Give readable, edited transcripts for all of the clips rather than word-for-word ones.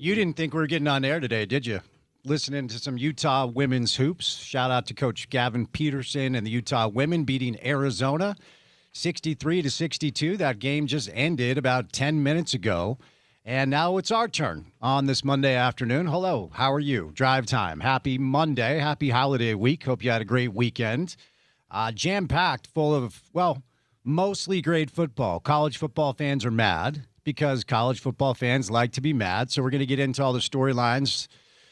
You didn't think we were getting on air today, did you? Listening to some Utah women's hoops. Shout out to Coach Gavin Peterson and the Utah women beating Arizona 63-62. That game just ended about 10 minutes ago. And now it's our turn on this Monday afternoon. Hello, how are you? Drive time. Happy Monday. Happy holiday week. Hope you had a great weekend. Jam-packed full of, well, mostly great football. College football fans are mad because college football fans like to be mad. So we're going to get into all the storylines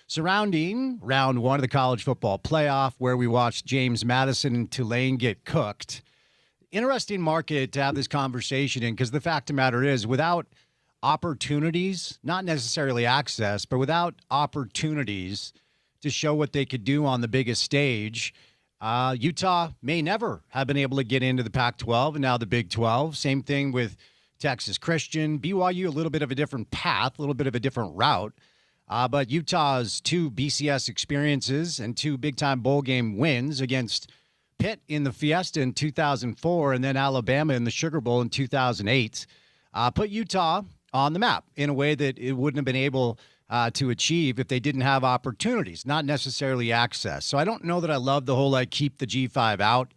surrounding round one of the college football playoff, where we watched James Madison and Tulane get cooked. Interesting market to have this conversation in, because the fact of the matter is, without opportunities, not necessarily access, but without opportunities to show what they could do on the biggest stage, Utah may never have been able to get into the Pac-12 and now the Big 12. Same thing with Texas Christian. BYU, a little bit of a different path, a little bit of a different route. But Utah's two BCS experiences and two big-time bowl game wins against Pitt in the Fiesta in 2004 and then Alabama in the Sugar Bowl in 2008 put Utah on the map in a way that it wouldn't have been able to achieve if they didn't have opportunities, not necessarily access. So I don't know that I love the whole, keep the G5 out.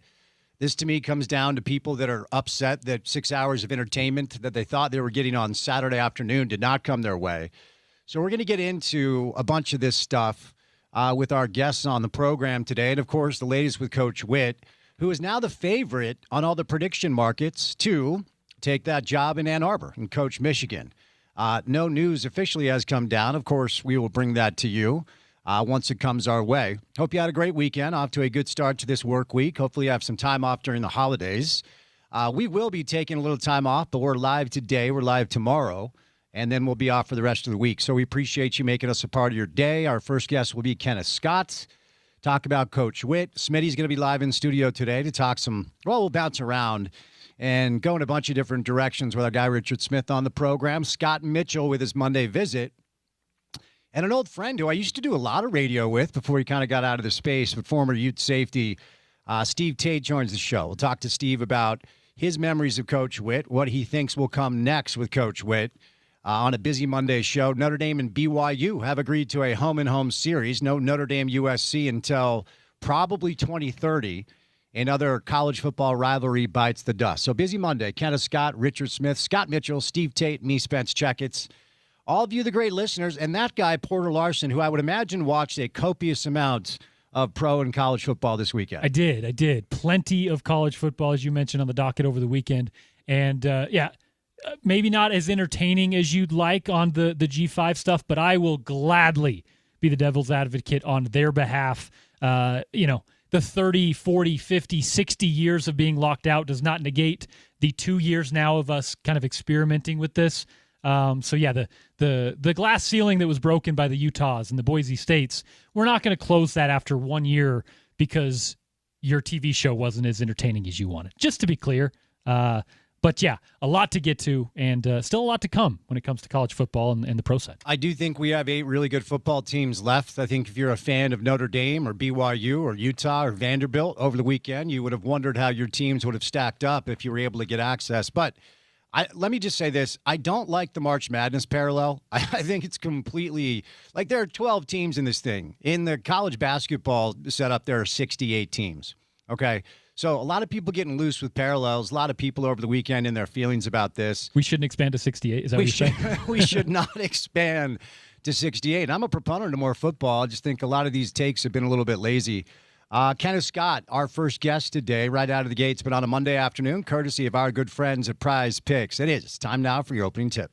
This, to me, comes down to people that are upset that 6 hours of entertainment that they thought they were getting on Saturday afternoon did not come their way. So we're going to get into a bunch of this stuff with our guests on the program today. And, of course, the latest with Coach Witt, who is now the favorite on all the prediction markets to take that job in Ann Arbor and coach Michigan. No news officially has come down. Of course, we will bring that to you once it comes our way. Hope you had a great weekend. Off to a good start to this work week. Hopefully you have some time off during the holidays. We will be taking a little time off, but we're live today. We're live tomorrow, and then we'll be off for the rest of the week. So we appreciate you making us a part of your day. Our first guest will be Kenneth Scott. Talk about Coach Witt. Smitty's going to be live in studio today to talk we'll bounce around and go in a bunch of different directions with our guy Richard Smith on the program. Scott Mitchell with his Monday visit. And an old friend who I used to do a lot of radio with before he kind of got out of the space, but former youth safety, Steve Tate joins the show. We'll talk to Steve about his memories of Coach Witt, what he thinks will come next with Coach Witt on a busy Monday show. Notre Dame and BYU have agreed to a home-and-home series. No Notre Dame USC until probably 2030. Another college football rivalry bites the dust. So busy Monday. Kenneth Scott, Richard Smith, Scott Mitchell, Steve Tate, me, Spence Checketts. All of you, the great listeners, and that guy, Porter Larson, who I would imagine watched a copious amount of pro and college football this weekend. I did. Plenty of college football, as you mentioned, on the docket over the weekend. And, maybe not as entertaining as you'd like on the G5 stuff, but I will gladly be the devil's advocate on their behalf. The 30, 40, 50, 60 years of being locked out does not negate the 2 years now of us kind of experimenting with this. The glass ceiling that was broken by the Utahs and the Boise States, we're not going to close that after 1 year because your TV show wasn't as entertaining as you wanted. Just to be clear. But yeah, a lot to get to, and still a lot to come when it comes to college football and the pro side. I do think we have 8 really good football teams left. I think if you're a fan of Notre Dame or BYU or Utah or Vanderbilt over the weekend, you would have wondered how your teams would have stacked up if you were able to get access. But let me just say this. I don't like the March Madness parallel. I think it's completely – there are 12 teams in this thing. In the college basketball setup, there are 68 teams, okay? So a lot of people getting loose with parallels, a lot of people over the weekend in their feelings about this. We shouldn't expand to 68, is that what you're saying? We should not expand to 68. I'm a proponent of more football. I just think a lot of these takes have been a little bit lazy. Kenneth Scott, our first guest today, right out of the gates, but on a Monday afternoon, courtesy of our good friends at Prize Picks. It's time now for your opening tip.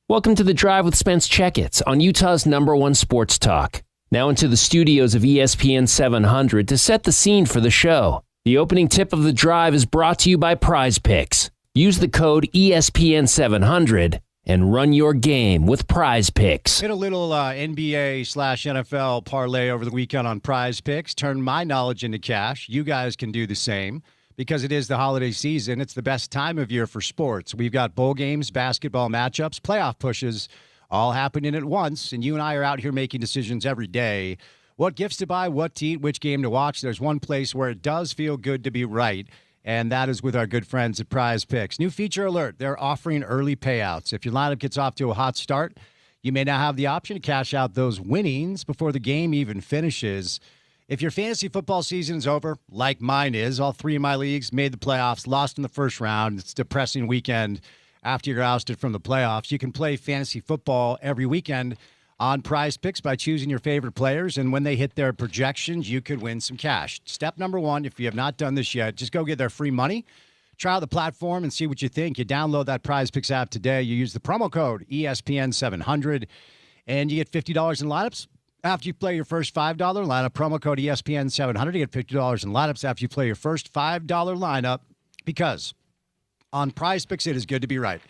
Welcome to The Drive with Spence Checketts on Utah's #1 sports talk. Now into the studios of ESPN 700 to set the scene for the show. The opening tip of The Drive is brought to you by Prize Picks. Use the code ESPN700 and run your game with Prize Picks. Hit a little NBA/NFL parlay over the weekend on Prize Picks. Turn my knowledge into cash. You guys can do the same because it is the holiday season. It's the best time of year for sports. We've got bowl games, basketball matchups, playoff pushes, all happening at once. And you and I are out here making decisions every day. What gifts to buy, what to eat, which game to watch. There's one place where it does feel good to be right, and that is with our good friends at Prize Picks. New feature alert. They're offering early payouts. If your lineup gets off to a hot start, You may now have the option to cash out those winnings before the game even finishes. If your fantasy football season is over, like mine is, all 3 of my leagues made the playoffs, lost in the first round. It's a depressing weekend after you're ousted from the playoffs. You can play fantasy football every weekend on Prize Picks by choosing your favorite players, and when they hit their projections, you could win some cash. Step number 1, if you have not done this yet, just go get their free money. Try out the platform and see what you think. You download that Prize Picks app today. You use the promo code ESPN700, and you get $50 in lineups. After you play your first $5 lineup, promo code ESPN700, you get $50 in lineups after you play your first $5 lineup, because on Prize Picks, it is good to be right.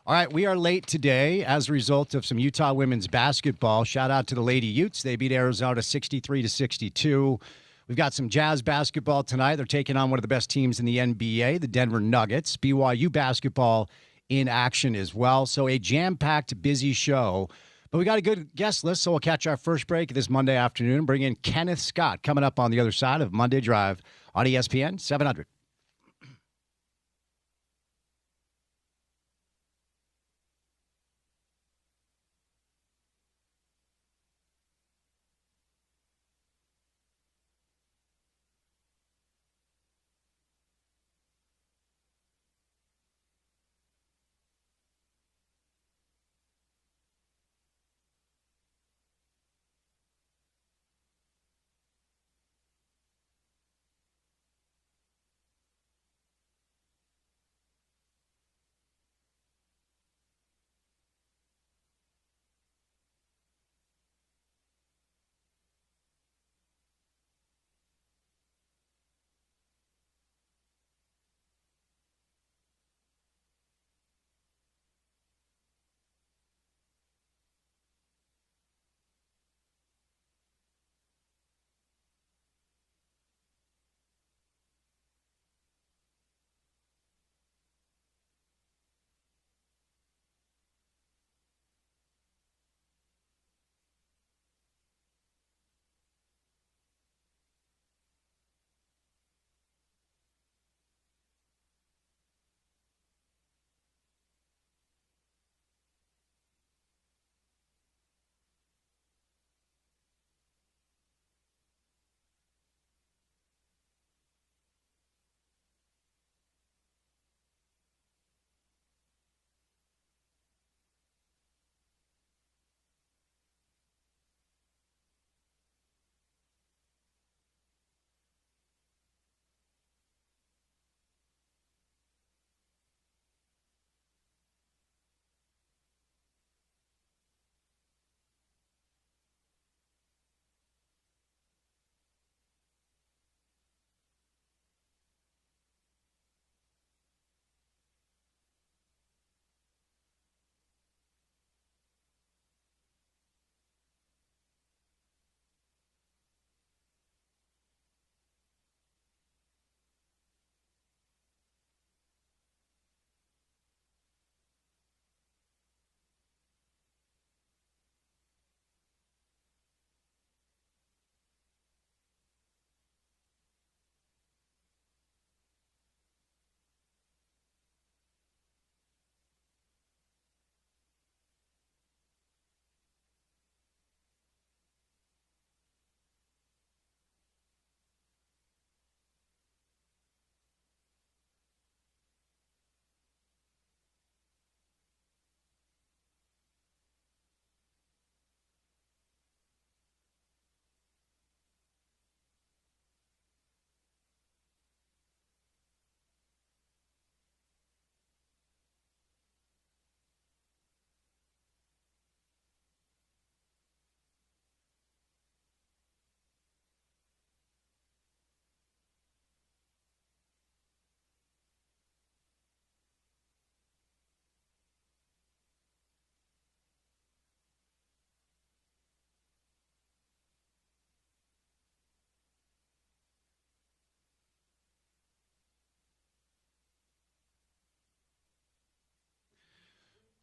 All right, we are late today as a result of some Utah women's basketball. Shout out to the Lady Utes. They beat Arizona 63-62. We've got some Jazz basketball tonight. They're taking on one of the best teams in the NBA, the Denver Nuggets. BYU basketball in action as well. So a jam-packed, busy show. But we got a good guest list, so we'll catch our first break this Monday afternoon. Bring in Kenneth Scott coming up on the other side of Monday Drive on ESPN 700.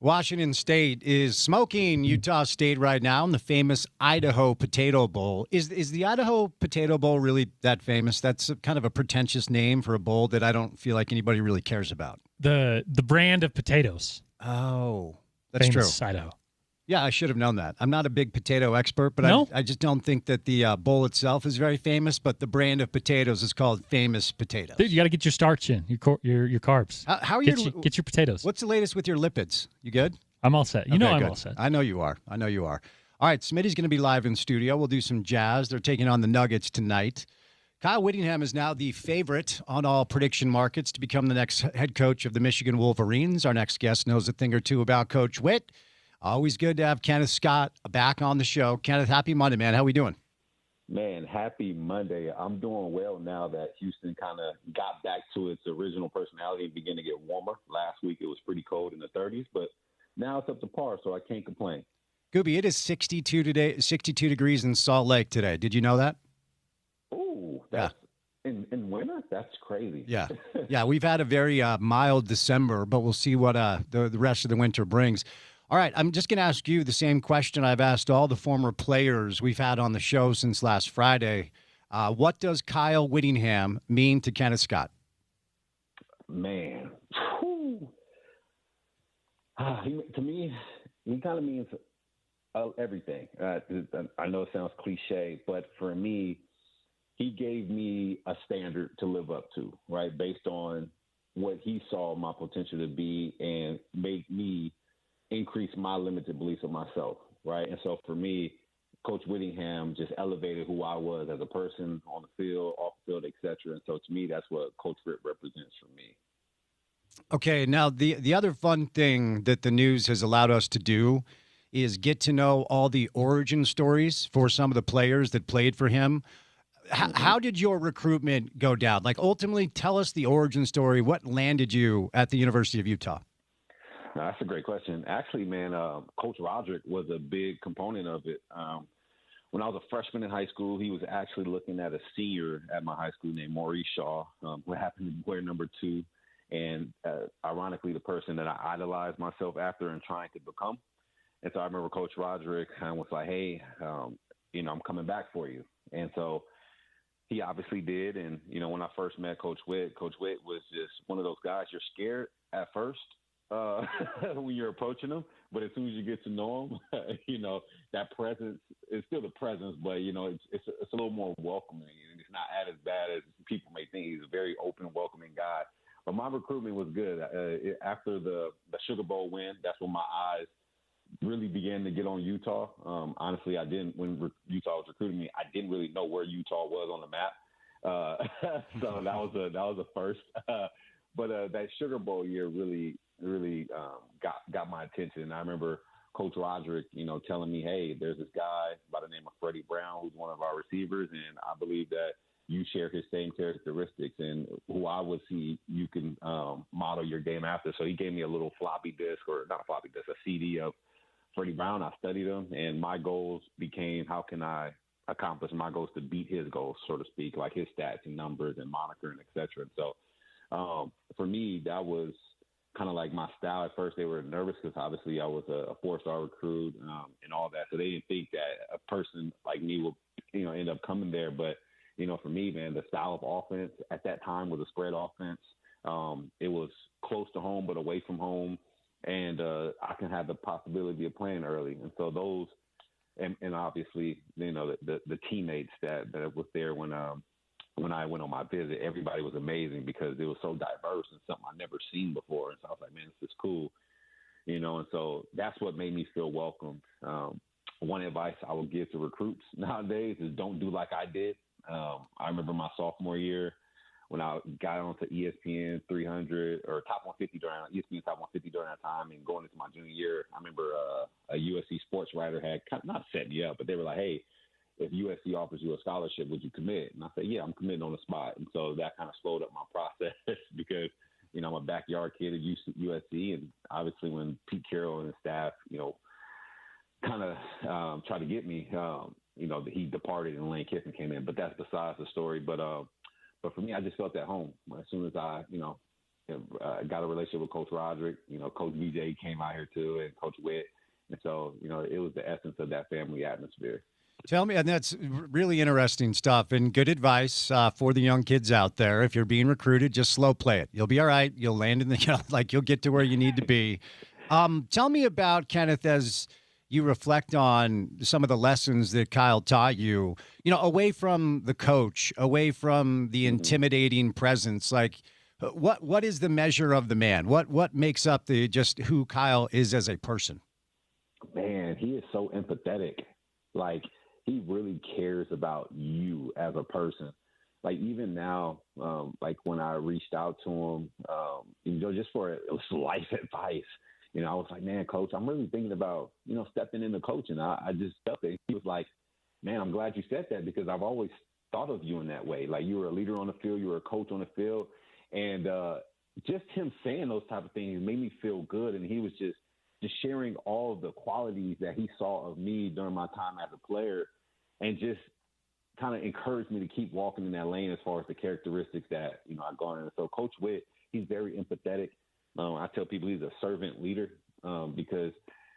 Washington State is smoking Utah State right now in the famous Idaho Potato Bowl. Is the Idaho Potato Bowl really that famous? That's kind of a pretentious name for a bowl that I don't feel like anybody really cares about. The brand of potatoes. Oh, that's famous true. Idaho. Yeah, I should have known that. I'm not a big potato expert, but No? I just don't think that the bowl itself is very famous, but the brand of potatoes is called Famous Potatoes. Dude, you got to get your starch in, your carbs. How are Get your potatoes. What's the latest with your lipids? You good? I'm all set. You know I'm all set. I know you are. All right, Smitty's going to be live in studio. We'll do some jazz. They're taking on the Nuggets tonight. Kyle Whittingham is now the favorite on all prediction markets to become the next head coach of the Michigan Wolverines. Our next guest knows a thing or two about Coach Whitt. Always good to have Kenneth Scott back on the show. Kenneth, happy Monday, man. How we doing? Man, happy Monday. I'm doing well now that Houston kind of got back to its original personality and began to get warmer. Last week it was pretty cold in the 30s, but now it's up to par, so I can't complain. Gooby, it is 62 today, 62 degrees in Salt Lake today. Did you know that? Ooh, that's in winter? That's crazy. Yeah. Yeah, we've had a very mild December, but we'll see what the rest of the winter brings. All right, I'm just going to ask you the same question I've asked all the former players we've had on the show since last Friday. What does Kyle Whittingham mean to Kenneth Scott? Man, to me, he kind of means everything. I know it sounds cliche, but for me, he gave me a standard to live up to, right, based on what he saw my potential to be and make me increase my limited beliefs of myself, right? And so for me, Coach Whittingham just elevated who I was as a person on the field, off the field, et cetera. And so to me, that's what Coach Whitt represents for me. Okay, now the other fun thing that the news has allowed us to do is get to know all the origin stories for some of the players that played for him. How did your recruitment go down? Like, ultimately, tell us the origin story. What landed you at the University of Utah? No, that's a great question. Actually, man, Coach Roderick was a big component of it. When I was a freshman in high school, he was actually looking at a senior at my high school named Maurice Shaw, who happened to wear number 2, and ironically, the person that I idolized myself after and trying to become. And so I remember Coach Roderick was like, hey, I'm coming back for you. And so he obviously did. And, when I first met Coach Whitt was just one of those guys you're scared at first. When you're approaching them, but as soon as you get to know them, that presence is still the presence, but it's a little more welcoming, and it's not as bad as people may think. He's a very open, welcoming guy. But my recruitment was good. After the Sugar Bowl win, that's when my eyes really began to get on Utah. Honestly, when Utah was recruiting me, I didn't really know where Utah was on the map. So that was a first. But that Sugar Bowl year really got my attention. I remember Coach Roderick, telling me, hey, there's this guy by the name of Freddie Brown who's one of our receivers, and I believe that you share his same characteristics and who I would see you can model your game after. So he gave me a little floppy disk, or not a floppy disk, a CD of Freddie Brown. I studied him, and my goals became, how can I accomplish my goals to beat his goals, so to speak, like his stats and numbers and moniker and et cetera. And so for me, that was kind of like my style. At first, they were nervous because obviously I was a 4-star recruit and all that. So they didn't think that a person like me would, end up coming there. But, for me, man, the style of offense at that time was a spread offense. It was close to home, but away from home. And I can have the possibility of playing early. And so those, and obviously, the teammates that was there when I went on my visit, everybody was amazing because it was so diverse and something I'd never seen before. And so I was like, man, this is cool, and so that's what made me feel welcomed. One advice I would give to recruits nowadays is don't do like I did. I remember my sophomore year when I got onto ESPN 300 or Top 150 ESPN Top 150 during that time and going into my junior year. I remember a USC sports writer had not set me up, but they were like, hey, if USC offers you a scholarship, would you commit? And I said, yeah, I'm committing on the spot. And so that kind of slowed up my process because, I'm a backyard kid at USC. And obviously when Pete Carroll and his staff, kind of tried to get me, he departed and Lane Kiffin came in. But that's besides the story. But for me, I just felt at home. As soon as I, got a relationship with Coach Roderick, Coach VJ came out here too, and Coach Whitt. And so, it was the essence of that family atmosphere. Tell me, and that's really interesting stuff and good advice for the young kids out there. If you're being recruited, just slow play it. You'll be all right. You'll land in the, you'll get to where you need to be. Tell me about, Kenneth, as you reflect on some of the lessons that Kyle taught you, away from the coach, away from the intimidating presence, like what is the measure of the man? What makes up just who Kyle is as a person? Man, he is so empathetic. Like, he really cares about you as a person. Like, even now, like when I reached out to him, just for it was life advice. I was like, man, coach, I'm really thinking about, stepping into coaching. I just felt it. He was like, man, I'm glad you said that because I've always thought of you in that way. Like, you were a leader on the field, you were a coach on the field. And just him saying those type of things made me feel good. And he was just sharing all of the qualities that he saw of me during my time as a player and just kind of encouraged me to keep walking in that lane as far as the characteristics that, I garnered. So Coach Witt, he's very empathetic. I tell people he's a servant leader because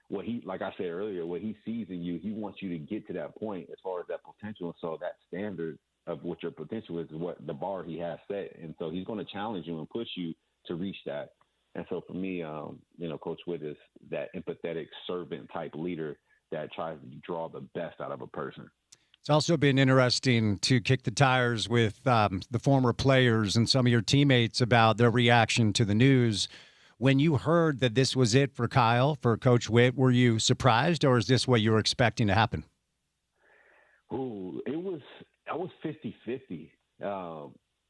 like I said earlier, what he sees in you, he wants you to get to that point as far as that potential. And so that standard of what your potential is what the bar he has set. And so he's going to challenge you and push you to reach that. And so for me, Coach Witt is that empathetic servant type leader that tries to draw the best out of a person. It's also been interesting to kick the tires with the former players and some of your teammates about their reaction to the news. When you heard that this was it for Kyle, for Coach Witt, were you surprised, or is this what you were expecting to happen? Ooh, I was 50-50.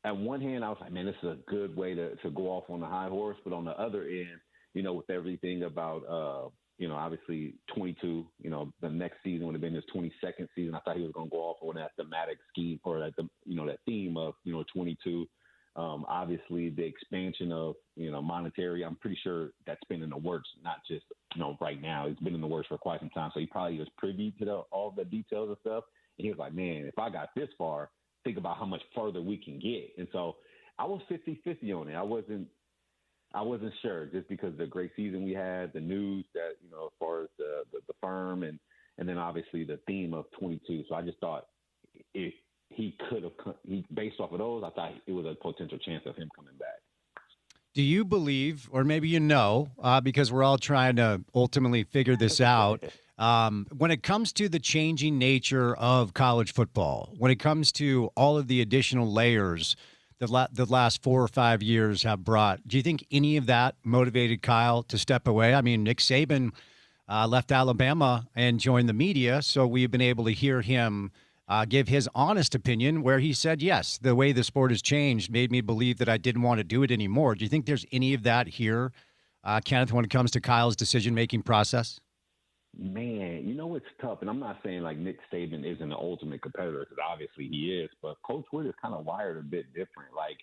At one hand, I was like, man, this is a good way to go off on the high horse. But on the other end, with everything about, obviously 22, the next season would have been his 22nd season. I thought he was going to go off on that thematic scheme or that theme of, 22. Obviously, the expansion of, monetary, I'm pretty sure that's been in the works, not just, right now. It's been in the works for quite some time. So he probably was privy to all the details and stuff. And he was like, man, if I got this far, think about how much further we can get. And so I was 50-50 on it. I wasn't sure just because of the great season we had, the news that, as far as the firm and then obviously the theme of 22. So I just thought if he could have, based off of those, I thought it was a potential chance of him coming back. Do you believe, or maybe because we're all trying to ultimately figure this out, when it comes to the changing nature of college football, when it comes to all of the additional layers that the last 4 or 5 years have brought, do you think any of that motivated Kyle to step away? I mean, Nick Saban left Alabama and joined the media, so we've been able to hear him give his honest opinion where he said, yes, the way the sport has changed made me believe that I didn't want to do it anymore. Do you think there's any of that here, Kenneth, when it comes to Kyle's decision-making process? Man, it's tough. And I'm not saying like Nick Saban isn't the ultimate competitor because obviously he is, but Coach Witt is kind of wired a bit different. Like,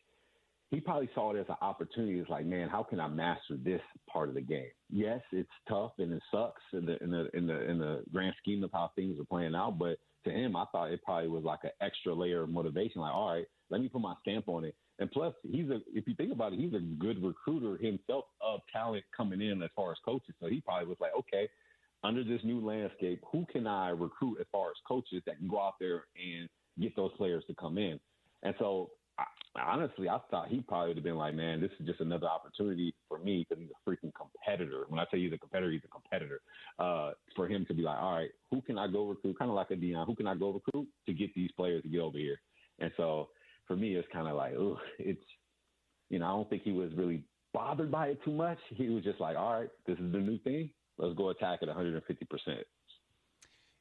he probably saw it as an opportunity. It's like, man, how can I master this part of the game? Yes, it's tough and it sucks in the grand scheme of how things are playing out. But to him, I thought it probably was like an extra layer of motivation. Like, all right, let me put my stamp on it. And plus, if you think about it, he's a good recruiter himself of talent coming in as far as coaches. So he probably was like, okay, under this new landscape, who can I recruit as far as coaches that can go out there and get those players to come in? And so, honestly, I thought he probably would have been like, man, this is just another opportunity for me because he's a freaking competitor. When I tell you he's a competitor, he's a competitor. For him to be like, all right, who can I go recruit? Kind of like a Deion, who can I go recruit to get these players to get over here? And so, for me, it's kind of like, I don't think he was really bothered by it too much. He was just like, all right, this is the new thing. Let's go attack at 150%.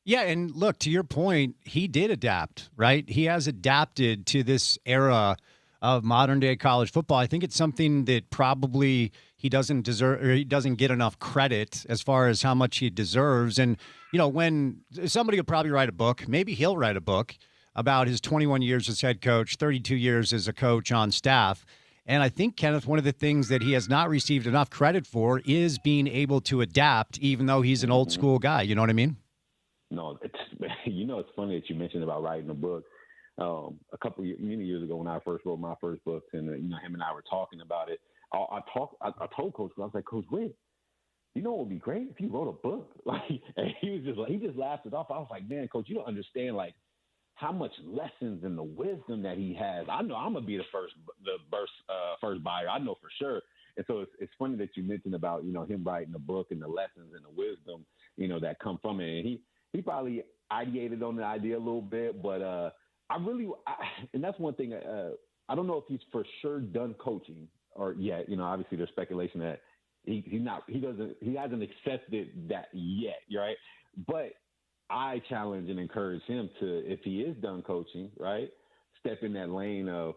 Yeah, and look, to your point, he did adapt, right? He has adapted to this era of modern-day college football. I think it's something that probably he doesn't deserve, or he doesn't get enough credit as far as how much he deserves. And, when somebody will probably write a book, maybe he'll write a book about his 21 years as head coach, 32 years as a coach on staff. And I think, Kenneth, one of the things that he has not received enough credit for is being able to adapt, even though he's an old school guy. You know what I mean? No, it's funny that you mentioned about writing a book. Many years ago when I first wrote my first book, and him and I were talking about it. I told Coach, I was like, Coach Witt, what would be great if you wrote a book? Like, and he just laughed it off. I was like, man, Coach, you don't understand like how much lessons and the wisdom that he has. I know I'm gonna be the first buyer. I know for sure. And so it's funny that you mentioned about him writing a book and the lessons and the wisdom that come from it. And he probably ideated on the idea a little bit, but and that's one thing. I don't know if he's for sure done coaching or yet. Obviously there's speculation that he hasn't accepted that yet, right? But I challenge and encourage him to, if he is done coaching, right, step in that lane of,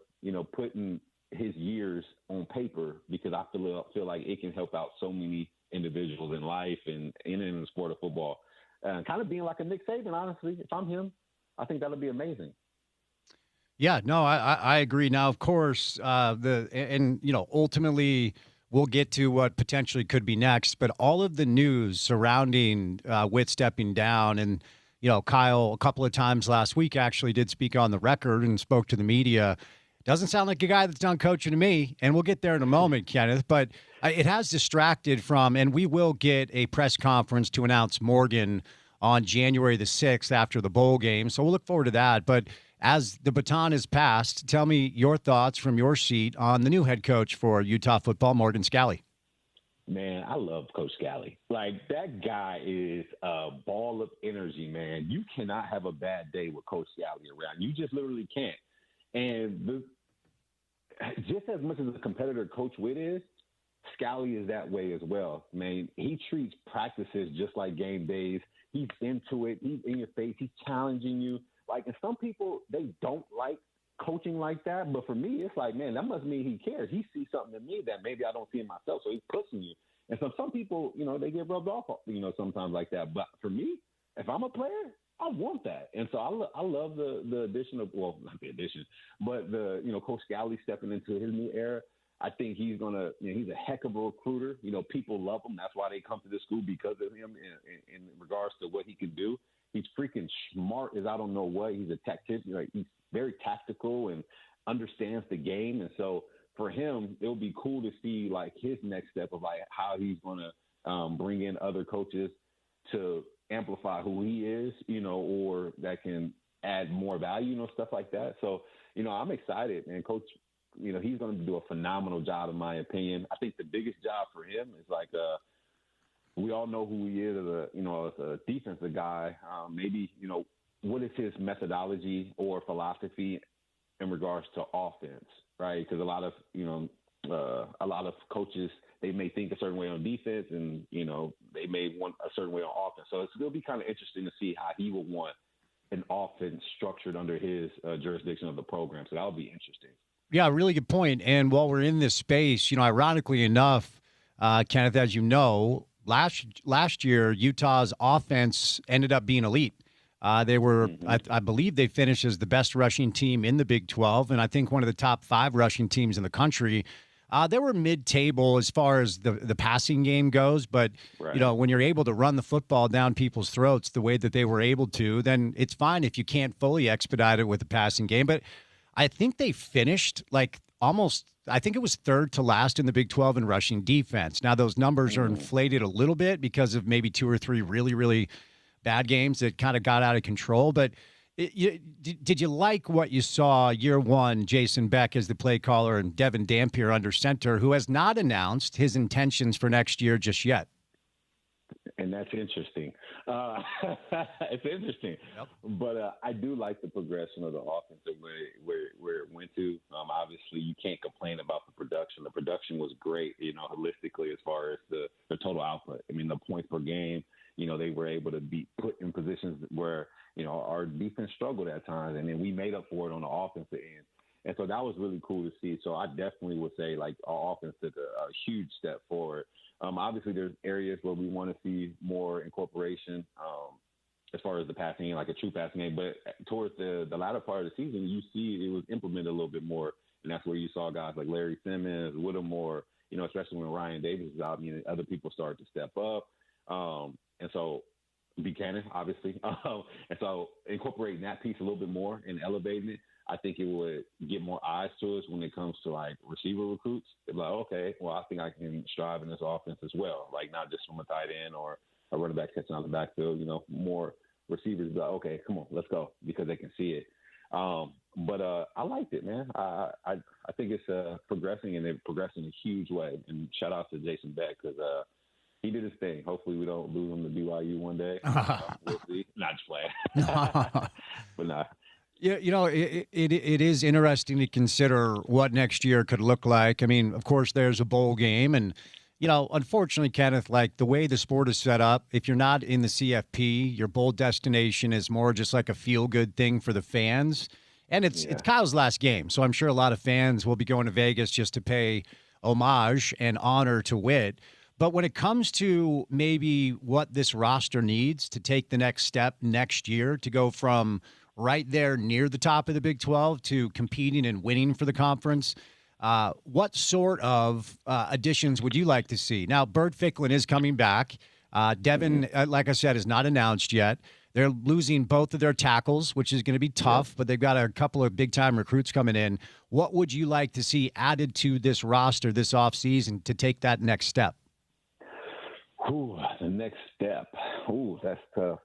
putting his years on paper, because I feel like it can help out so many individuals in life and in the sport of football. Kind of being like a Nick Saban, honestly. If I'm him, I think that would be amazing. Yeah, no, I agree. Now, of course, ultimately we'll get to what potentially could be next, but all of the news surrounding Witt stepping down, and Kyle a couple of times last week actually did speak on the record and spoke to the media. Doesn't sound like a guy that's done coaching to me, and we'll get there in a moment, Kenneth, but it has distracted from, and we will get a press conference to announce Morgan on January the 6th after the bowl game, so we'll look forward to that. But as the baton is passed, tell me your thoughts from your seat on the new head coach for Utah football, Morgan Scalley. Man, I love Coach Scalley. Like, that guy is a ball of energy, man. You cannot have a bad day with Coach Scalley around. You just literally can't. And just as much as a competitor Coach Witt is, Scalley is that way as well. Man, he treats practices just like game days. He's into it. He's in your face. He's challenging you. Like, and some people, they don't like coaching like that. But for me, it's like, man, that must mean he cares. He sees something in me that maybe I don't see in myself. So he's pushing you. And so some people, they get rubbed off, sometimes like that. But for me, if I'm a player, I want that. And so I love the addition of, well, not the addition, but Coach Scalley stepping into his new era. I think he's going to, he's a heck of a recruiter. People love him. That's why they come to this school, because of him in regards to what he can do. He's freaking smart as I don't know what. He's a tactician. Like, he's very tactical and understands the game. And so for him, it'll be cool to see like his next step of like how he's going to bring in other coaches to amplify who he is, or that can add more value, stuff like that. So, I'm excited, and Coach, he's going to do a phenomenal job, in my opinion. I think the biggest job for him is like, we all know who he is as a defensive guy. Maybe, what is his methodology or philosophy in regards to offense, right? Because a lot of coaches, they may think a certain way on defense, and, they may want a certain way on offense. So it's going to be kind of interesting to see how he would want an offense structured under his jurisdiction of the program. So that'll be interesting. Yeah, really good point. And while we're in this space, ironically enough, Kenneth, as you know, last year, Utah's offense ended up being elite. They were, I believe they finished as the best rushing team in the Big 12, and I think one of the top 5 rushing teams in the country. They were mid-table as far as the passing game goes, but, right. When you're able to run the football down people's throats the way that they were able to, then it's fine if you can't fully expedite it with the passing game. But I think they finished I think it was third to last in the Big 12 in rushing defense. Now, those numbers are inflated a little bit because of maybe 2 or 3 really, really bad games that kind of got out of control. But did you like what you saw year one, Jason Beck as the play caller and Devin Dampier under center, who has not announced his intentions for next year just yet? And that's interesting. It's interesting. Yep. But I do like the progression of the offense and where it went to. Obviously, you can't complain about the production. The production was great, holistically as far as the total output. I mean, the points per game, they were able to be put in positions where, our defense struggled at times, and then we made up for it on the offensive end. And so that was really cool to see. So I definitely would say, like, our offense took a huge step forward. Obviously, there's areas where we want to see more incorporation as far as the passing game, like a true passing game. But towards the latter part of the season, you see it was implemented a little bit more. And that's where you saw guys like Larry Simmons, Whittemore, especially when Ryan Davis was out, other people started to step up. And so Buchanan, obviously. And so incorporating that piece a little bit more and elevating it, I think it would get more eyes to us when it comes to like receiver recruits. They're like, okay, well, I think I can strive in this offense as well. Like, not just from a tight end or a running back catching out the backfield, more receivers be like, okay, come on, let's go, because they can see it. But I liked it, man. I think it's progressing, and they're progressing in a huge way. And shout out to Jason Beck, because he did his thing. Hopefully, we don't lose him to BYU one day. We'll see. Not just playing, but nah. Yeah, it is interesting to consider what next year could look like. I mean, of course, there's a bowl game, and unfortunately, Kenneth, like the way the sport is set up, if you're not in the CFP, your bowl destination is more just like a feel-good thing for the fans. And it's Kyle's last game, so I'm sure a lot of fans will be going to Vegas just to pay homage and honor to Witt. But when it comes to maybe what this roster needs to take the next step next year to go from right there near the top of the Big 12 to competing and winning for the conference, what sort of additions would you like to see? Now, Bert Ficklin is coming back. Devin, like I said, is not announced yet. They're losing both of their tackles, which is going to be tough, but they've got a couple of big-time recruits coming in. What would you like to see added to this roster this offseason to take that next step? Ooh, the next step. Ooh, that's tough.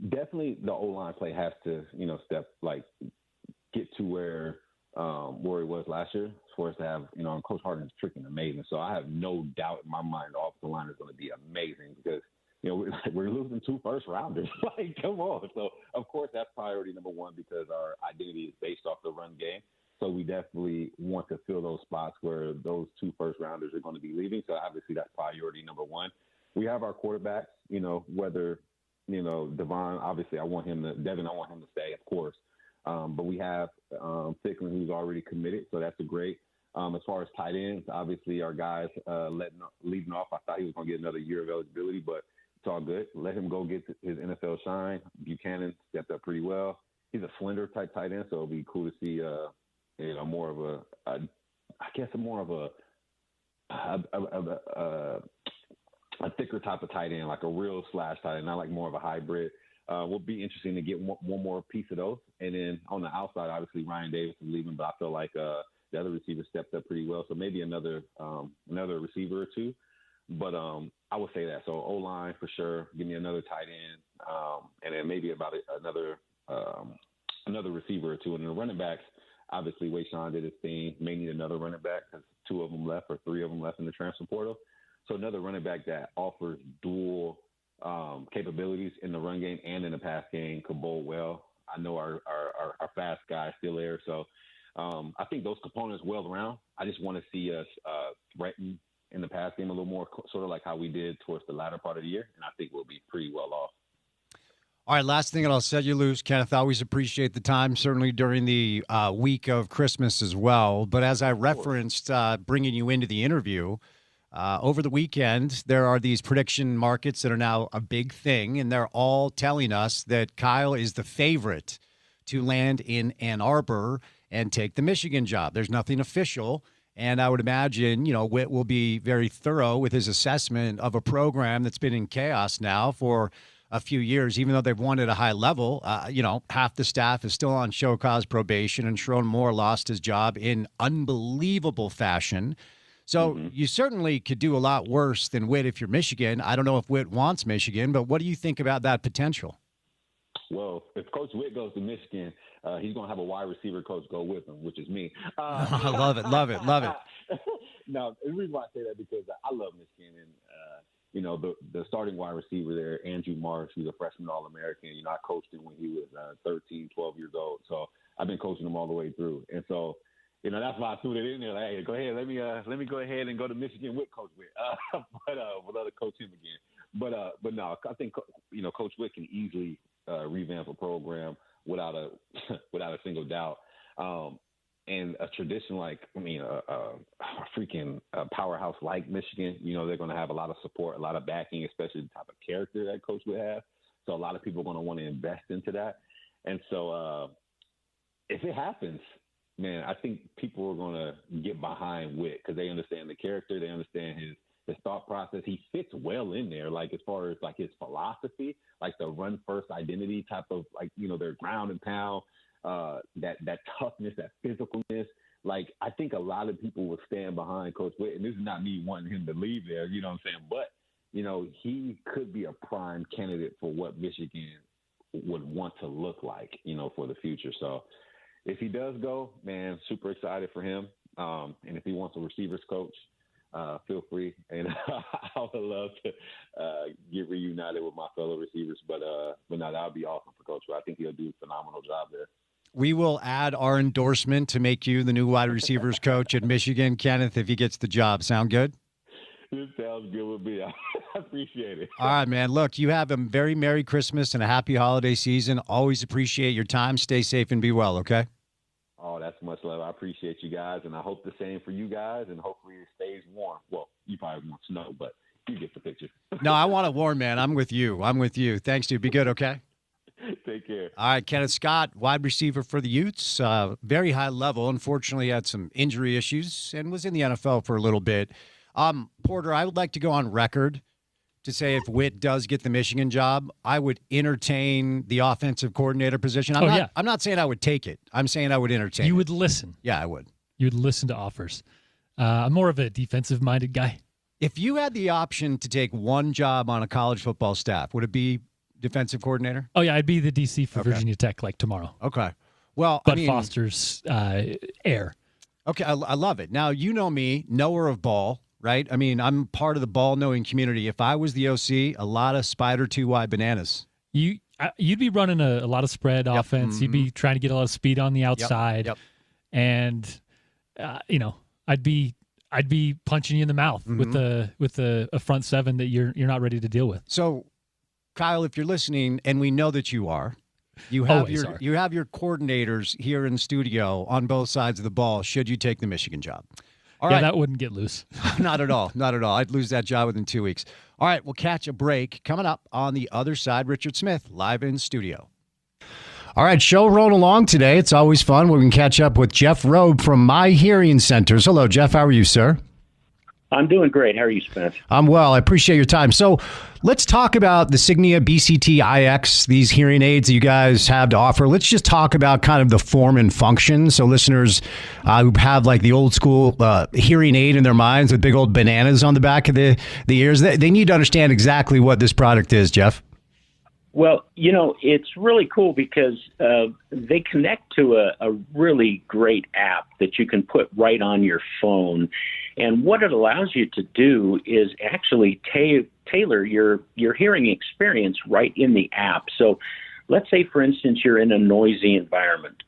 Definitely the O-line play has to, get to where it was last year for us to have, Coach Harden's freaking amazing. So I have no doubt in my mind the offensive line is going to be amazing because, we're losing 2 first-rounders. Like, come on. So, of course, that's priority number one because our identity is based off the run game. So we definitely want to fill those spots where those 2 first-rounders are going to be leaving. So, obviously, that's priority number one. We have our quarterbacks, whether, Devon, obviously, I want him to stay, of course. But we have Ficklin, who's already committed, so that's a great. As far as tight ends, obviously, our guys leading off, I thought he was going to get another year of eligibility, but it's all good. Let him go get his NFL shine. Buchanan stepped up pretty well. He's a slender type tight end, so it'll be cool to see, more of a thicker type of tight end, like a real slash tight end, not like more of a hybrid. Will be interesting to get one more piece of those. And then on the outside, obviously Ryan Davis is leaving, but I feel like the other receiver stepped up pretty well. So maybe another receiver or two. But I would say that. So O-line for sure. Give me another tight end, and then maybe about another receiver or two. And the running backs, obviously Wayshawn did his thing. May need another running back because 2 of them left or 3 of them left in the transfer portal. So another running back that offers dual capabilities in the run game and in the pass game could bowl well. I know our fast guy is still there. So I think those components well around. I just want to see us threaten in the pass game a little more, sort of like how we did towards the latter part of the year. And I think we'll be pretty well off. All right, last thing, and I'll set you loose, Kenneth. I always appreciate the time, certainly during the week of Christmas as well. But as I referenced bringing you into the interview, over the weekend, there are these prediction markets that are now a big thing, and they're all telling us that Kyle is the favorite to land in Ann Arbor and take the Michigan job. There's nothing official, and I would imagine, Witt will be very thorough with his assessment of a program that's been in chaos now for a few years, even though they've won at a high level. Half the staff is still on show cause probation, and Sharon Moore lost his job in unbelievable fashion. So you certainly could do a lot worse than Witt if you're Michigan. I don't know if Witt wants Michigan, but what do you think about that potential? Well, if Coach Witt goes to Michigan, he's going to have a wide receiver coach go with him, which is me. I love it, love it, love it. No, the reason why I say that is because I love Michigan. And, the starting wide receiver there, Andrew Marsh, who's a freshman All-American, I coached him when he was 13, 12 years old. So I've been coaching him all the way through. And so, that's why I threw it in there. Like, hey, go ahead. Let me go ahead and go to Michigan with Coach Witt. But we'll let coach him again. But no, I think Coach Witt can easily revamp a program without a single doubt. And a tradition like a freaking powerhouse like Michigan, they're going to have a lot of support, a lot of backing, especially the type of character that Coach Witt has. So a lot of people are going to want to invest into that. And so if it happens, man, I think people are going to get behind Witt because they understand the character. They understand his thought process. He fits well in there, like as far as like his philosophy, like the run first identity type of their ground and pound, that toughness, that physicalness. Like I think a lot of people will stand behind Coach Witt, and this is not me wanting him to leave there, you know what I'm saying? But, he could be a prime candidate for what Michigan would want to look like, for the future. So, if he does go, man, super excited for him. And if he wants a receivers coach, feel free. And I would love to get reunited with my fellow receivers. But no, that would be awesome for Coach. I think he'll do a phenomenal job there. We will add our endorsement to make you the new wide receivers coach at Michigan, Kenneth, if he gets the job. Sound good? This sounds good with me. I appreciate it. All right, man. Look, you have a very Merry Christmas and a happy holiday season. Always appreciate your time. Stay safe and be well, okay? Oh, that's much love. I appreciate you guys, and I hope the same for you guys, and hopefully it stays warm. Well, you probably want snow, but you get the picture. No, I want it warm, man. I'm with you. Thanks, dude. Be good, okay? Take care. All right, Kenneth Scott, wide receiver for the Utes. Very high level. Unfortunately, had some injury issues and was in the NFL for a little bit. Porter, I would like to go on record to say if Witt does get the Michigan job, I would entertain the offensive coordinator position. I'm not saying I would take it. I'm saying I would entertain You it. would listen. Yeah, I would. You would listen to offers. I'm more of a defensive-minded guy. If you had the option to take one job on a college football staff, would it be defensive coordinator? Oh, yeah, I'd be the DC for Virginia Tech like tomorrow. Okay. Well, But Foster's heir. Okay, I love it. Now, you know me, knower of ball, right? I mean, I'm part of the ball-knowing community. If I was the OC, a lot of spider two-wide bananas. You'd be running a lot of spread offense. Mm-hmm. You'd be trying to get a lot of speed on the outside. Yep. And, I'd be punching you in the mouth with a front seven that you're not ready to deal with. So, Kyle, if you're listening, and we know that you are, you have your coordinators here in studio on both sides of the ball should you take the Michigan job. All right. That wouldn't get loose. Not at all. Not at all. I'd lose that job within 2 weeks. All right, we'll catch a break. Coming up on the other side, Richard Smith, live in studio. All right, show rolling along today. It's always fun when we can catch up with Jeff Robe from My Hearing Centers. Hello, Jeff. How are you, sir? I'm doing great. How are you, Spence? I'm well. I appreciate your time. So let's talk about the Signia BCT IX, these hearing aids that you guys have to offer. Let's just talk about kind of the form and function. So listeners who have like the old school hearing aid in their minds with big old bananas on the back of the ears, they need to understand exactly what this product is, Jeff. Well, it's really cool because they connect to a really great app that you can put right on your phone. And what it allows you to do is actually tailor your hearing experience right in the app. So let's say, for instance, you're in a noisy environment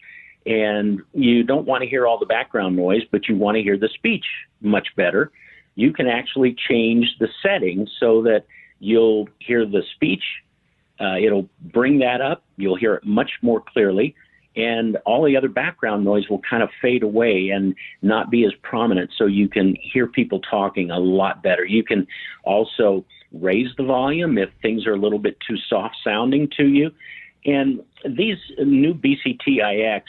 and you don't want to hear all the background noise, but you want to hear the speech much better. You can actually change the settings so that you'll hear the speech. It'll bring that up. You'll hear it much more clearly. And all the other background noise will kind of fade away and not be as prominent, so you can hear people talking a lot better. You can also raise the volume if things are a little bit too soft sounding to you. And these new BCT-IX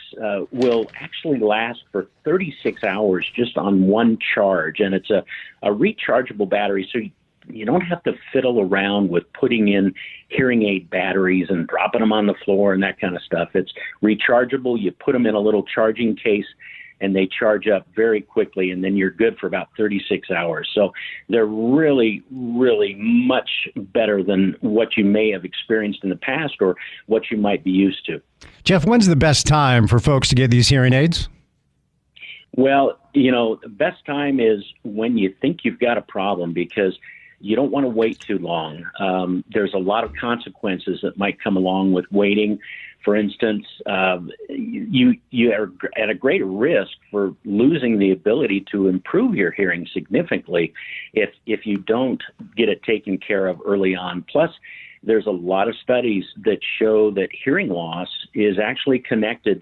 will actually last for 36 hours just on one charge. And it's a rechargeable battery, so you don't have to fiddle around with putting in hearing aid batteries and dropping them on the floor and that kind of stuff. It's rechargeable. You put them in a little charging case and they charge up very quickly, and then you're good for about 36 hours. So they're really, really much better than what you may have experienced in the past or what you might be used to. Jeff, when's the best time for folks to get these hearing aids? Well, the best time is when you think you've got a problem, because you don't want to wait too long. There's a lot of consequences that might come along with waiting. For instance, you are at a greater risk for losing the ability to improve your hearing significantly if you don't get it taken care of early on. Plus, there's a lot of studies that show that hearing loss is actually connected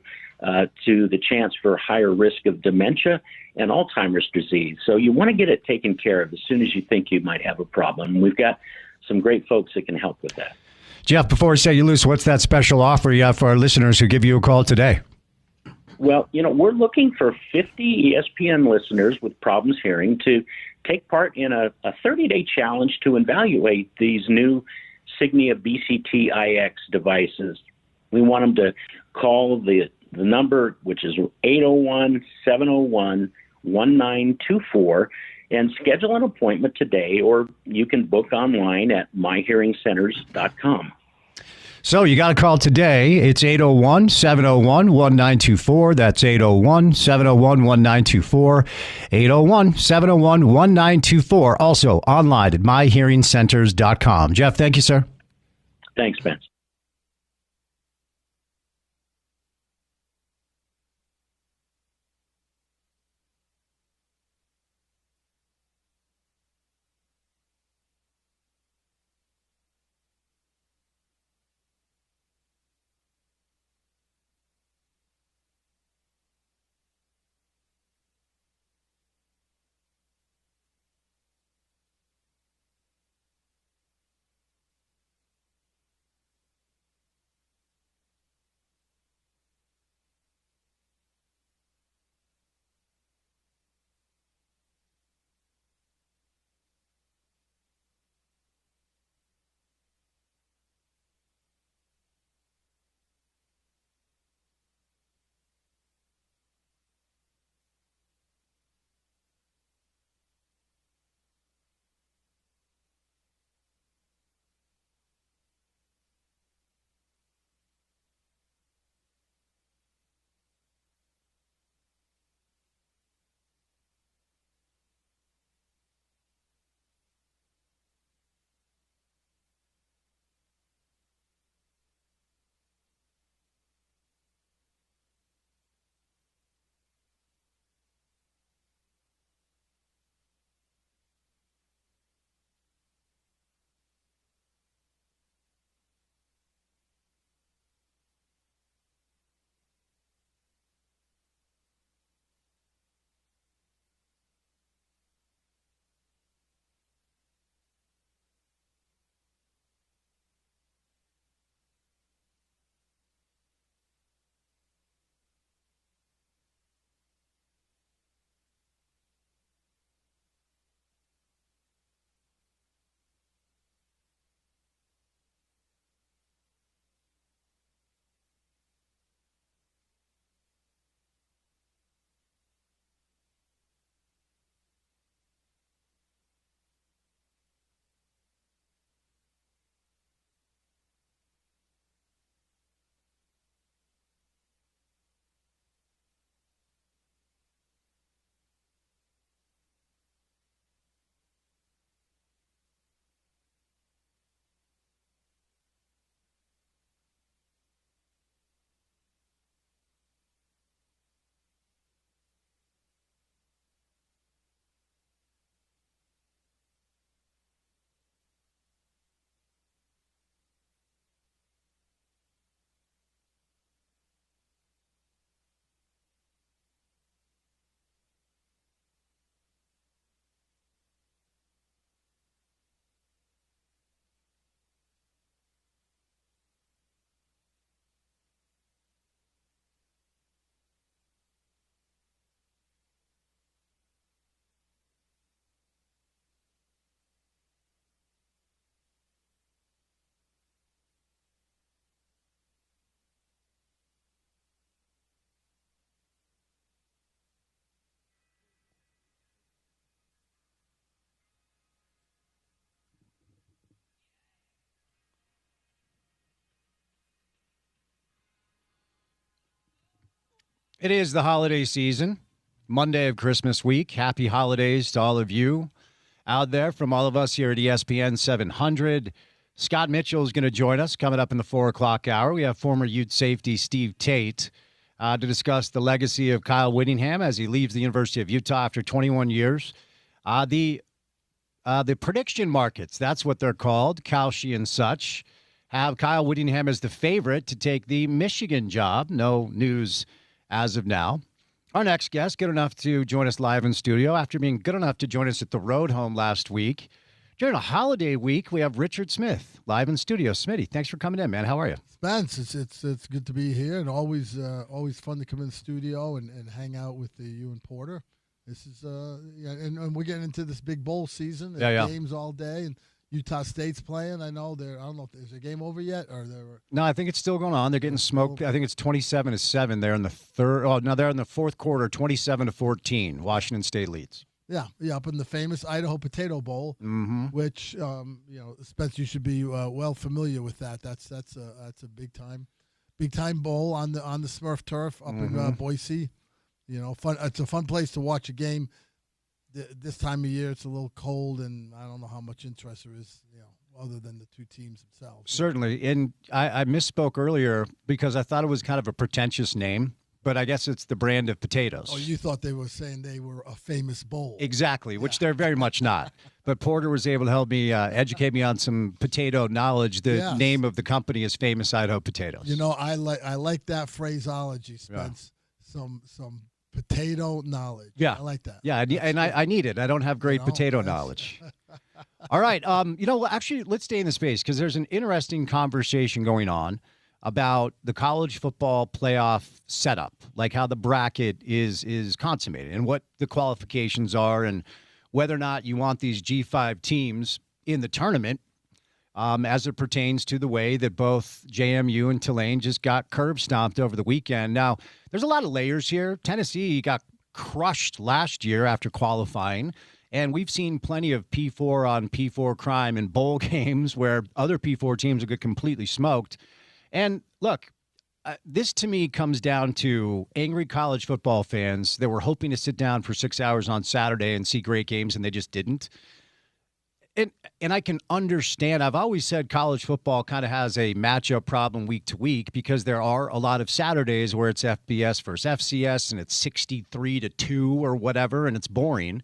to the chance for higher risk of dementia and Alzheimer's disease. So you want to get it taken care of as soon as you think you might have a problem. We've got some great folks that can help with that. Jeff, before we set you loose, what's that special offer you have for our listeners who give you a call today? Well, we're looking for 50 ESPN listeners with problems hearing to take part in a 30-day challenge to evaluate these new Signia BCT-IX devices. We want them to call the number, which is 801-701-1924, and schedule an appointment today, or you can book online at myhearingcenters.com. So you got to call today. It's 801-701-1924. That's 801-701-1924. 801-701-1924. Also online at myhearingcenters.com. Jeff, thank you, sir. Thanks, Spence. It is the holiday season, Monday of Christmas week. Happy holidays to all of you out there from all of us here at ESPN 700. Scott Mitchell is going to join us coming up in the 4 o'clock hour. We have former Ute safety Steve Tate to discuss the legacy of Kyle Whittingham as he leaves the University of Utah after 21 years. The prediction markets, that's what they're called, Kalshi and such, have Kyle Whittingham as the favorite to take the Michigan job. No news as of now. Our next guest, good enough to join us live in studio after being good enough to join us at the road home last week. During a holiday week, we have Richard Smith live in studio. Smitty, thanks for coming in, man. How are you? Spence, it's good to be here, and always fun to come in the studio and hang out with you and Porter. This is and we're getting into this big bowl season. There's games all day, and Utah State's playing. I don't know, is the game over yet? Or No, I think it's still going on. They're getting smoked. I think it's 27-7. They're in the third. Oh, no, they're in the fourth quarter, 27-14. Washington State leads. Yeah, up in the famous Idaho Potato Bowl, which Spence, you should be well familiar with that. That's a big time bowl on the Smurf turf up in Boise. Fun. It's a fun place to watch a game. This time of year, it's a little cold, and I don't know how much interest there is, other than the two teams themselves. Certainly, and I misspoke earlier because I thought it was kind of a pretentious name. But I guess it's the brand of potatoes. Oh, you thought they were saying they were a famous bowl. Exactly, which they're very much not. But Porter was able to help me educate me on some potato knowledge. The name of the company is Famous Idaho Potatoes. I like that phraseology, Spence. Yeah. Some potato knowledge. Yeah, I like that. Yeah, I need it. I don't have great potato knowledge. All right, actually, let's stay in the space because there's an interesting conversation going on about the college football playoff setup, like how the bracket is consummated and what the qualifications are and whether or not you want these G5 teams in the tournament as it pertains to the way that both JMU and Tulane just got curb stomped over the weekend. Now, there's a lot of layers here. Tennessee got crushed last year after qualifying, and we've seen plenty of P4 on P4 crime in bowl games where other P4 teams will get completely smoked. And look, this to me comes down to angry college football fans that were hoping to sit down for 6 hours on Saturday and see great games, and they just didn't. And I can understand. I've always said college football kind of has a matchup problem week to week because there are a lot of Saturdays where it's FBS versus FCS and it's 63-2 or whatever, and it's boring.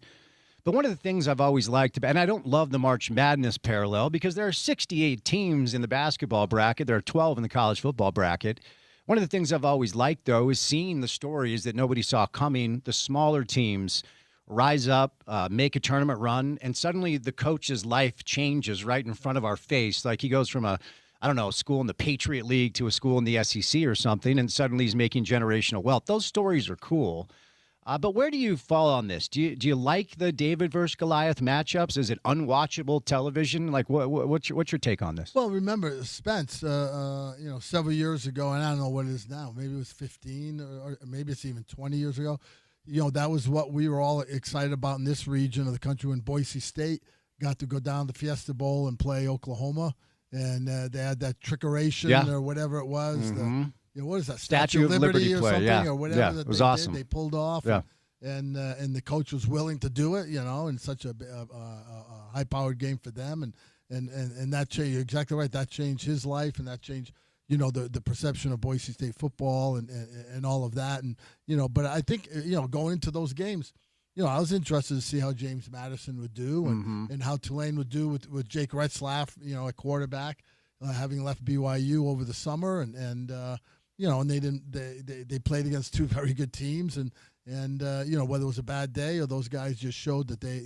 But one of the things I've always liked, and I don't love the March Madness parallel because there are 68 teams in the basketball bracket. There are 12 in the college football bracket. One of the things I've always liked, though, is seeing the stories that nobody saw coming. The smaller teams rise up, make a tournament run, and suddenly the coach's life changes right in front of our face. Like he goes from a school in the Patriot League to a school in the SEC or something, and suddenly he's making generational wealth. Those stories are cool. But where do you fall on this? Do you like the David versus Goliath matchups? Is it unwatchable television? Like, what's your take on this? Well, remember, Spence, several years ago, and I don't know what it is now. Maybe it was 15 or maybe it's even 20 years ago. That was what we were all excited about in this region of the country when Boise State got to go down to Fiesta Bowl and play Oklahoma. And they had that trickeration or whatever it was. Mm-hmm. What is that? Statue of Liberty or play, something or whatever that it was they awesome. did. They pulled off, and the coach was willing to do it. In such a high-powered game for them, and that changed. You're exactly right. That changed his life, and that changed the perception of Boise State football and all of that. And but I think going into those games, I was interested to see how James Madison would do and how Tulane would do with Jake Retzlaff, at quarterback, having left BYU over the summer and they played against two very good teams and whether it was a bad day or those guys just showed that they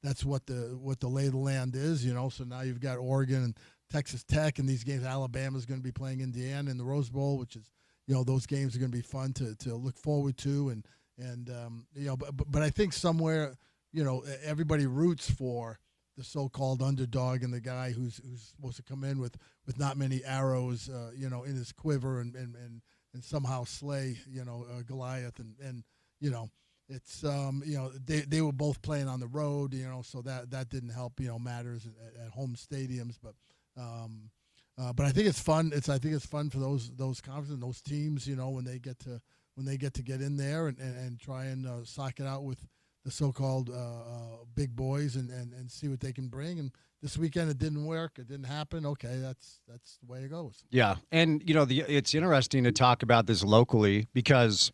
that's what the lay of the land is. So now you've got Oregon and Texas Tech in these games. Alabama's going to be playing Indiana in the Rose Bowl, which is those games are going to be fun to look forward to but I think somewhere everybody roots for the so-called underdog and the guy who's supposed to come in with not many arrows, in his quiver and somehow slay, Goliath and it's they were both playing on the road, so that didn't help matters at home stadiums, but I think it's fun. I think it's fun for those conferences and those teams, when they get to get in there and try and sock it out with the so-called big boys and see what they can bring. And this weekend it didn't work. It didn't happen. Okay, that's the way it goes. Yeah, and it's interesting to talk about this locally because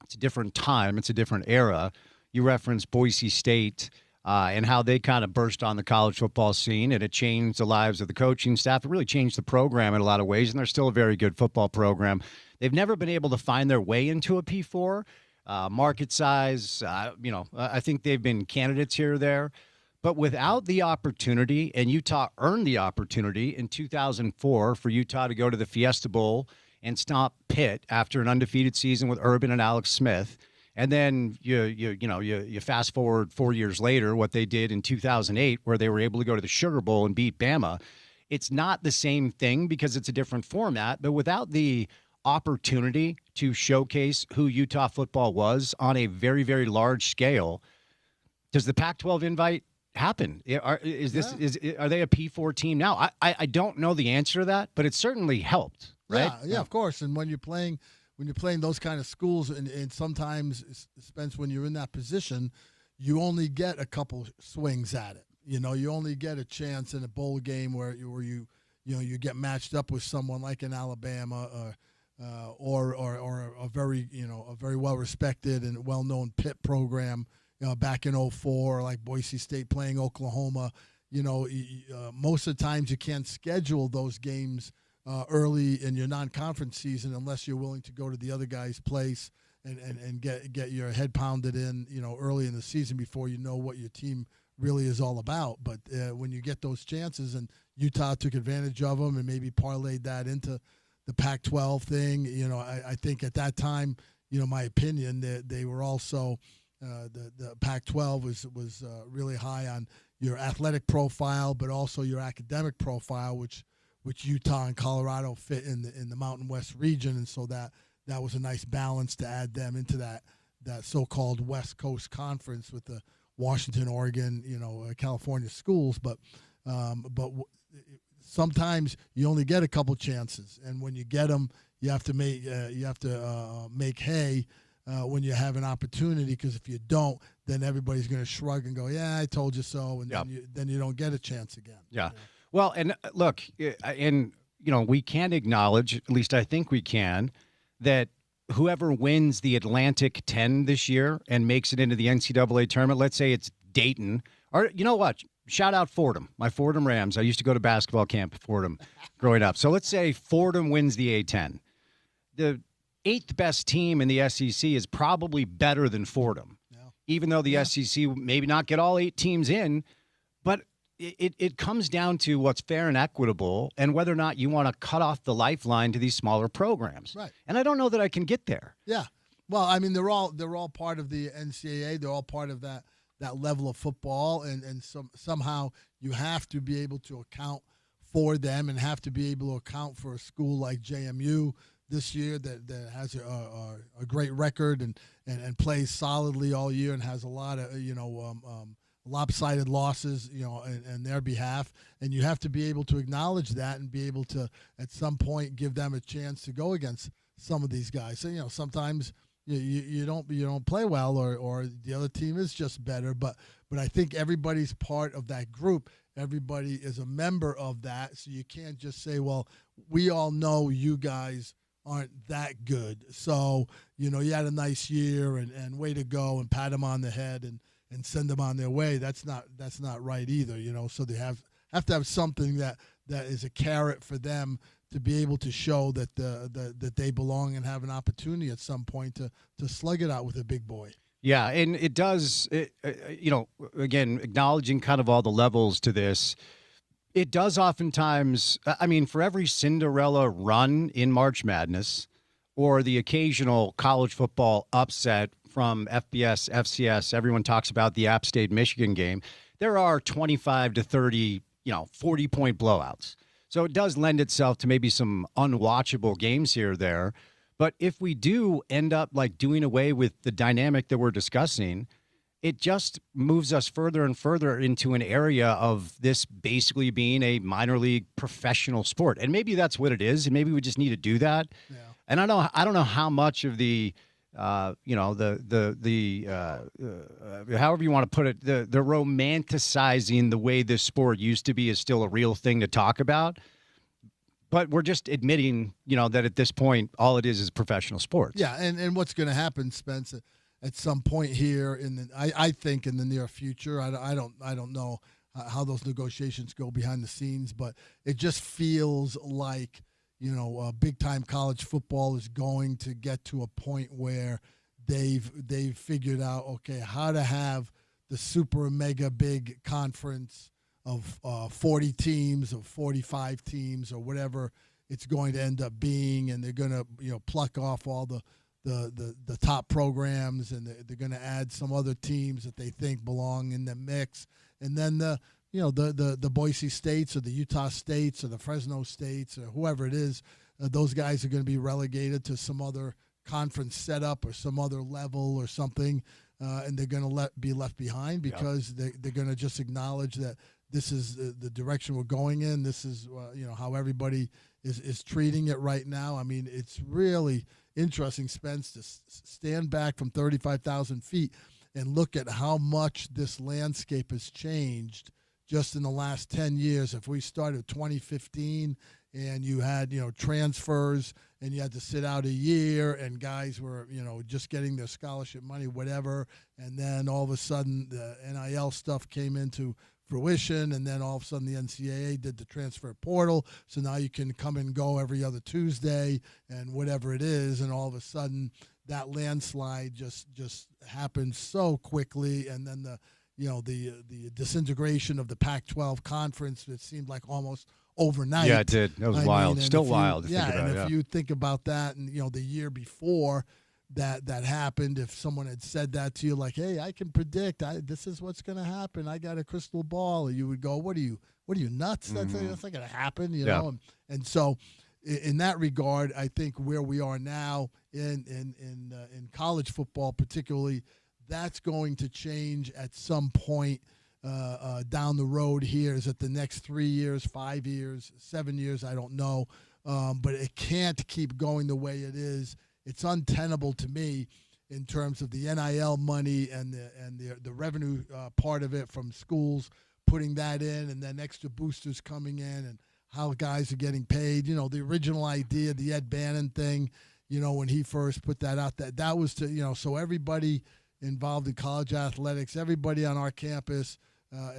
it's a different time. It's a different era. You referenced Boise State and how they kind of burst on the college football scene, and it changed the lives of the coaching staff. It really changed the program in a lot of ways, and they're still a very good football program. They've never been able to find their way into a P4. Market size, I think they've been candidates here or there. But without the opportunity, and Utah earned the opportunity in 2004 for Utah to go to the Fiesta Bowl and stomp Pitt after an undefeated season with Urban and Alex Smith. And then you fast forward 4 years later, what they did in 2008, where they were able to go to the Sugar Bowl and beat Bama. It's not the same thing because it's a different format, but without the opportunity to showcase who Utah football was on a very, very large scale. Does the Pac-12 invite happen? Are they a P4 team now? I don't know the answer to that, but it certainly helped, right? Yeah, of course. And when you're playing those kind of schools, and sometimes, Spence, when you're in that position, you only get a couple swings at it. You only get a chance in a bowl game where you get matched up with someone like an Alabama or a very well respected and well known Pitt program. Back in 2004, like Boise State playing Oklahoma. Most of the times you can't schedule those games early in your non-conference season unless you're willing to go to the other guy's place and get your head pounded in, early in the season before you know what your team really is all about. But when you get those chances, and Utah took advantage of them and maybe parlayed that into the Pac-12 thing, I think at that time, my opinion, they were also the Pac-12 was really high on your athletic profile, but also your academic profile, which Utah and Colorado fit in the Mountain West region, and so that was a nice balance to add them into that so-called West Coast Conference with the Washington, Oregon, California schools. But sometimes you only get a couple chances, and when you get them, you have to make hay when you have an opportunity. Because if you don't, then everybody's going to shrug and go, "Yeah, I told you so," and then you don't get a chance again. Yeah. Well, and look, and we can acknowledge, at least I think we can, that whoever wins the Atlantic 10 this year and makes it into the NCAA tournament, let's say it's Dayton, or you know what? Shout out Fordham, my Fordham Rams. I used to go to basketball camp at Fordham growing up. So let's say Fordham wins the A10. The 8th best team in the SEC is probably better than Fordham, even though the SEC maybe not get all 8 teams in, but it comes down to what's fair and equitable and whether or not you want to cut off the lifeline to these smaller programs. Right. And I don't know that I can get there. Yeah. Well, I mean, they're all part of the NCAA. They're all part of that level of football, and somehow you have to be able to account for them and have to be able to account for a school like JMU this year that has a great record and plays solidly all year and has a lot of lopsided losses, in their behalf, and you have to be able to acknowledge that and be able to at some point give them a chance to go against some of these guys. So sometimes you don't play well or the other team is just better, but I think everybody's part of that group. Everybody is a member of that, so you can't just say, well, we all know you guys aren't that good, so you had a nice year and way to go, and pat them on the head and send them on their way. That's not right either, So they have to have something that is a carrot for them to be able to show that that they belong and have an opportunity at some point to slug it out with a big boy. Yeah, and it does. Again, acknowledging kind of all the levels to this, it does oftentimes. I mean, for every Cinderella run in March Madness, or the occasional college football upset from FBS, FCS, everyone talks about the App State Michigan game. There are 25 to 30, 40-point blowouts. So it does lend itself to maybe some unwatchable games here or there. But if we do end up like doing away with the dynamic that we're discussing, it just moves us further and further into an area of this basically being a minor league professional sport. And maybe that's what it is. And maybe we just need to do that. Yeah. And I don't know how much of the however you want to put it, the romanticizing the way this sport used to be is still a real thing to talk about. But we're just admitting, that at this point, all it is professional sports. Yeah, and what's going to happen, Spence, at some point here I think in the near future, I don't know how those negotiations go behind the scenes, but it just feels like big-time college football is going to get to a point where they've figured out, okay, how to have the super mega big conference of 40 teams, of 45 teams, or whatever it's going to end up being, and they're going to pluck off all the top programs, and they're going to add some other teams that they think belong in the mix, and then the Boise States or the Utah States or the Fresno States or whoever it is, those guys are going to be relegated to some other conference setup or some other level or something, and they're going to be left behind because they're going to just acknowledge that this is the direction we're going in. This is how everybody is treating it right now. I mean, it's really interesting, Spence, to stand back from 35,000 feet and look at how much this landscape has changed just in the last 10 years. If we started 2015 and you had, transfers and you had to sit out a year and guys were, just getting their scholarship money, whatever, and then all of a sudden the NIL stuff came into fruition, and then all of a sudden the NCAA did the transfer portal, so now you can come and go every other Tuesday and whatever it is, and all of a sudden that landslide just happened so quickly, and then the disintegration of the Pac-12 conference, it seemed like almost overnight. Yeah, it did. That was wild. Still wild. If you think about that, and the year before that happened, if someone had said that to you, like, hey, I can predict, this is what's going to happen, I got a crystal ball, you would go, what are you nuts? That's not going to happen, know. And so in that regard, I think where we are now in college football particularly, that's going to change at some point down the road here. Is it the next 3 years, 5 years, 7 years? I don't know. But it can't keep going the way it is. It's untenable to me in terms of the NIL money and the revenue part of it from schools putting that in, and then extra boosters coming in, and how guys are getting paid. The original idea, the Ed Bannon thing, when he first put that out, that was to, so everybody involved in college athletics, everybody on our campus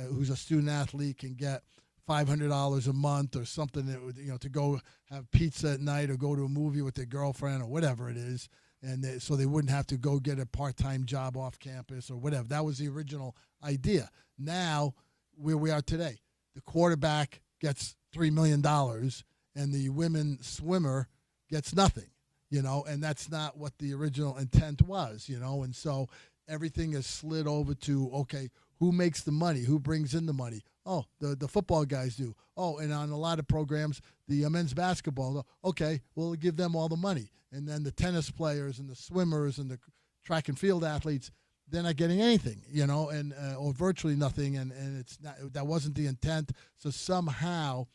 who's a student athlete can get $500 a month or something that would, to go have pizza at night or go to a movie with their girlfriend or whatever it is, and so they wouldn't have to go get a part-time job off campus or whatever. That was the original idea. Now, where we are today, the quarterback gets $3 million and the women swimmer gets nothing, and that's not what the original intent was, and so everything is slid over to, okay, who makes the money? Who brings in the money? Oh, the football guys do. Oh, and on a lot of programs, the men's basketball, okay, we'll give them all the money. And then the tennis players and the swimmers and the track and field athletes, they're not getting anything, and or virtually nothing, and it's not, that wasn't the intent. So somehow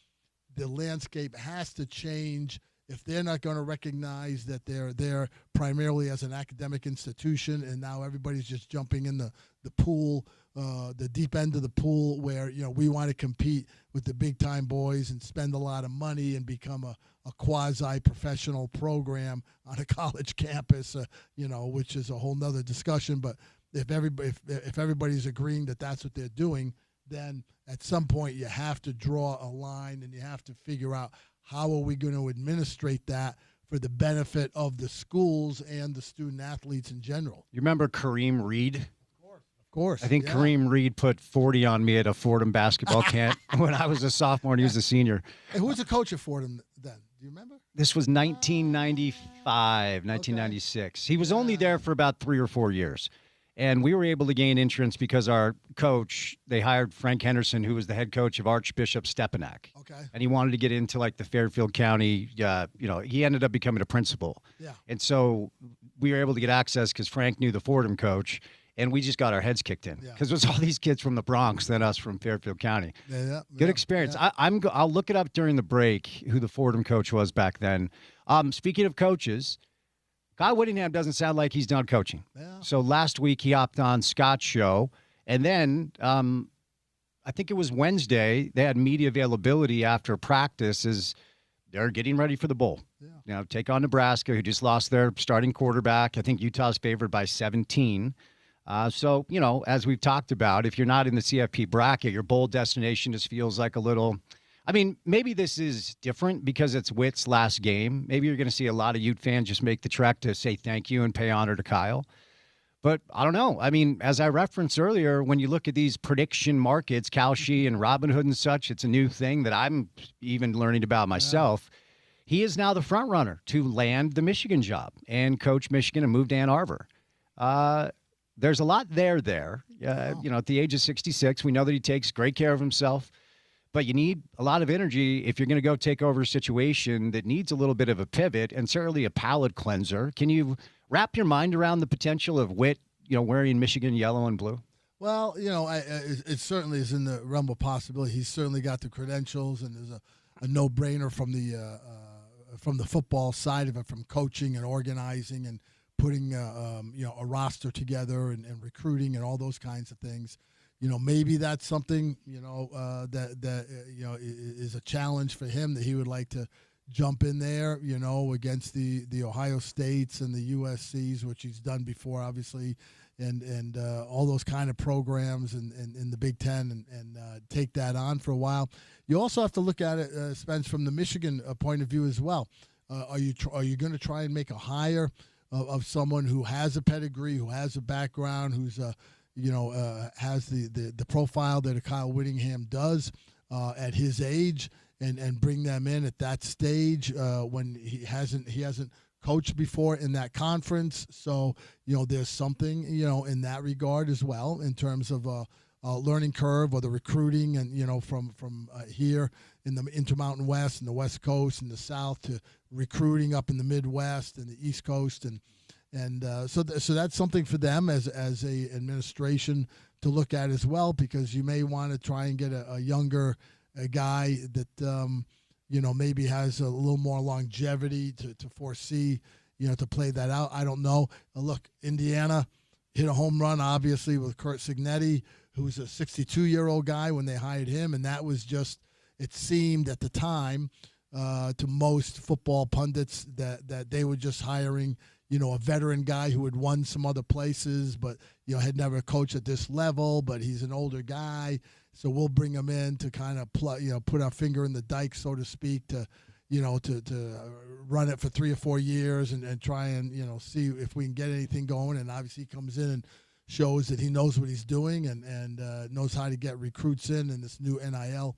the landscape has to change if they're not going to recognize that they're there primarily as an academic institution, and now everybody's just jumping in the pool, the deep end of the pool, where we want to compete with the big time boys and spend a lot of money and become a quasi professional program on a college campus, which is a whole nother discussion. But if everybody's agreeing that that's what they're doing, then at some point you have to draw a line and you have to figure out how are we going to administrate that for the benefit of the schools and the student athletes in general. You remember Kareem Reed? Of course. I think Kareem Reed put 40 on me at a Fordham basketball camp when I was a sophomore and he was a senior. And who was the coach at Fordham then? Do you remember? This was 1995, 1996. He was only there for about 3 or 4 years. And we were able to gain entrance because our coach, they hired Frank Henderson, who was the head coach of Archbishop Stepanak. Okay. And he wanted to get into like the Fairfield County, he ended up becoming a principal. Yeah. And so we were able to get access because Frank knew the Fordham coach, and we just got our heads kicked in because it was all these kids from the Bronx than us from Fairfield County. Good experience. Yeah. I'll look it up during the break who the Fordham coach was back then. Speaking of coaches, Kyle Whittingham doesn't sound like he's done coaching. Yeah. So last week he hopped on Scott's show, and then I think it was Wednesday, they had media availability after practice as they're getting ready for the bowl. Yeah. Take on Nebraska, who just lost their starting quarterback. I think Utah's favored by 17. So, as we've talked about, if you're not in the CFP bracket, your bowl destination just feels like a little – I mean, maybe this is different because it's Witt's last game. Maybe you're going to see a lot of Ute fans just make the trek to say thank you and pay honor to Kyle. But I don't know. I mean, as I referenced earlier, when you look at these prediction markets, Kalshi and Robinhood and such, it's a new thing that I'm even learning about myself. Yeah. He is now the front runner to land the Michigan job and coach Michigan and move to Ann Arbor. There's a lot there. Wow. At the age of 66, we know that he takes great care of himself. but you need a lot of energy if you're going to go take over a situation that needs a little bit of a pivot and certainly a palate cleanser. Can you wrap your mind around the potential of Witt, wearing Michigan yellow and blue? Well, it certainly is in the realm of possibility. He's certainly got the credentials, and there's a no-brainer from the football side of it, from coaching and organizing and putting a roster together and recruiting and all those kinds of things. Maybe that's something that is a challenge for him, that he would like to jump in there, against the Ohio States and the USCs, which he's done before, obviously, and all those kind of programs in the Big Ten, and take that on for a while. You also have to look at it, Spence, from the Michigan point of view as well. Are you going to try and make a hire of someone who has a pedigree, who has a background, who's has the profile that a Kyle Whittingham does at his age, and bring them in at that stage when he hasn't coached before in that conference? So there's something in that regard as well, in terms of learning curve, or the recruiting, and from here in the Intermountain West and the West Coast and the South, to recruiting up in the Midwest and the East Coast, and so that's something for them as a administration to look at as well, because you may want to try and get a younger guy that maybe has a little more longevity to foresee, to play that out. I don't know. Look, Indiana hit a home run, obviously, with Curt Cignetti, who's a 62-year-old guy when they hired him, and that was just, it seemed at the time to most football pundits that they were just hiring a veteran guy who had won some other places, but had never coached at this level. But he's an older guy, so we'll bring him in to kind of put our finger in the dike, so to speak, to run it for 3 or 4 years and try and see if we can get anything going. And obviously, he comes in and shows that he knows what he's doing and knows how to get recruits in this new NIL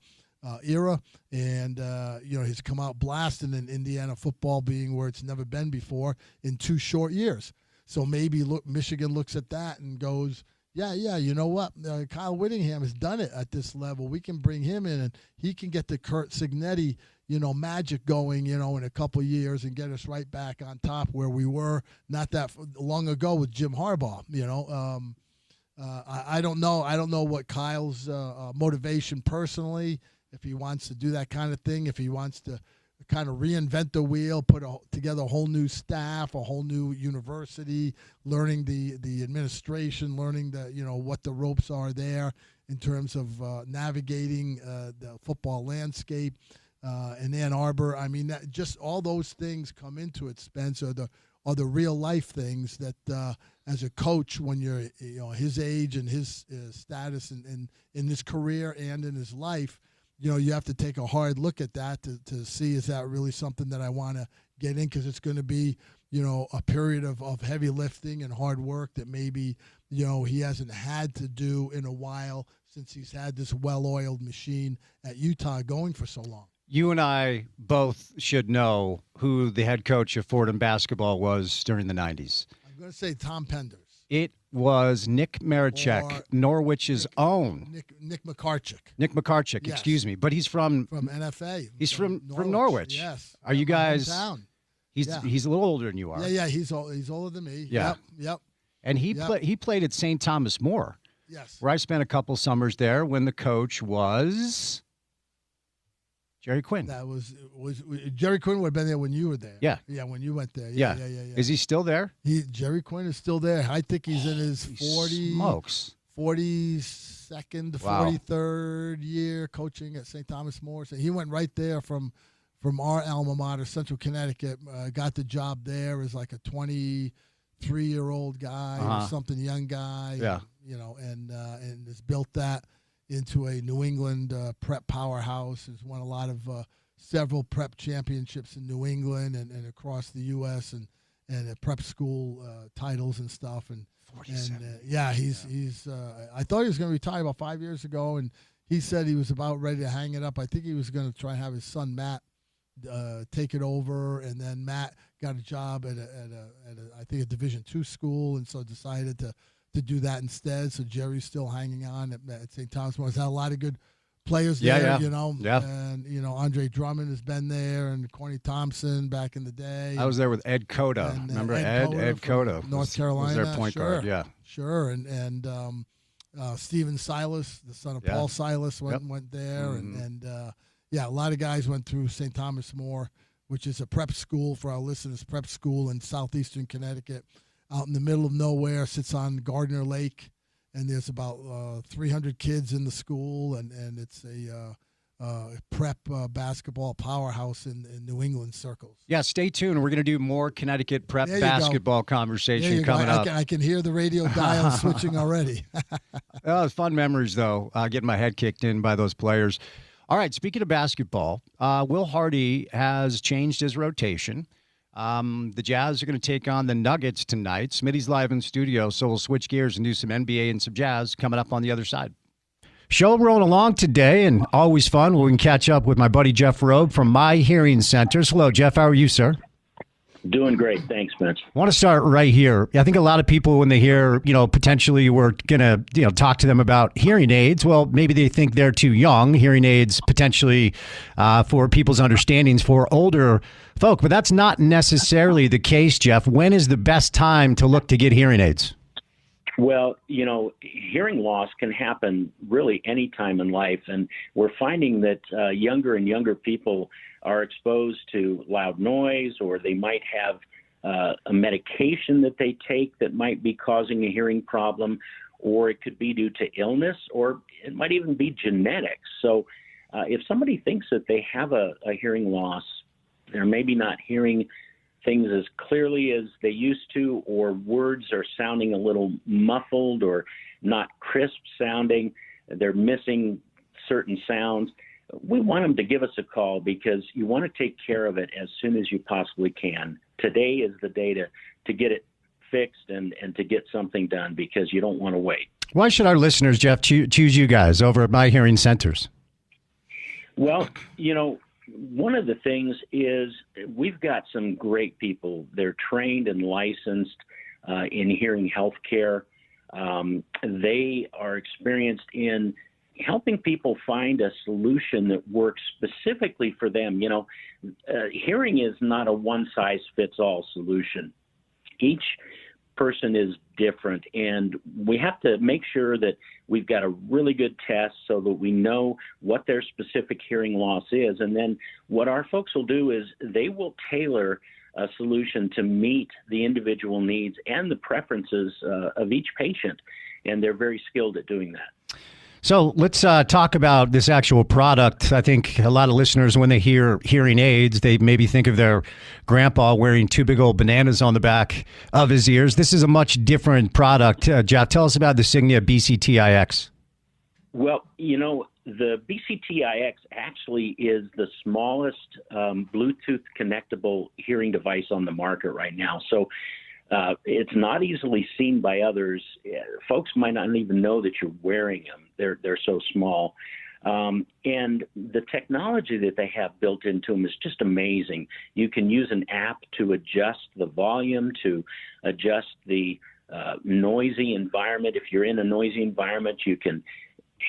era, and he's come out blasting in Indiana football, being where it's never been before in 2 short years. So maybe Michigan looks at that and goes, yeah, you know what? Kyle Whittingham has done it at this level. We can bring him in, and he can get the Curt Cignetti, magic going, in a couple years, and get us right back on top where we were not that long ago with Jim Harbaugh. I don't know. I don't know what Kyle's motivation personally, if he wants to do that kind of thing, if he wants to kind of reinvent the wheel, put together a whole new staff, a whole new university, learning the administration, learning what the ropes are there in terms of navigating the football landscape in Ann Arbor. I mean, just all those things come into it, Spence, are the real life things that as a coach, when you're his age and his status in his career and in his life, you have to take a hard look at that to see, is that really something that I want to get in? Because it's going to be, a period of heavy lifting and hard work that maybe, he hasn't had to do in a while, since he's had this well-oiled machine at Utah going for so long. You and I both should know who the head coach of Fordham basketball was during the 90s. I'm going to say Tom Penders. It was Nick Marichek, Norwich's own. Nick McCarchick. Nick McCarchick, yes. Excuse me. But he's from NFA. He's from Norwich. Yes. Are you guys? Hometown. He's a little older than you are. Yeah. He's older than me. Yeah. Yep. And he played at St. Thomas More. Yes. Where I spent a couple summers there when the coach was Jerry Quinn. That was Jerry Quinn would have been there when you were there. Yeah. Yeah, when you went there. Yeah. Is he still there? Jerry Quinn is still there. I think he's in his 42nd, 43rd year coaching at St. Thomas More. So he went right there from our alma mater, Central Connecticut. Got the job there as like a 23-year-old guy or something, young guy. Yeah. And has built that into a New England prep powerhouse. Has won a lot of several prep championships in New England and across the U.S. and prep school titles and stuff. And 47. He's. I thought he was going to retire about 5 years ago, and he said he was about ready to hang it up. I think he was going to try and have his son Matt take it over, and then Matt got a job at I think a Division II school, and so decided to do that instead. So Jerry's still hanging on at St. Thomas More. He's had a lot of good players there, Yeah. And, Andre Drummond has been there, and Corny Thompson back in the day. I was there with Ed Cota. Remember Ed? Ed Cota. North Carolina. Was their point guard, yeah. Sure, and Steven Silas, the son of Paul Silas, went there, and a lot of guys went through St. Thomas More, which is a prep school for our listeners, prep school in southeastern Connecticut, out in the middle of nowhere, sits on Gardner Lake, and there's about 300 kids in the school, and it's a prep basketball powerhouse in New England circles. Yeah, stay tuned. We're going to do more Connecticut prep basketball conversation coming up. I can hear the radio dial switching already. Fun memories, though, getting my head kicked in by those players. All right, speaking of basketball, Will Hardy has changed his rotation. The Jazz are going to take on the Nuggets tonight. Smitty's live in studio, so we'll switch gears and do some NBA and some Jazz coming up on the other side. Show rolling along today, and always fun. We can catch up with my buddy Jeff Robe from My Hearing Centers. Hello, Jeff. How are you, sir? Doing great. Thanks, Spence. I want to start right here. I think a lot of people, when they hear, potentially we're going to, talk to them about hearing aids, well, maybe they think they're too young. Hearing aids potentially for people's understandings for older folk, but that's not necessarily the case, Jeff. When is the best time to look to get hearing aids? Well, hearing loss can happen really any time in life, and we're finding that younger and younger people are exposed to loud noise, or they might have a medication that they take that might be causing a hearing problem, or it could be due to illness, or it might even be genetics. So if somebody thinks that they have a hearing loss, they're maybe not hearing things as clearly as they used to, or words are sounding a little muffled or not crisp sounding, they're missing certain sounds, we want them to give us a call, because you want to take care of it as soon as you possibly can. Today is the day to get it fixed and to get something done, because you don't want to wait. Why should our listeners, Jeff, choose you guys over at My Hearing Centers? Well, one of the things is we've got some great people. They're trained and licensed in hearing healthcare. They are experienced in helping people find a solution that works specifically for them. Hearing is not a one-size-fits-all solution. Each person is different, and we have to make sure that we've got a really good test so that we know what their specific hearing loss is. And then what our folks will do is they will tailor a solution to meet the individual needs and the preferences of each patient, and they're very skilled at doing that. So let's talk about this actual product. I think a lot of listeners, when they hear hearing aids, they maybe think of their grandpa wearing two big old bananas on the back of his ears. This is a much different product. Jeff, tell us about the Signia BCTIX. Well, the BCTIX actually is the smallest Bluetooth connectable hearing device on the market right now. So it's not easily seen by others. Folks might not even know that you're wearing them. They're so small. And the technology that they have built into them is just amazing. You can use an app to adjust the volume, to adjust the noisy environment. If you're in a noisy environment, you can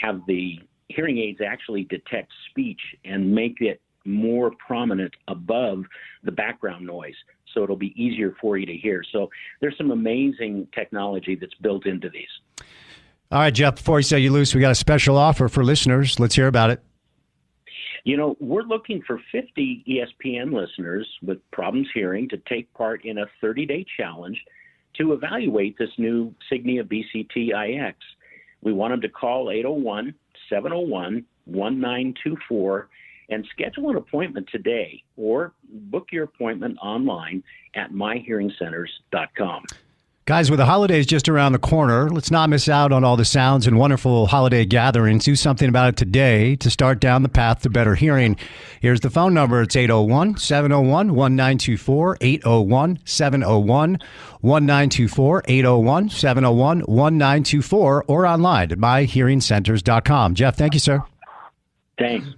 have the hearing aids actually detect speech and make it more prominent above the background noise, so it'll be easier for you to hear. So there's some amazing technology that's built into these. All right, Jeff, before we set you loose, we got a special offer for listeners. Let's hear about it. We're looking for 50 ESPN listeners with problems hearing to take part in a 30-day challenge to evaluate this new Signia BCTIX. We want them to call 801-701-1924 and schedule an appointment today, or book your appointment online at myhearingcenters.com. Guys, with the holidays just around the corner, let's not miss out on all the sounds and wonderful holiday gatherings. Do something about it today to start down the path to better hearing. Here's the phone number. It's 801-701-1924, 801-701-1924, 801-701-1924, or online at myhearingcenters.com. Jeff, thank you, sir. Thanks.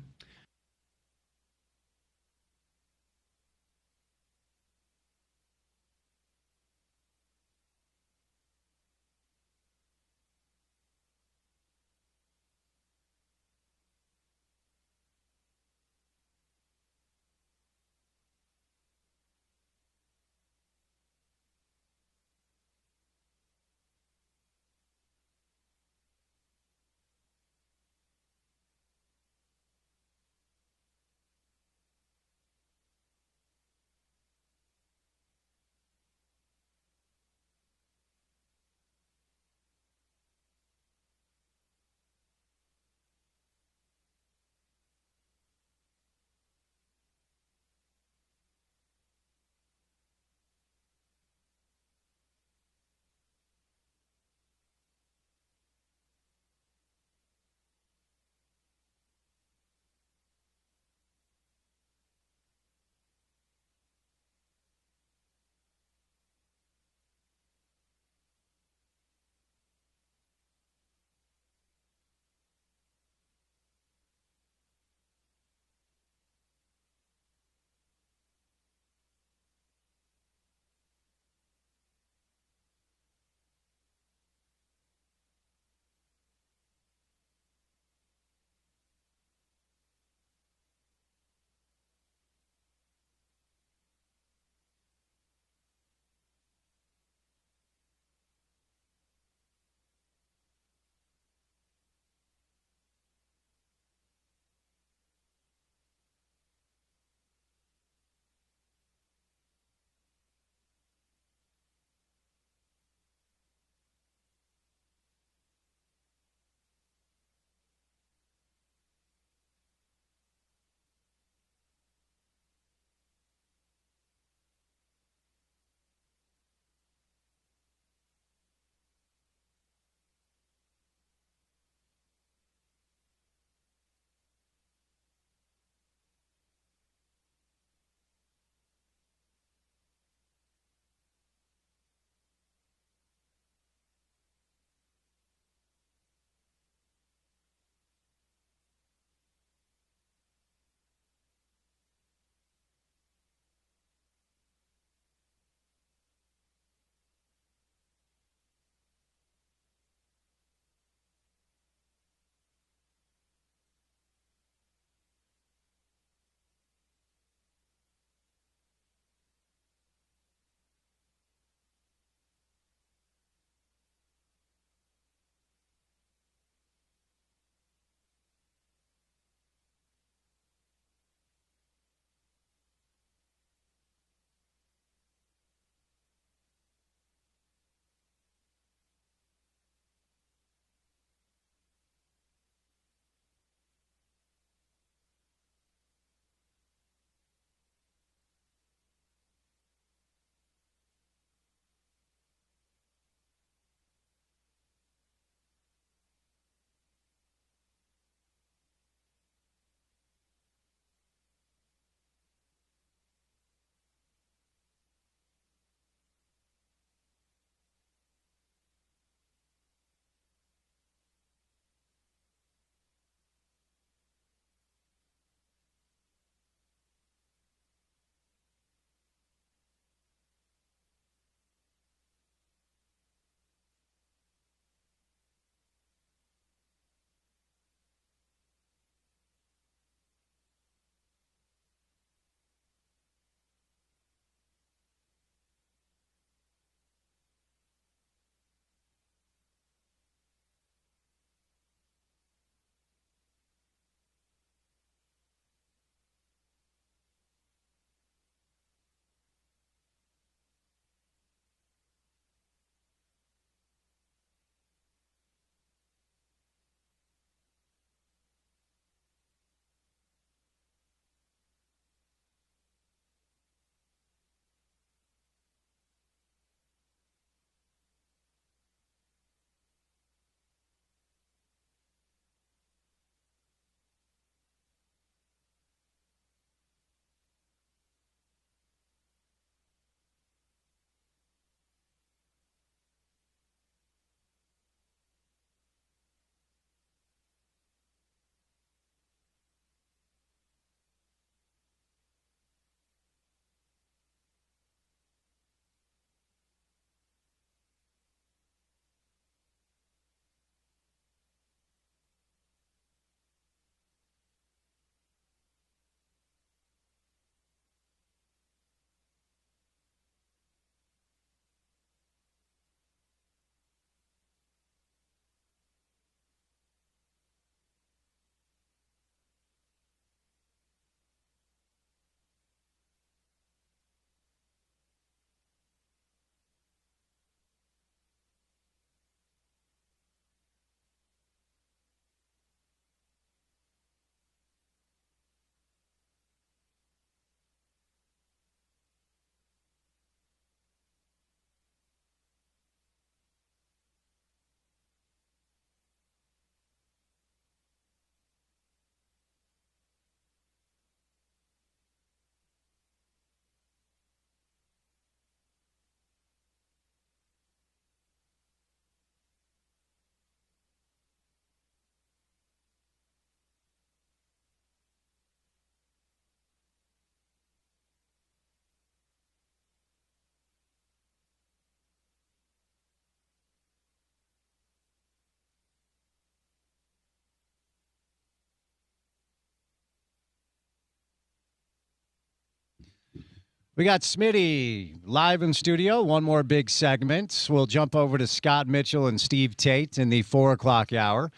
We got Smitty live in studio. One more big segment. We'll jump over to Scott Mitchell and Steve Tate in the 4 o'clock hour.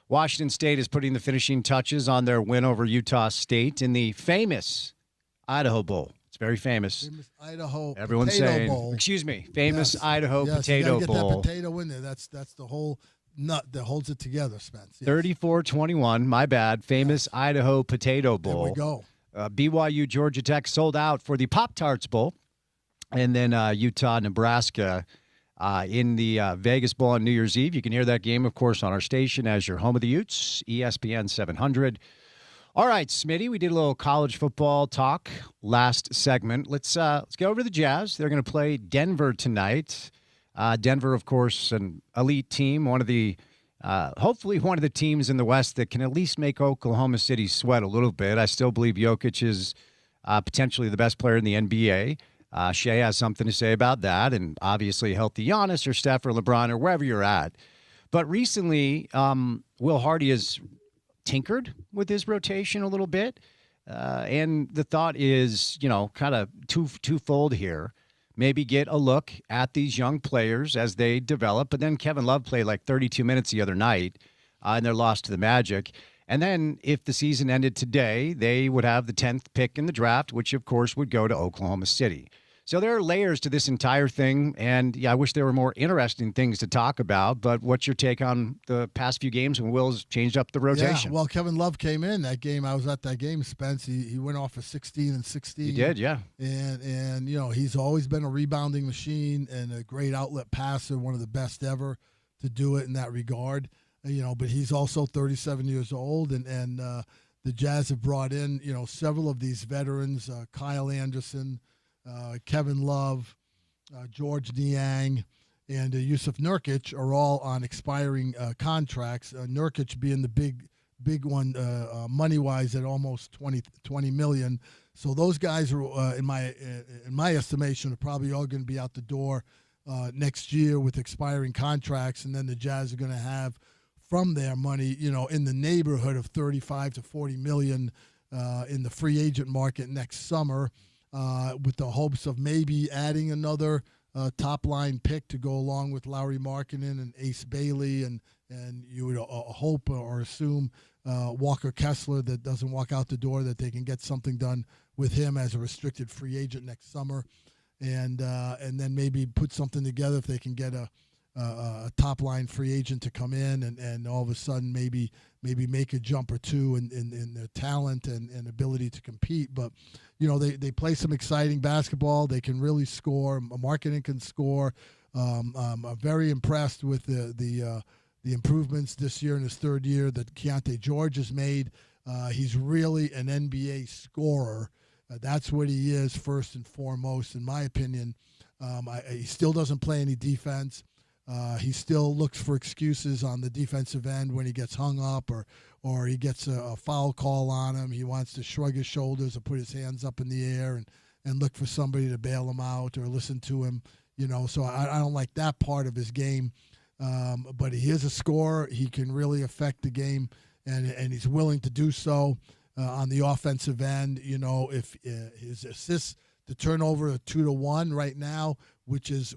Washington State is putting the finishing touches on their win over Utah State in the famous Idaho Bowl. It's very famous. Famous Idaho Everyone's Potato saying, Bowl. Excuse me, famous Yes. Idaho Yes, Potato you gotta Bowl. get that potato in there. That's the whole nut that holds it together, Spence. Yes. 34-21, my bad. Famous Idaho Potato Bowl. There we go. BYU, Georgia Tech sold out for the Pop-Tarts Bowl. And then Utah, Nebraska in the Vegas Bowl on New Year's Eve. You can hear that game, of course, on our station as your home of the Utes, ESPN 700. All right, Smitty, we did a little college football talk last segment. Let's go over to the Jazz. They're going to play Denver tonight. Denver, of course, an elite team, one of the hopefully one of the teams in the West that can at least make Oklahoma City sweat a little bit. I still believe Jokic is potentially the best player in the NBA. Shea has something to say about that, and obviously healthy Giannis or Steph or LeBron or wherever you're at. But recently, Will Hardy has tinkered with his rotation a little bit, and the thought is, kind of twofold here. Maybe get a look at these young players as they develop. But then Kevin Love played like 32 minutes the other night in their loss to the Magic. And then if the season ended today, they would have the 10th pick in the draft, which, of course, would go to Oklahoma City. So there are layers to this entire thing. And, yeah, I wish there were more interesting things to talk about. But what's your take on the past few games when Will's changed up the rotation? Yeah, well, Kevin Love came in that game. I was at that game, Spence. He went off for 16 and 16. He did, yeah. And he's always been a rebounding machine and a great outlet passer, one of the best ever to do it in that regard. But he's also 37 years old, and the Jazz have brought in, several of these veterans, Kyle Anderson, Kevin Love, George Niang, and Yusuf Nurkic are all on expiring contracts. Nurkic being the big one money-wise at almost $20 million. So those guys are, in my estimation, are probably all going to be out the door next year with expiring contracts, and then the Jazz are going to have from their money, in the neighborhood of 35 to 40 million in the free agent market next summer, with the hopes of maybe adding another top line pick to go along with Lauri Markkanen and Ace Bailey, and you would hope or assume Walker Kessler that doesn't walk out the door, that they can get something done with him as a restricted free agent next summer, and then maybe put something together if they can get a top line free agent to come in and all of a sudden maybe make a jump or two in their talent and ability to compete. But they play some exciting basketball. They can really score. Markkanen can score. I'm very impressed with the improvements this year in his third year that Keontae George has made. He's really an NBA scorer. That's what he is first and foremost, in my opinion. He still doesn't play any defense. He still looks for excuses on the defensive end when he gets hung up or he gets a foul call on him. He wants to shrug his shoulders or put his hands up in the air and look for somebody to bail him out or listen to him. So I don't like that part of his game. But he is a scorer. He can really affect the game, and he's willing to do so on the offensive end. If his assists to turnover are 2-1 right now, which is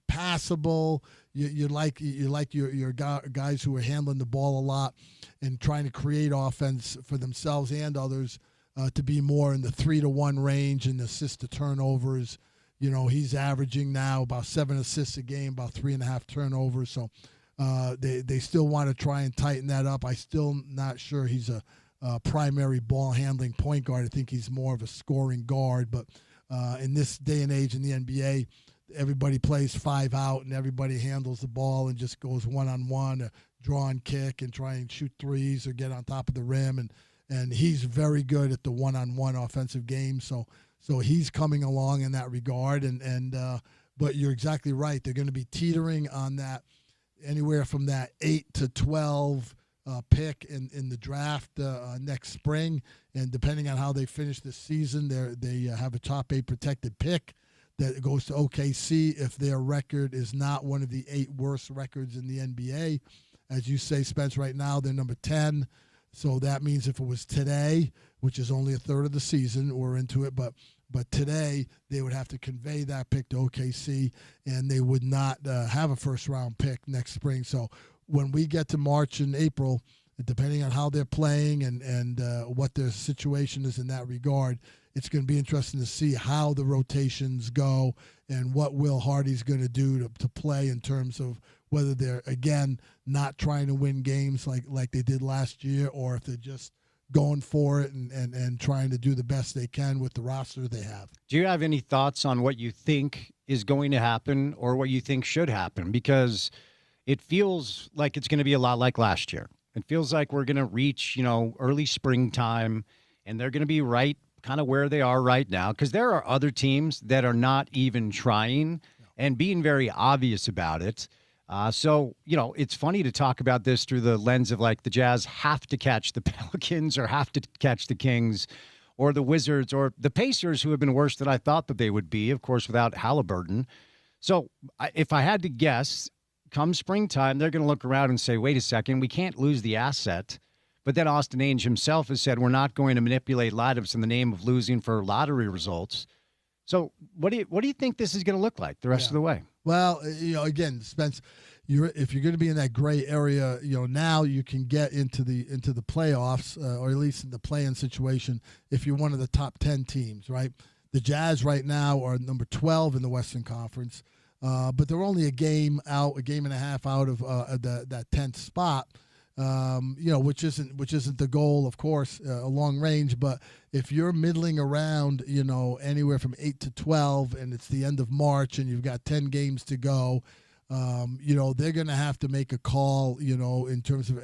passable. You like your guys who are handling the ball a lot and trying to create offense for themselves and others to be more in the 3-1 range and assist to turnovers. He's averaging now about 7 assists a game, about 3.5 turnovers. So they still want to try and tighten that up. I'm still not sure he's a primary ball handling point guard. I think he's more of a scoring guard, but in this day and age in the NBA, everybody plays 5 out and everybody handles the ball and just goes one-on-one, draw and kick and try and shoot threes or get on top of the rim. And he's very good at the one-on-one offensive game. So he's coming along in that regard. But you're exactly right. They're going to be teetering on that anywhere from that 8 to 12 pick in the draft next spring, and depending on how they finish this season, they have a top 8 protected pick that goes to OKC if their record is not one of the 8 worst records in the NBA. As you say, Spence, right now they're number 10, so that means if it was today, which is only a third of the season, we're into it, but But today they would have to convey that pick to OKC, and they would not have a first-round pick next spring. So when we get to March and April, depending on how they're playing and what their situation is in that regard, it's going to be interesting to see how the rotations go and what Will Hardy's going to do to play in terms of whether they're, again, not trying to win games like they did last year, or if they're just going for it and trying to do the best they can with the roster they have. Do you have any thoughts on what you think is going to happen or what you think should happen? Because it feels like it's going to be a lot like last year. It feels like we're going to reach, early springtime, and they're going to be right kind of where they are right now, because there are other teams that are not even trying and being very obvious about it. So, it's funny to talk about this through the lens of like the Jazz have to catch the Pelicans or have to catch the Kings or the Wizards or the Pacers, who have been worse than I thought that they would be, of course, without Halliburton. So if I had to guess, come springtime, they're going to look around and say, wait a second, we can't lose the asset. But then Austin Ainge himself has said we're not going to manipulate lineups in the name of losing for lottery results. So what do you think this is going to look like the rest of the way? Well, again, Spence, if you're going to be in that gray area, now you can get into the playoffs, or at least in the play-in situation, if you're one of the top 10 teams, right? The Jazz right now are number 12 in the Western Conference, but they're only a game and a half out of that 10th spot. Which isn't the goal, of course, a long range. But if you're middling around, anywhere from 8 to 12, and it's the end of March, and you've got 10 games to go, they're going to have to make a call, in terms of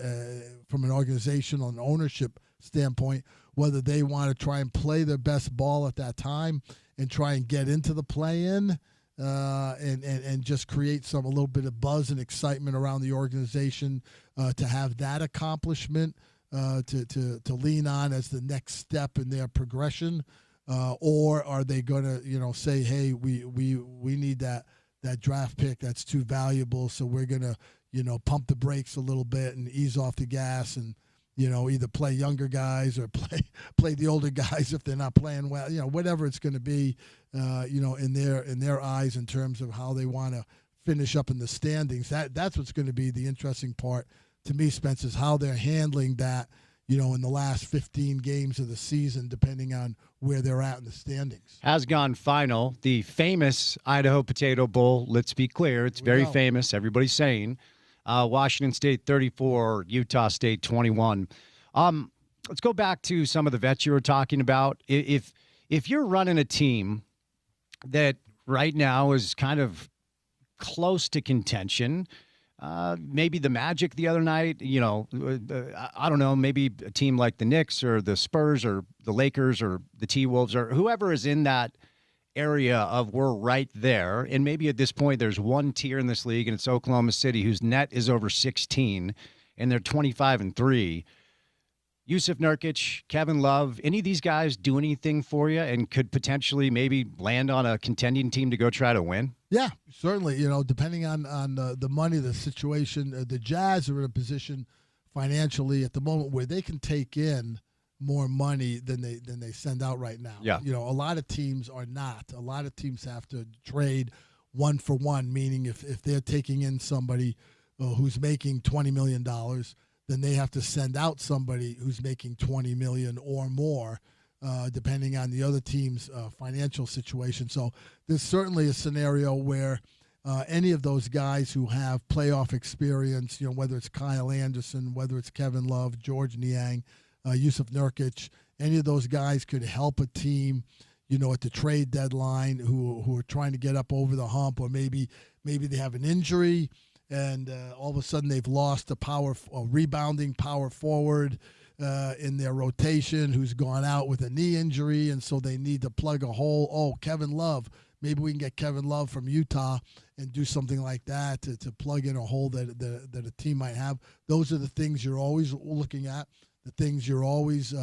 from an organizational and ownership standpoint, whether they want to try and play their best ball at that time and try and get into the play-in. And just create a little bit of buzz and excitement around the organization to have that accomplishment to lean on as the next step in their progression, or are they going to say, hey, we need that draft pick that's too valuable, so we're going to pump the brakes a little bit and ease off the gas and either play younger guys or play the older guys if they're not playing well, whatever it's going to be, in their eyes in terms of how they want to finish up in the standings. That's what's going to be the interesting part to me, Spence, is how they're handling that, in the last 15 games of the season, depending on where they're at in the standings. Has gone final, the famous Idaho Potato Bowl. Let's be clear, it's very famous. Everybody's saying. Washington State 34, Utah State 21. Let's go back to some of the vets you were talking about. If you're running a team that right now is kind of close to contention, maybe the Magic the other night, I don't know, maybe a team like the Knicks or the Spurs or the Lakers or the T-Wolves or whoever is in that area of we're right there, and maybe at this point there's one tier in this league, and it's Oklahoma City, whose net is over 16, and they're 25-3. Yusuf Nurkic, Kevin Love, any of these guys do anything for you and could potentially maybe land on a contending team to go try to win? Yeah, certainly. Depending on the money, the situation, the Jazz are in a position financially at the moment where they can take in more money than they send out right now. Yeah. A lot of teams are not. A lot of teams have to trade one for one, meaning if they're taking in somebody who's making $20 million, then they have to send out somebody who's making $20 million or more, depending on the other team's financial situation. So there's certainly a scenario where any of those guys who have playoff experience, whether it's Kyle Anderson, whether it's Kevin Love, George Niang, Yusuf Nurkic, any of those guys could help a team, at the trade deadline who are trying to get up over the hump, or maybe they have an injury and all of a sudden they've lost a rebounding power forward in their rotation who's gone out with a knee injury, and so they need to plug a hole. Oh, Kevin Love. Maybe we can get Kevin Love from Utah and do something like that to plug in a hole that a team might have. Those are the things you're always looking at, the things you're always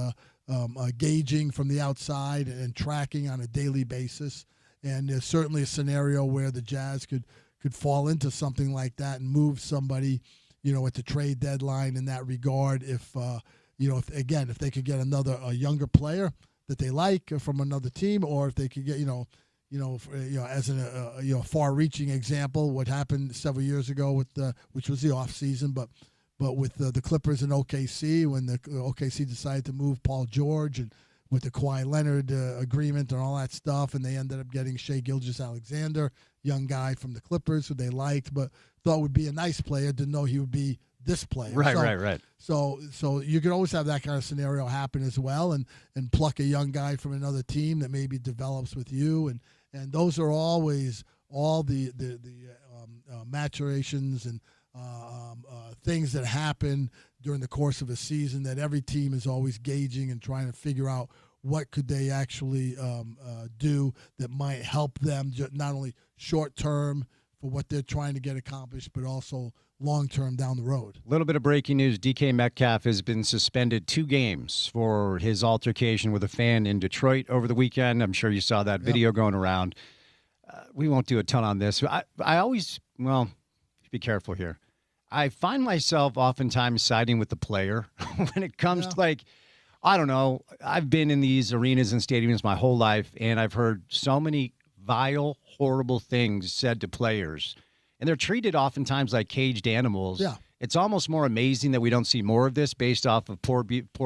gauging from the outside and tracking on a daily basis. And there's certainly a scenario where the Jazz could fall into something like that and move somebody, at the trade deadline in that regard. If they could get a younger player, that they like from another team, or if they could get as a far-reaching example, what happened several years ago with which was the off season, but with the Clippers and OKC, when the OKC decided to move Paul George, and with the Kawhi Leonard agreement and all that stuff, and they ended up getting Shai Gilgeous-Alexander, young guy from the Clippers who they liked, but thought would be a nice player, didn't know he would be this player. Right. So you could always have that kind of scenario happen as well, and pluck a young guy from another team that maybe develops with you, and those are always all the maturations and things that happen during the course of a season that every team is always gauging and trying to figure out what could they actually do that might help them not only short term for what they're trying to get accomplished, but also long term down the road. A little bit of breaking news. DK Metcalf has been suspended 2 games for his altercation with a fan in Detroit over the weekend. I'm sure you saw that video going around. We won't do a ton on this. I always, be careful here. I find myself oftentimes siding with the player when it comes to, I don't know. I've been in these arenas and stadiums my whole life, and I've heard so many vile, horrible things said to players. And they're treated oftentimes like caged animals. Yeah. It's almost more amazing that we don't see more of this based off of poor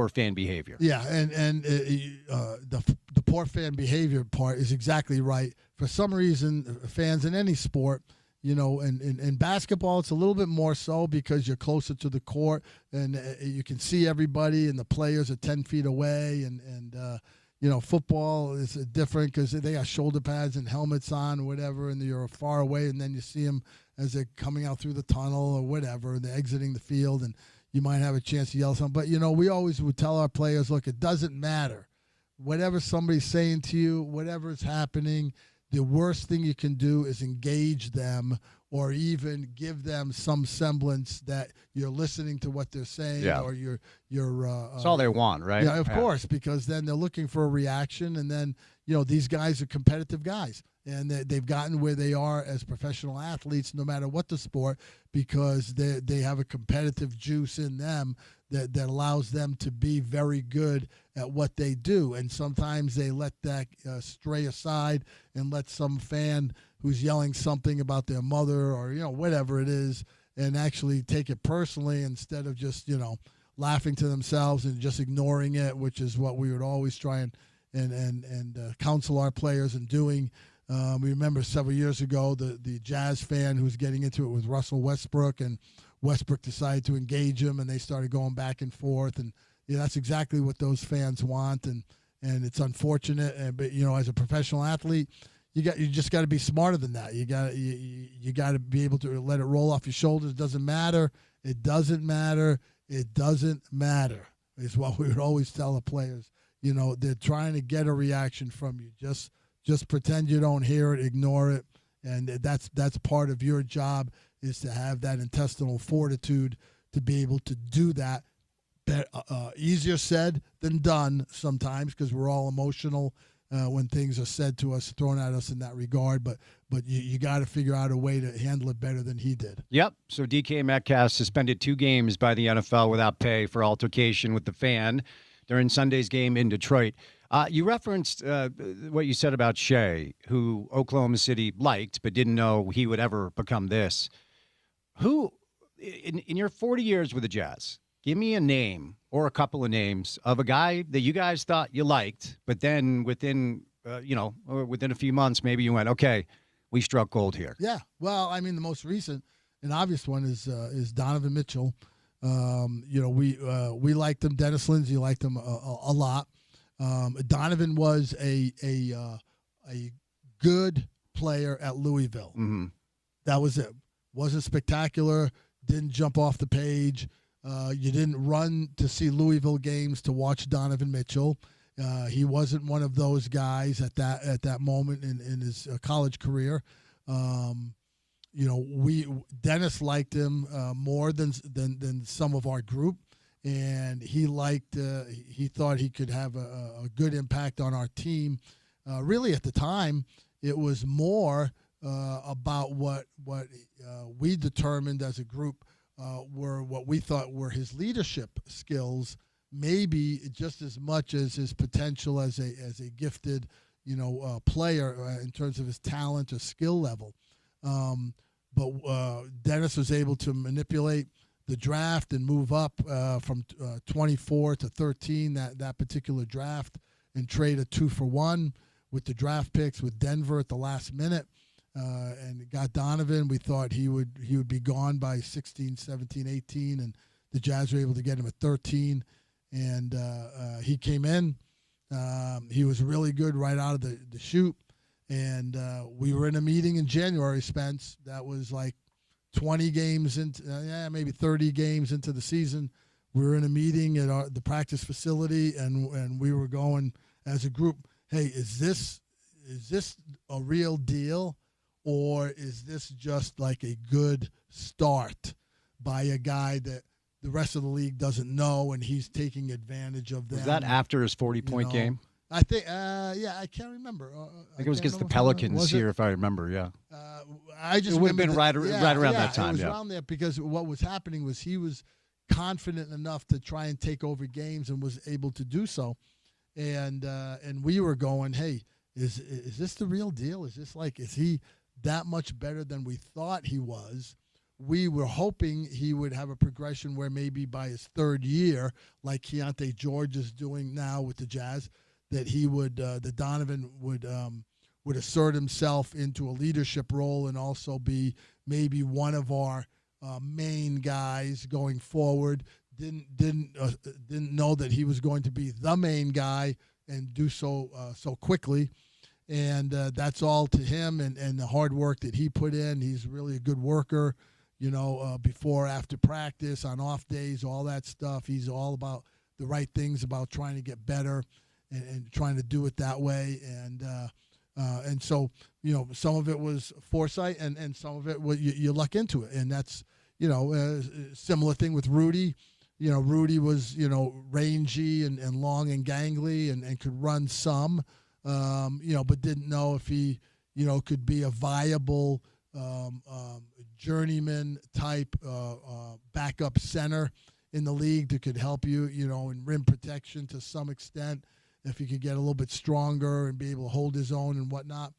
fan behavior. Yeah, and the poor fan behavior part is exactly right. For some reason, fans in any sport, in basketball, it's a little bit more so because you're closer to the court and you can see everybody and the players are 10 feet away. And football is different because they got shoulder pads and helmets on or whatever, and you're far away, and then you see them as they're coming out through the tunnel or whatever, and they're exiting the field, and you might have a chance to yell something. But, we always would tell our players, look, it doesn't matter. Whatever somebody's saying to you, whatever is happening, the worst thing you can do is engage them or even give them some semblance that you're listening to what they're saying, or you're that's all they want, right? Yeah, of course, because then they're looking for a reaction, and then these guys are competitive guys, and they've gotten where they are as professional athletes, no matter what the sport, because they have a competitive juice in them that allows them to be very good at what they do. And sometimes they let that stray aside and let some fan who's yelling something about their mother or, whatever it is, and actually take it personally instead of just, laughing to themselves and just ignoring it, which is what we would always try and counsel our players in doing. We remember several years ago the Jazz fan who was getting into it with Russell Westbrook, and Westbrook decided to engage him, and they started going back and forth. And that's exactly what those fans want, and it's unfortunate. But as a professional athlete, you just got to be smarter than that. You got to be able to let it roll off your shoulders. It doesn't matter. It doesn't matter. It doesn't matter. Is what we would always tell the players. They're trying to get a reaction from you. Just pretend you don't hear it, ignore it, and that's part of your job, is to have that intestinal fortitude to be able to do that. Easier said than done sometimes, because we're all emotional when things are said to us, thrown at us in that regard. But you got to figure out a way to handle it better than he did. Yep. So DK Metcalf suspended 2 games by the NFL without pay for altercation with the fan during Sunday's game in Detroit. You referenced what you said about Shai, who Oklahoma City liked but didn't know he would ever become this. Who, in your 40 years with the Jazz, give me a name or a couple of names of a guy that you guys thought you liked, but then within a few months, maybe you went, okay, we struck gold here. Yeah. Well, the most recent and obvious one is Donovan Mitchell. We liked him. Dennis Lindsey liked him a lot. Donovan was a good player at Louisville. Mm-hmm. That was it. Wasn't spectacular. Didn't jump off the page. You didn't run to see Louisville games to watch Donovan Mitchell. He wasn't one of those guys at that moment in his college career. Dennis liked him more than some of our group, and he thought he could have a good impact on our team. Really, at the time, it was more about what we determined as a group were what we thought were his leadership skills maybe just as much as his potential as a gifted, player in terms of his talent or skill level. But Dennis was able to manipulate the draft and move up from 24 to 13 that particular draft, and trade a 2-for-1 with the draft picks with Denver at the last minute, and got Donovan. We thought he would be gone by 16, 17, 18, and the Jazz were able to get him at 13, and he came in. He was really good right out of the chute, and we were in a meeting in January, Spence, that was like 20 games into, maybe 30 games into the season. We were in a meeting at the practice facility, and we were going as a group, hey, is this a real deal, or is this just like a good start by a guy that the rest of the league doesn't know, and he's taking advantage of them? Was that after his 40-point game? I think, I can't remember. I think it was against the Pelicans here, if I remember, yeah. It would have been right around that time, it was around there, because what was happening was he was confident enough to try and take over games and was able to do so. And we were going, hey, is this the real deal? Is he that much better than we thought he was? We were hoping he would have a progression where maybe by his third year, like Keontae George is doing now with the Jazz, that he would, that Donovan would assert himself into a leadership role and also be maybe one of our main guys going forward. Didn't know that he was going to be the main guy and do so quickly. And that's all to him and the hard work that he put in. He's really a good worker, before, after practice, on off days, all that stuff. He's all about the right things, about trying to get better and trying to do it that way. And so, some of it was foresight and some of it was you luck into it. And that's, similar thing with Rudy. Rudy was, rangy and long and gangly and could run some, but didn't know if he, could be a viable journeyman type backup center in the league that could help you, in rim protection to some extent, if he could get a little bit stronger and be able to hold his own and whatnot.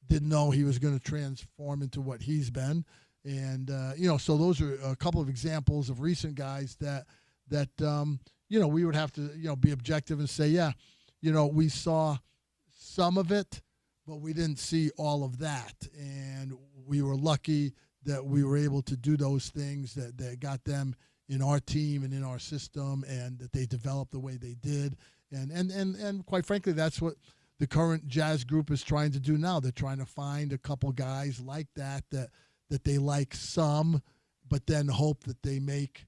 Didn't know he was going to transform into what he's been. And, so those are a couple of examples of recent guys that we would have to, be objective and say, yeah, we saw some of it, but we didn't see all of that. And we were lucky that we were able to do those things that got them in our team and in our system, and that they developed the way they did. And quite frankly, that's what the current Jazz group is trying to do now. They're trying to find a couple guys like that they like some, but then hope that they make,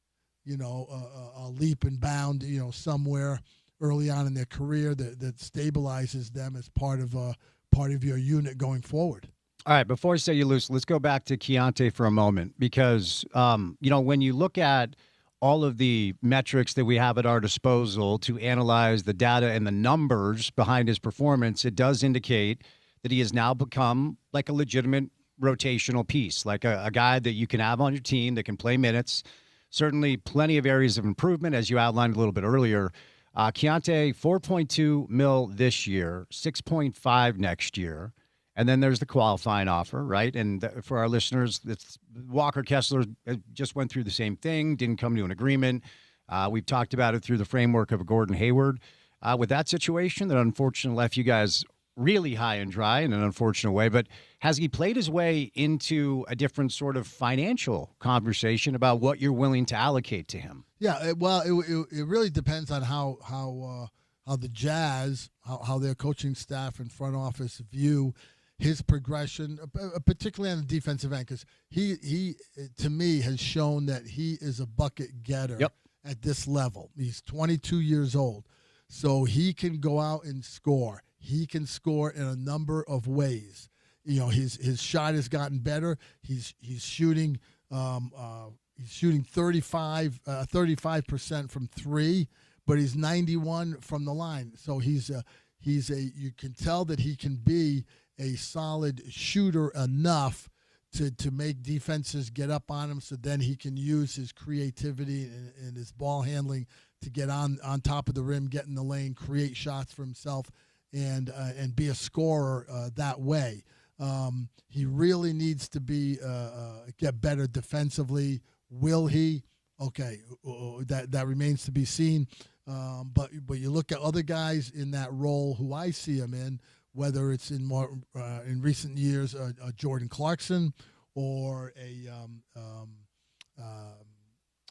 a leap and bound, somewhere early on in their career that stabilizes them as part of your unit going forward. All right, before I say you loose, let's go back to Keontae for a moment, because, when you look at all of the metrics that we have at our disposal to analyze the data and the numbers behind his performance, it does indicate that he has now become like a legitimate rotational piece, like a guy that you can have on your team that can play minutes. Certainly plenty of areas of improvement, as you outlined a little bit earlier. Keontae, $4.2 million this year, $6.5 next year. And then there's the qualifying offer, right? And for our listeners, Walker Kessler just went through the same thing, didn't come to an agreement. We've talked about it through the framework of Gordon Hayward. With that situation that unfortunately left you guys really high and dry in an unfortunate way, but has he played his way into a different sort of financial conversation about what you're willing to allocate to him? Yeah, it really depends on how the Jazz, how their coaching staff and front office view his progression, particularly on the defensive end, because he to me has shown that he is a bucket getter at this level. He's 22 years old, so he can go out and score. He can score in a number of ways. His shot has gotten better. He's shooting 35% from three, but he's 91 from the line. So you can tell that he can be a solid shooter enough to make defenses get up on him, so then he can use his creativity and his ball handling to get on top of the rim, get in the lane, create shots for himself, and be a scorer that way. He really needs to get better defensively. Will he? Okay, that remains to be seen. But you look at other guys in that role who I see him in, whether it's in recent years, Jordan Clarkson or a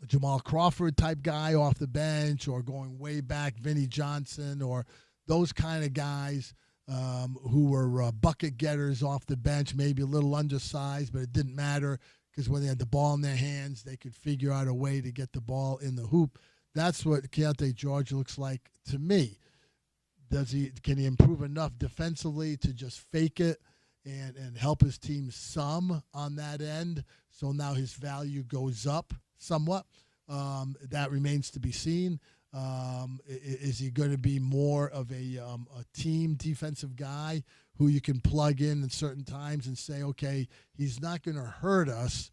Jamal Crawford type guy off the bench, or going way back, Vinnie Johnson, or those kind of guys who were bucket getters off the bench, maybe a little undersized, but it didn't matter because when they had the ball in their hands, they could figure out a way to get the ball in the hoop. That's what Keontae George looks like to me. Can he improve enough defensively to just fake it and help his team some on that end, so now his value goes up somewhat? That remains to be seen. Is he going to be more of a team defensive guy who you can plug in at certain times and say, okay, he's not going to hurt us.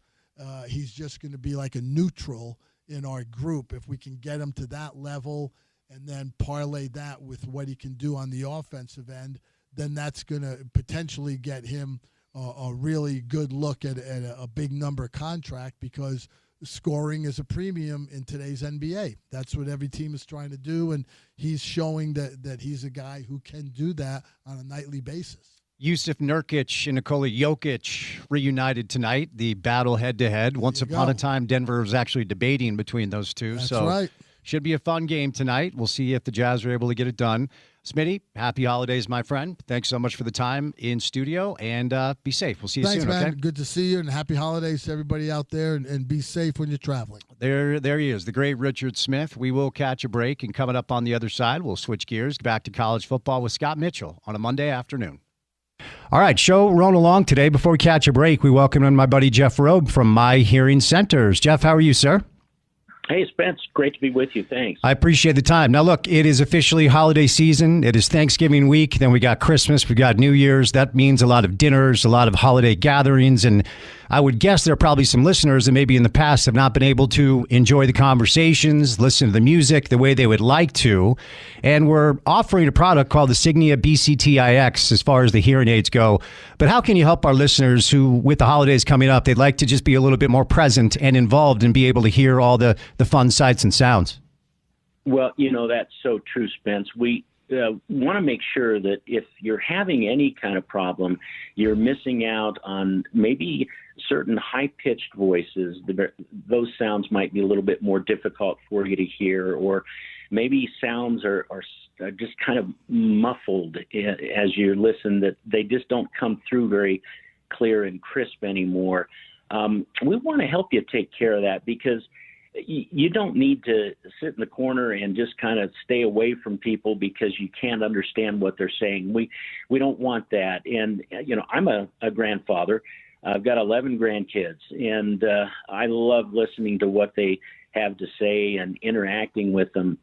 He's just going to be like a neutral in our group. If we can get him to that level and then parlay that with what he can do on the offensive end, then that's going to potentially get him a really good look at a big number contract, because scoring is a premium in today's NBA. That's what every team is trying to do, and he's showing that he's a guy who can do that on a nightly basis. Yusuf Nurkic and Nikola Jokic reunited tonight, the battle head-to-head. Once upon a time, Denver was actually debating between those two. That's right. Should be a fun game tonight. We'll see if the Jazz are able to get it done. Smitty, happy holidays, my friend. Thanks so much for the time in studio, and be safe. We'll see you soon, man. okay? Good to see you, and happy holidays to everybody out there, and be safe when you're traveling. There he is, the great Richard Smith. We will catch a break, and coming up on the other side, we'll switch gears back to college football with Scott Mitchell on a Monday afternoon. All right, show rolling along today. Before we catch a break, we welcome in my buddy Jeff Robe from My Hearing Centers. Jeff, how are you, sir? Hey, Spence. Great to be with you. Thanks. I appreciate the time. Now, look, it is officially holiday season. It is Thanksgiving week. Then we got Christmas. We got New Year's. That means a lot of dinners, a lot of holiday gatherings. And I would guess there are probably some listeners that maybe in the past have not been able to enjoy the conversations, listen to the music the way they would like to. And we're offering a product called the Signia BCTIX as far as the hearing aids go. But how can you help our listeners who, with the holidays coming up, they'd like to just be a little bit more present and involved and be able to hear all the fun sights and sounds? Well, that's so true, Spence. We want to make sure that if you're having any kind of problem, you're missing out on maybe certain high-pitched voices. Those sounds might be a little bit more difficult for you to hear, or maybe sounds are just kind of muffled as you listen, that they just don't come through very clear and crisp anymore. We want to help you take care of that, because you don't need to sit in the corner and just kind of stay away from people because you can't understand what they're saying. We don't want that. And, I'm a grandfather. I've got 11 grandkids, and I love listening to what they have to say and interacting with them.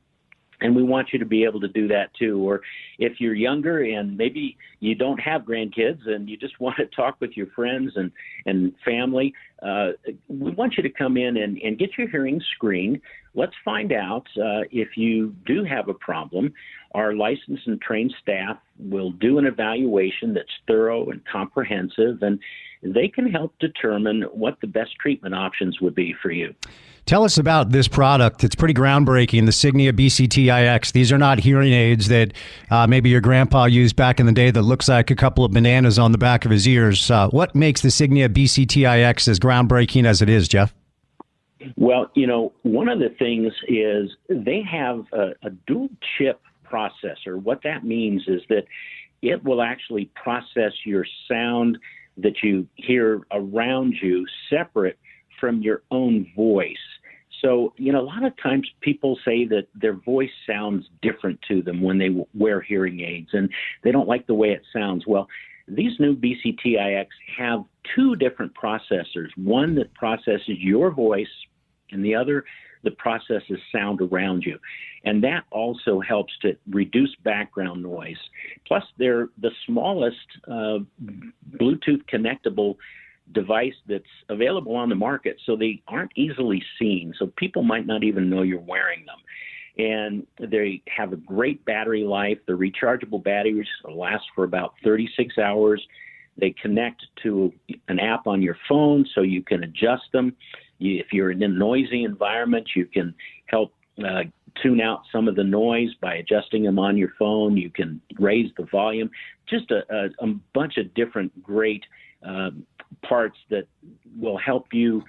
And we want you to be able to do that too. Or if you're younger and maybe you don't have grandkids and you just want to talk with your friends and family, we want you to come in and get your hearing screened. Let's find out if you do have a problem. Our licensed and trained staff will do an evaluation that's thorough and comprehensive, and they can help determine what the best treatment options would be for you. Tell us about this product. It's pretty groundbreaking, the Signia BCTIX. These are not hearing aids that maybe your grandpa used back in the day that looks like a couple of bananas on the back of his ears. What makes the Signia BCTIX as groundbreaking as it is, Jeff? Well, one of the things is they have a dual chip processor. What that means is that it will actually process your sound that you hear around you separate from your own voice. So, a lot of times people say that their voice sounds different to them when they wear hearing aids, and they don't like the way it sounds. Well, these new BCTIX have two different processors, one that processes your voice and the other that processes sound around you. And that also helps to reduce background noise. Plus, they're the smallest Bluetooth connectable device that's available on the market, so they aren't easily seen. So people might not even know you're wearing them. and they have a great battery life. The rechargeable batteries last for about 36 hours. They connect to an app on your phone so you can adjust them. If you're in a noisy environment, you can help tune out some of the noise by adjusting them on your phone. You can raise the volume. Just a bunch of different great parts that will help you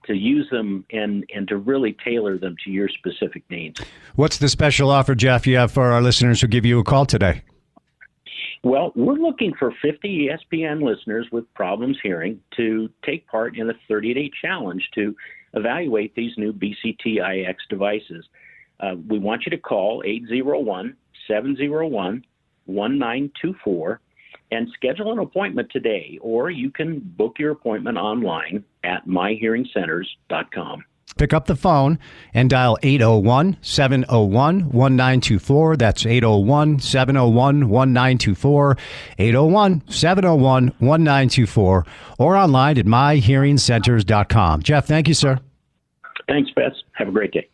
to use them and to really tailor them to your specific needs. What's the special offer, Jeff, you have for our listeners who give you a call today? Well, we're looking for 50 ESPN listeners with problems hearing to take part in a 30-day challenge to evaluate these new BCT-IX devices. We want you to call 801-701-1924 and schedule an appointment today, or you can book your appointment online at myhearingcenters.com. Pick up the phone and dial 801-701-1924. That's 801-701-1924, 801-701-1924, or online at myhearingcenters.com. Jeff, thank you, sir. Thanks, Beth. Have a great day.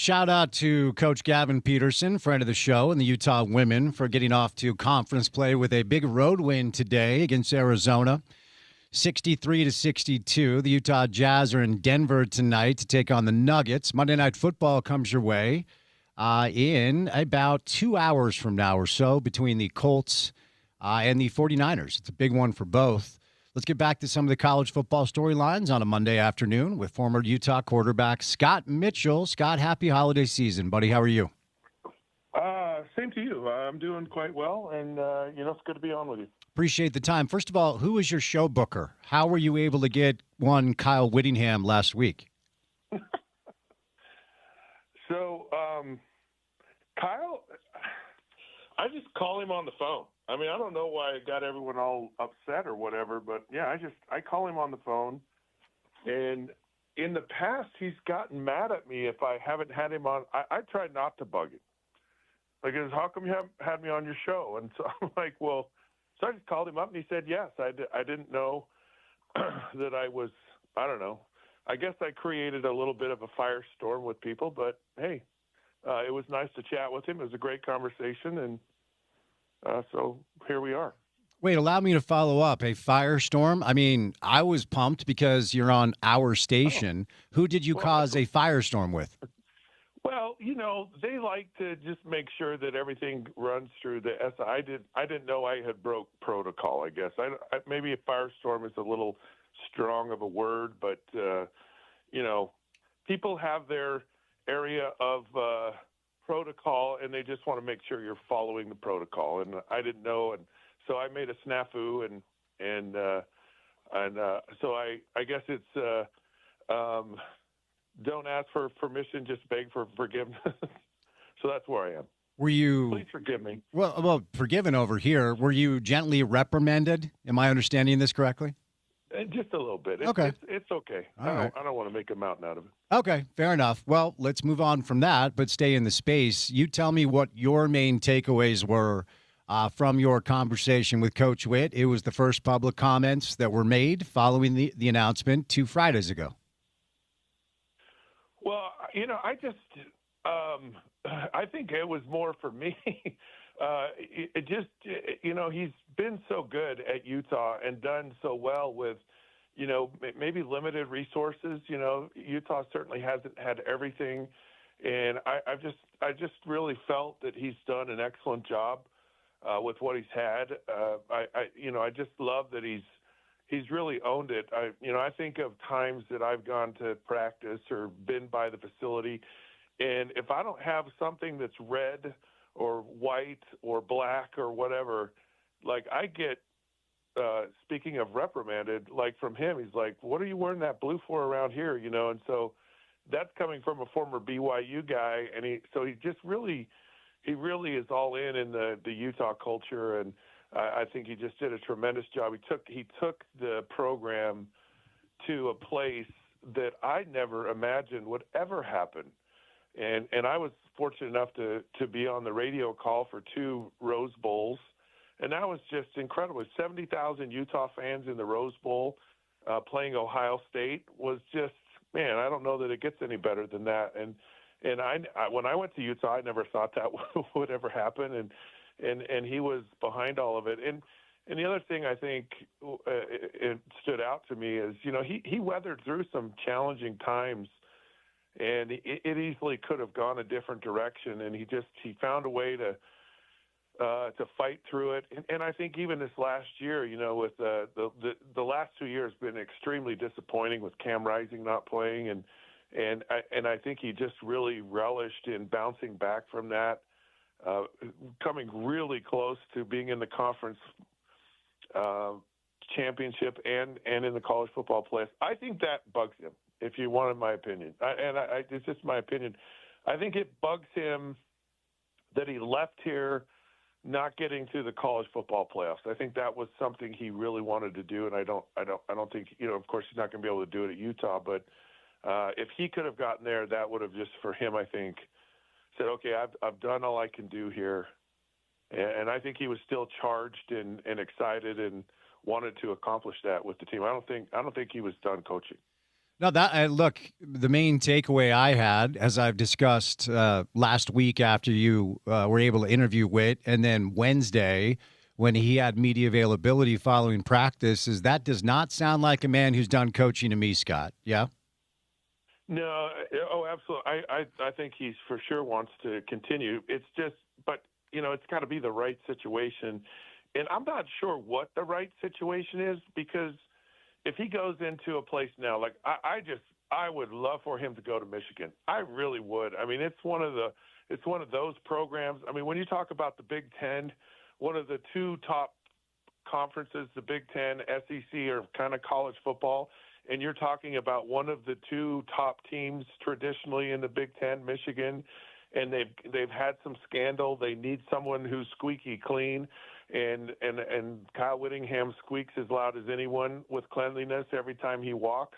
Shout out to Coach Gavin Peterson, friend of the show, and the Utah women for getting off to conference play with a big road win today against Arizona. 63-62. The Utah Jazz are in Denver tonight to take on the Nuggets. Monday Night Football comes your way in about 2 hours from now or so between the Colts and the 49ers. It's a big one for both. Let's get back to some of the college football storylines on a Monday afternoon with former Utah quarterback Scott Mitchell. Scott, happy holiday season, buddy. How are you? Same to you. I'm doing quite well, and, it's good to be on with you. Appreciate the time. First of all, who is your show booker? How were you able to get one Kyle Whittingham last week? So, Kyle, I just call him on the phone. I mean, I don't know why it got everyone all upset or whatever, but yeah, I call him on the phone, and in the past, he's gotten mad at me if I haven't had him on. I try not to bug him. Like, how come you haven't had me on your show? And so I'm like, well, so I just called him up, and he said yes. I didn't know that I was, I don't know. I guess I created a little bit of a firestorm with people, but hey, it was nice to chat with him. It was a great conversation, and so here we are. Wait, allow me to follow up. A firestorm? I mean, I was pumped because you're on our station. Oh. Who did you cause a firestorm with? Well, they like to just make sure that everything runs through the SI. I didn't know I had broke protocol, I guess. Maybe a firestorm is a little strong of a word, but, people have their area of protocol, and they just want to make sure you're following the protocol. And I didn't know, and so I made a snafu, and so I guess it's don't ask for permission, just beg for forgiveness. So that's where I am. Were you? Please forgive me. Well, forgiven over here. Were you gently reprimanded? Am I understanding this correctly? Just a little bit. Okay. It's okay. All right. I don't want to make a mountain out of it. Okay, fair enough. Well, let's move on from that, but stay in the space. You tell me what your main takeaways were from your conversation with Coach Witt. It was the first public comments that were made following the announcement 2 Fridays ago. Well, I just I think it was more for me. It just, he's been so good at Utah and done so well with, maybe limited resources. Utah certainly hasn't had everything, and I just really felt that he's done an excellent job with what he's had. I just love that he's really owned it. I think of times that I've gone to practice or been by the facility, and if I don't have something that's red or white or black or whatever, like I get, speaking of reprimanded, like from him, he's like, what are you wearing that blue for around here? And so that's coming from a former BYU guy. And he really is all in the Utah culture. And I think he just did a tremendous job. He took the program to a place that I never imagined would ever happen. And I was fortunate enough to be on the radio call for 2 Rose Bowls, and that was just incredible. 70,000 Utah fans in the Rose Bowl playing Ohio State was just, man, I don't know that it gets any better than that. And I when I went to Utah, I never thought that would ever happen, and he was behind all of it. And the other thing I think it stood out to me is, he weathered through some challenging times. And it easily could have gone a different direction, and he found a way to fight through it. And I think even this last year, with the last 2 years been extremely disappointing with Cam Rising not playing, and I think he just really relished in bouncing back from that, coming really close to being in the conference championship and in the college football playoffs. I think that bugs him. If you wanted my opinion, it's just my opinion. I think it bugs him that he left here not getting to the college football playoffs. I think that was something he really wanted to do, and I don't think, of course he's not going to be able to do it at Utah, but if he could have gotten there, that would have just, for him, I think, said, okay, I've done all I can do here. And I think he was still charged and excited and wanted to accomplish that with the team. I don't think he was done coaching. No, look, the main takeaway I had, as I've discussed last week after you were able to interview Witt, and then Wednesday when he had media availability following practice, is that does not sound like a man who's done coaching to me, Scott. Yeah? No, absolutely. I think he for sure wants to continue. It's just, but, it's got to be the right situation. And I'm not sure what the right situation is, because if he goes into a place now, like I would love for him to go to Michigan. I really would. I mean, it's one of those programs. I mean, when you talk about the Big Ten, one of the two top conferences, the Big Ten, SEC, are kind of college football, and you're talking about one of the two top teams traditionally in the Big Ten, Michigan, and they've had some scandal. They need someone who's squeaky clean. And Kyle Whittingham squeaks as loud as anyone with cleanliness every time he walks.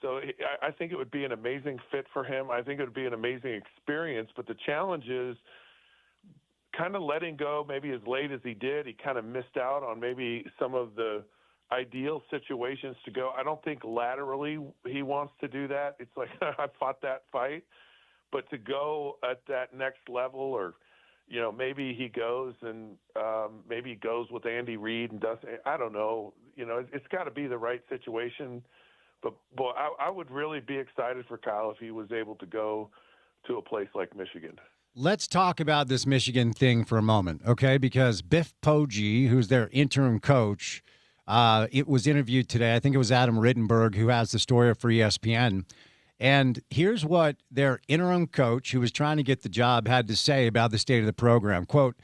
So I think it would be an amazing fit for him. I think it would be an amazing experience. But the challenge is kind of letting go maybe as late as he did. He kind of missed out on maybe some of the ideal situations to go. I don't think laterally he wants to do that. It's like, I fought that fight. But to go at that next level, or maybe he goes and maybe he goes with Andy Reid and does. I don't know. It's got to be the right situation. But boy, I would really be excited for Kyle if he was able to go to a place like Michigan. Let's talk about this Michigan thing for a moment, okay? Because Biff Poggi, who's their interim coach, it was interviewed today. I think it was Adam Rittenberg who has the story for ESPN. And here's what their interim coach, who was trying to get the job, had to say about the state of the program. Quote,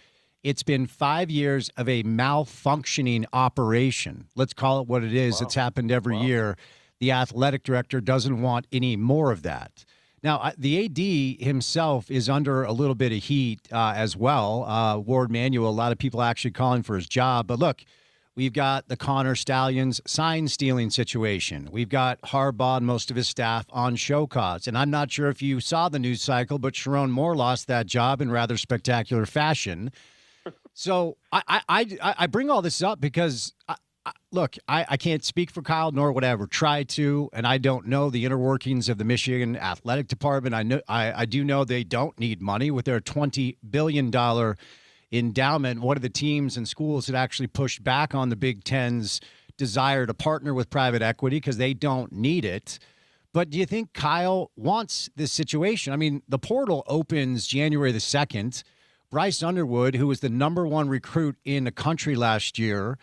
"It's been 5 years of a malfunctioning operation. Let's call it what it is. Wow. It's happened every year. The athletic director doesn't want any more of that." Now, the AD himself is under a little bit of heat as well. Ward Manuel, a lot of people actually calling for his job. But look, we've got the Connor Stallions sign-stealing situation. We've got Harbaugh and most of his staff on show cause. And I'm not sure if you saw the news cycle, but Sharon Moore lost that job in rather spectacular fashion. So I bring all this up because, look, I can't speak for Kyle, nor would I ever try to, and I don't know the inner workings of the Michigan Athletic Department. I do know they don't need money with their $20 billion endowment. One of the teams and schools that actually pushed back on the Big Ten's desire to partner with private equity because they don't need it. But do you think Kyle wants this situation? I mean, the portal opens January the 2nd. Bryce Underwood, who was the #1 recruit in the country last year,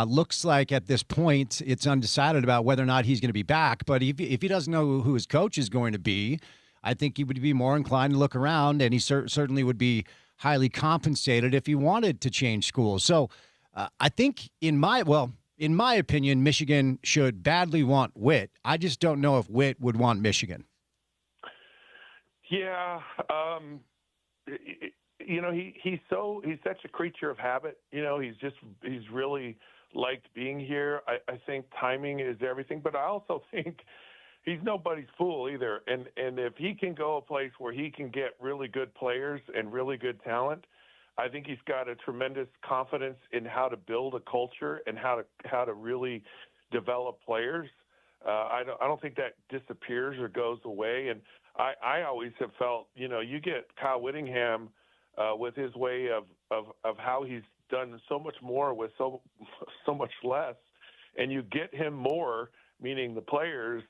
looks like at this point it's undecided about whether or not he's going to be back. But if he doesn't know who his coach is going to be, I think he would be more inclined to look around, and he certainly would be highly compensated if he wanted to change schools. So I think in my opinion, Michigan should badly want Witt. I just don't know if Witt would want Michigan. Yeah. He's such a creature of habit. He's really liked being here. I think timing is everything, but I also think he's nobody's fool either. And if he can go a place where he can get really good players and really good talent, I think he's got a tremendous confidence in how to build a culture and how to really develop players. I don't think that disappears or goes away. And I always have felt, you get Kyle Whittingham with his way of how he's done so much more with so much less, and you get him more, meaning the players.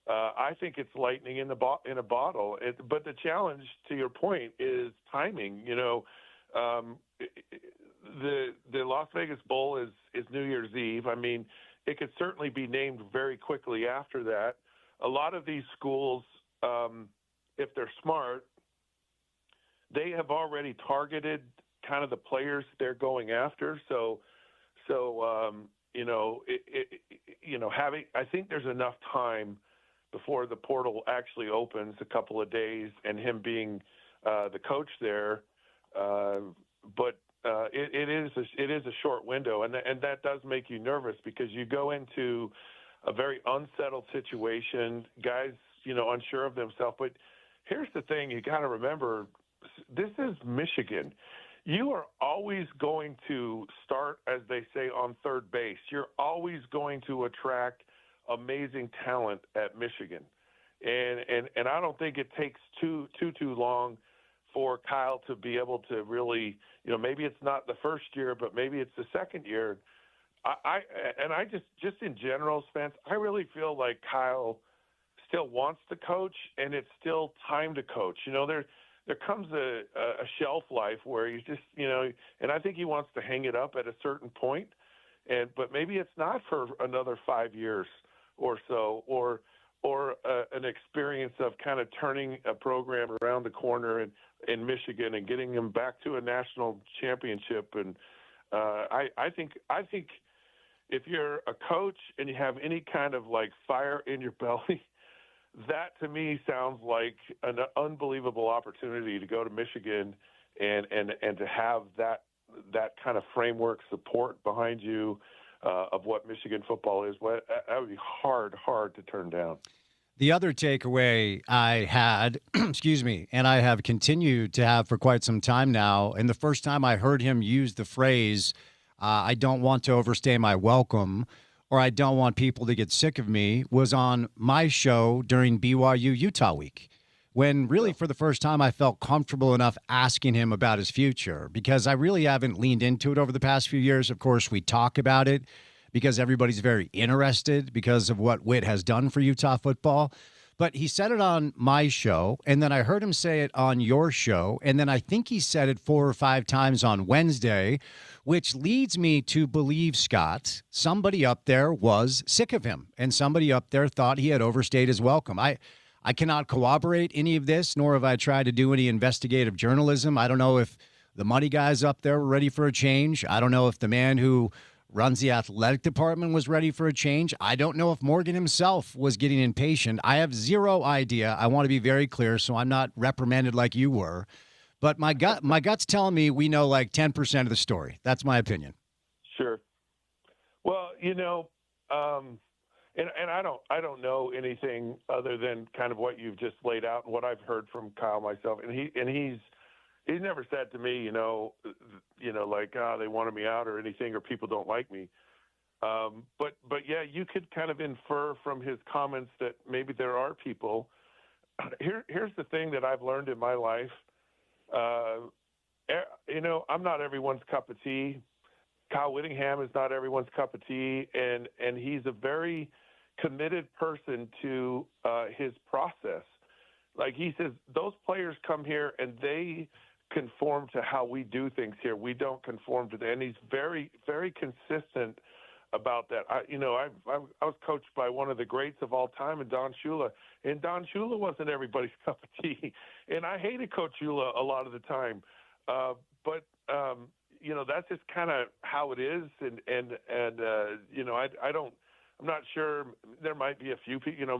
I think it's lightning in a bottle. But the challenge, to your point, is timing. The Las Vegas Bowl is New Year's Eve. I mean, it could certainly be named very quickly after that. A lot of these schools, if they're smart, they have already targeted kind of the players they're going after. I think there's enough time before the portal actually opens, a couple of days, and him being the coach there. But it is a short window, and that does make you nervous because you go into a very unsettled situation. Guys, unsure of themselves. But here's the thing: you got to remember, this is Michigan. You are always going to start, as they say, on third base. You're always going to attract amazing talent at Michigan. And I don't think it takes too long for Kyle to be able to really, maybe it's not the first year, but maybe it's the second year. I just in general, Spence, I really feel like Kyle still wants to coach, and it's still time to coach. There comes a shelf life where you just, and I think he wants to hang it up at a certain point, but maybe it's not for another 5 years or so, or an experience of kind of turning a program around the corner in Michigan and getting them back to a national championship. And I think if you're a coach and you have any kind of like fire in your belly, that to me sounds like an unbelievable opportunity to go to Michigan and to have that kind of framework support behind you of what Michigan football is. That would be hard to turn down. The other takeaway I had, excuse me, and I have continued to have for quite some time now, and the first time I heard him use the phrase, I don't want to overstay my welcome, or I don't want people to get sick of me, was on my show during BYU Utah week, when really for the first time I felt comfortable enough asking him about his future, because I really haven't leaned into it over the past few years. Of course, we talk about it because everybody's very interested because of what Witt has done for Utah football. But he said it on my show, and then I heard him say it on your show, and then I think he said it 4 or 5 times on Wednesday, which leads me to believe, Scott, somebody up there was sick of him, and somebody up there thought he had overstayed his welcome. I cannot corroborate any of this, nor have I tried to do any investigative journalism. I don't know if the money guys up there were ready for a change. I don't know if the man who runs the athletic department was ready for a change. I don't know if Morgan himself was getting impatient. I have zero idea. I want to be very clear, so I'm not reprimanded like you were. But my gut's telling me we know like 10% of the story. That's my opinion. Sure. Well, and I don't know anything other than kind of what you've just laid out and what I've heard from Kyle myself. And he's never said to me, like, they wanted me out or anything, or people don't like me. But yeah, you could kind of infer from his comments that maybe there are people. Here's the thing that I've learned in my life. I'm not everyone's cup of tea. Kyle Whittingham is not everyone's cup of tea, and he's a very committed person to his process. Like he says, those players come here and they conform to how we do things here. We don't conform to that. And he's very, very consistent about that. I was coached by one of the greats of all time, and Don Shula. And Don Shula wasn't everybody's cup of tea. And I hated Coach Shula a lot of the time. But that's just kind of how it is. I'm not sure. There might be a few people,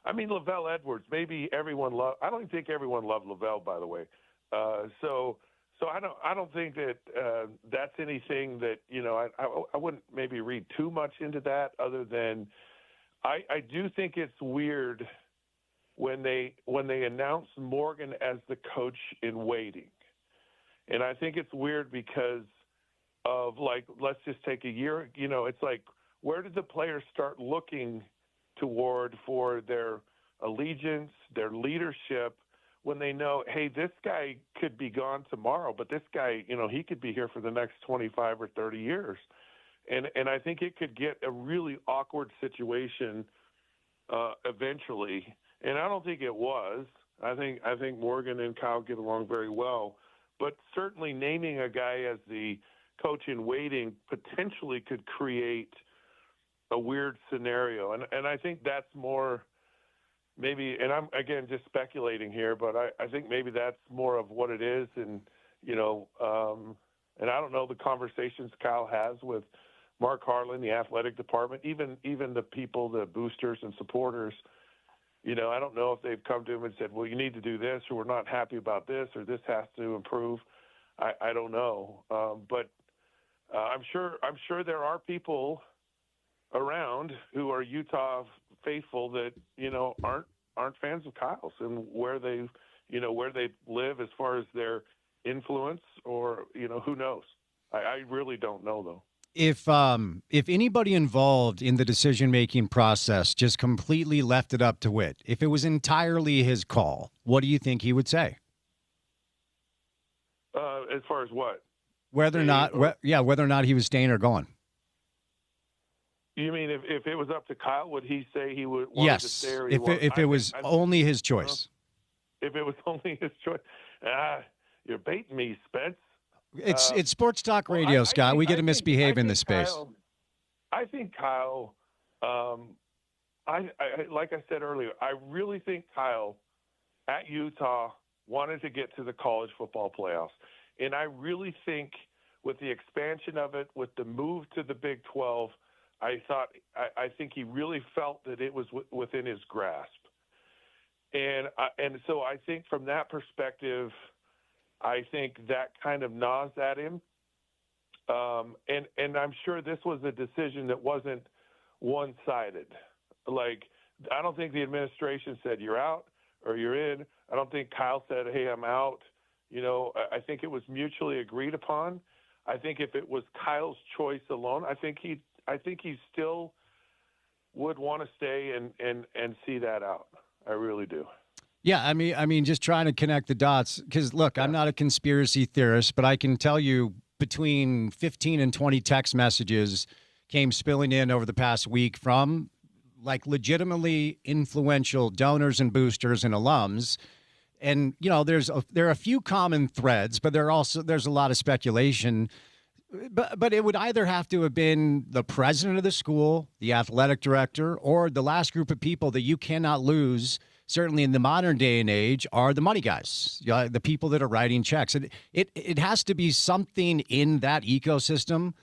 Lavelle Edwards, maybe everyone loved. I don't think everyone loved Lavelle, by the way. So I don't think that that's anything that I wouldn't maybe read too much into that, other than I do think it's weird when they announce Morgan as the coach in waiting, and I think it's weird because of, like, let's just take a year. It's like, where did the players start looking toward for their allegiance, their leadership, when they know, hey, this guy could be gone tomorrow, but this guy, he could be here for the next 25 or 30 years. And I think it could get a really awkward situation eventually. And I don't think it was. I think Morgan and Kyle get along very well. But certainly naming a guy as the coach in waiting potentially could create a weird scenario. And I think that's more maybe, and I'm, again, just speculating here, but I think maybe that's more of what it is. And, and I don't know the conversations Kyle has with Mark Harlan, the athletic department, even the people, the boosters and supporters. I don't know if they've come to him and said, well, you need to do this, or we're not happy about this, or this has to improve. I don't know. But I'm sure there are people around who are Utah faithful that aren't fans of Kyle's, and where they live as far as their influence, or who knows. I really don't know, though. If anybody involved in the decision-making process just completely left it up to Whit, if it was entirely his call, what do you think he would say? As far as what? Whether or not he was staying or going. You mean if it was up to Kyle, would he say he would want to stay? Or if it was only his choice. If it was only his choice, you're baiting me, Spence. It's sports talk radio, Scott. We get to misbehave in this space. I think Kyle. I like I said earlier, I really think Kyle at Utah wanted to get to the college football playoffs, and I really think with the expansion of it, with the move to the Big 12, I think he really felt that it was within his grasp, and so I think from that perspective, I think that kind of gnaws at him, and I'm sure this was a decision that wasn't one-sided. Like, I don't think the administration said you're out or you're in. I don't think Kyle said, hey, I'm out. I think it was mutually agreed upon. I think if it was Kyle's choice alone, I think he still would want to stay and see that out. I really do. Yeah, I mean, just trying to connect the dots. Because look, I'm not a conspiracy theorist, but I can tell you between 15 and 20 text messages came spilling in over the past week from like legitimately influential donors and boosters and alums. And, there are a few common threads, but there's a lot of speculation. But it would either have to have been the president of the school, the athletic director, or the last group of people that you cannot lose, certainly in the modern day and age, are the money guys, the people that are writing checks. It has to be something in that ecosystem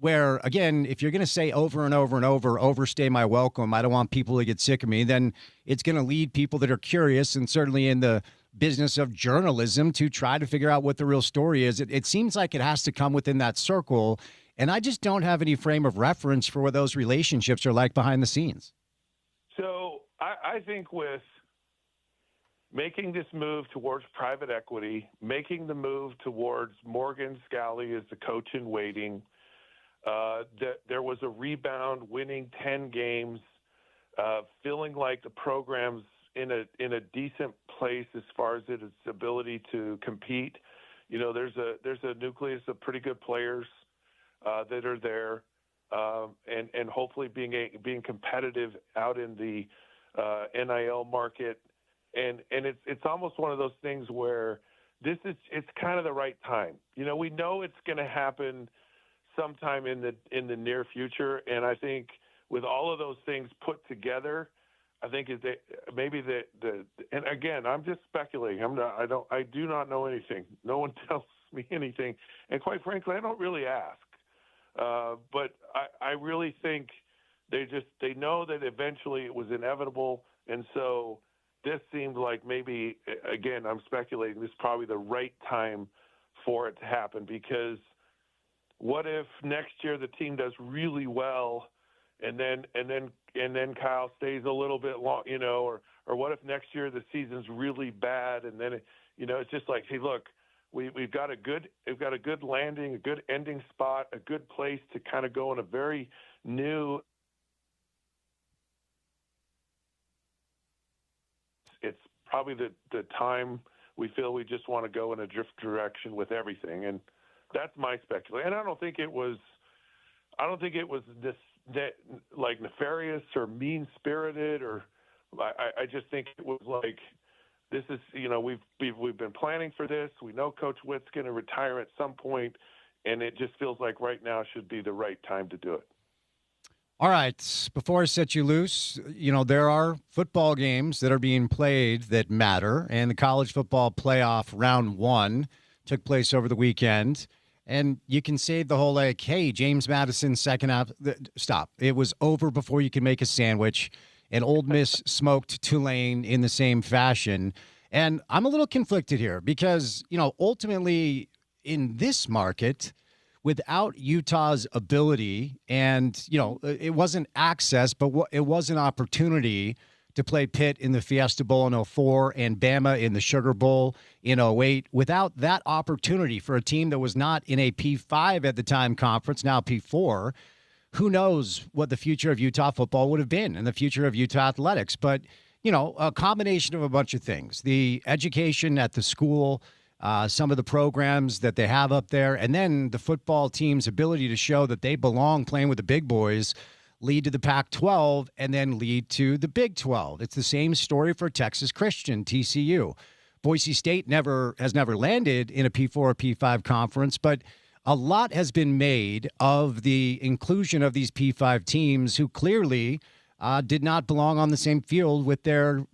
where, again, if you're going to say over and over and over, overstay my welcome, I don't want people to get sick of me, then it's going to lead people that are curious and certainly in the business of journalism to try to figure out what the real story is. It seems like it has to come within that circle, and I just don't have any frame of reference for what those relationships are like behind the scenes. So I think with making this move towards private equity, making the move towards Morgan Scalley as the coach in waiting, that there was a rebound, winning 10 games, feeling like the program's in a decent place as far as its ability to compete. There's a nucleus of pretty good players that are there, and hopefully being competitive out in the NIL market. And it's almost one of those things where it's kind of the right time. We know it's going to happen sometime in the near future, and I think with all of those things put together, I think maybe and again, I'm just speculating. I do not know anything. No one tells me anything, and quite frankly, I don't really ask. But I really think they know that eventually it was inevitable, and so this seemed like maybe, again, I'm speculating, this is probably the right time for it to happen, because what if next year the team does really well and then Kyle stays a little bit long, or what if next year the season's really bad and then it's just like, hey, look, we've got a good landing, a good ending spot, a good place to kind of go in a very new. It's probably the time we feel we just want to go in a drift direction with everything, and that's my speculation. And I don't think it was this like nefarious or mean spirited, or I just think it was like, this is, we've been planning for this. We know Coach Witt's going to retire at some point, and it just feels like right now should be the right time to do it. All right. Before I set you loose, there are football games that are being played that matter, and the college football playoff round 1 took place over the weekend. And you can say the whole like, hey, James Madison second half. Stop. It was over before you could make a sandwich. And Ole Miss smoked Tulane in the same fashion. And I'm a little conflicted here because, ultimately in this market, without Utah's ability and, it wasn't access, but it was an opportunity to play Pitt in the Fiesta Bowl in 2004 and Bama in the Sugar Bowl in 2008. Without that opportunity for a team that was not in a P5 at the time conference, now P4, who knows what the future of Utah football would have been and the future of Utah athletics. But, a combination of a bunch of things. The education at the school, some of the programs that they have up there, and then the football team's ability to show that they belong playing with the big boys lead to the Pac-12 and then lead to the Big 12. It's the same story for Texas Christian, TCU. Boise State has never landed in a P4 or P5 conference, but a lot has been made of the inclusion of these P5 teams who clearly did not belong on the same field with their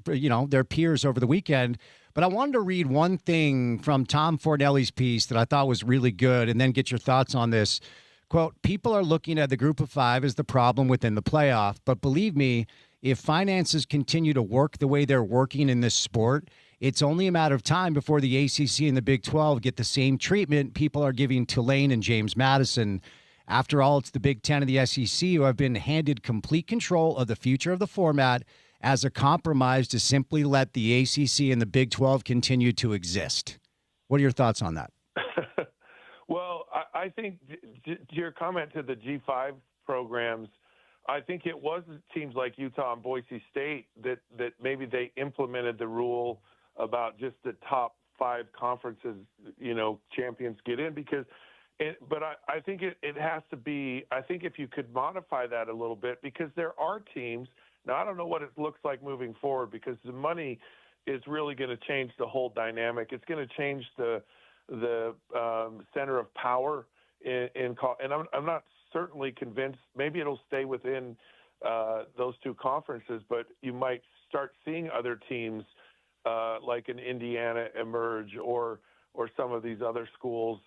peers over the weekend. But I wanted to read one thing from Tom Fornelli's piece that I thought was really good and then get your thoughts on this. Quote, people are looking at the group of five as the problem within the playoff. But believe me, if finances continue to work the way they're working in this sport, it's only a matter of time before the ACC and the Big 12 get the same treatment people are giving Tulane and James Madison. After all, it's the Big 10 and the SEC who have been handed complete control of the future of the format as a compromise to simply let the ACC and the Big 12 continue to exist. What are your thoughts on that? Well, I think to your comment to the G5 programs, I think it was teams like Utah and Boise State that maybe they implemented the rule about just the top 5 conferences, champions get in but I think it has to be, I think if you could modify that a little bit, because there are teams, now I don't know what it looks like moving forward because the money is really going to change the whole dynamic. It's going to change the center of power and I'm not certainly convinced. Maybe it'll stay within those 2 conferences, but you might start seeing other teams like an Indiana emerge or some of these other schools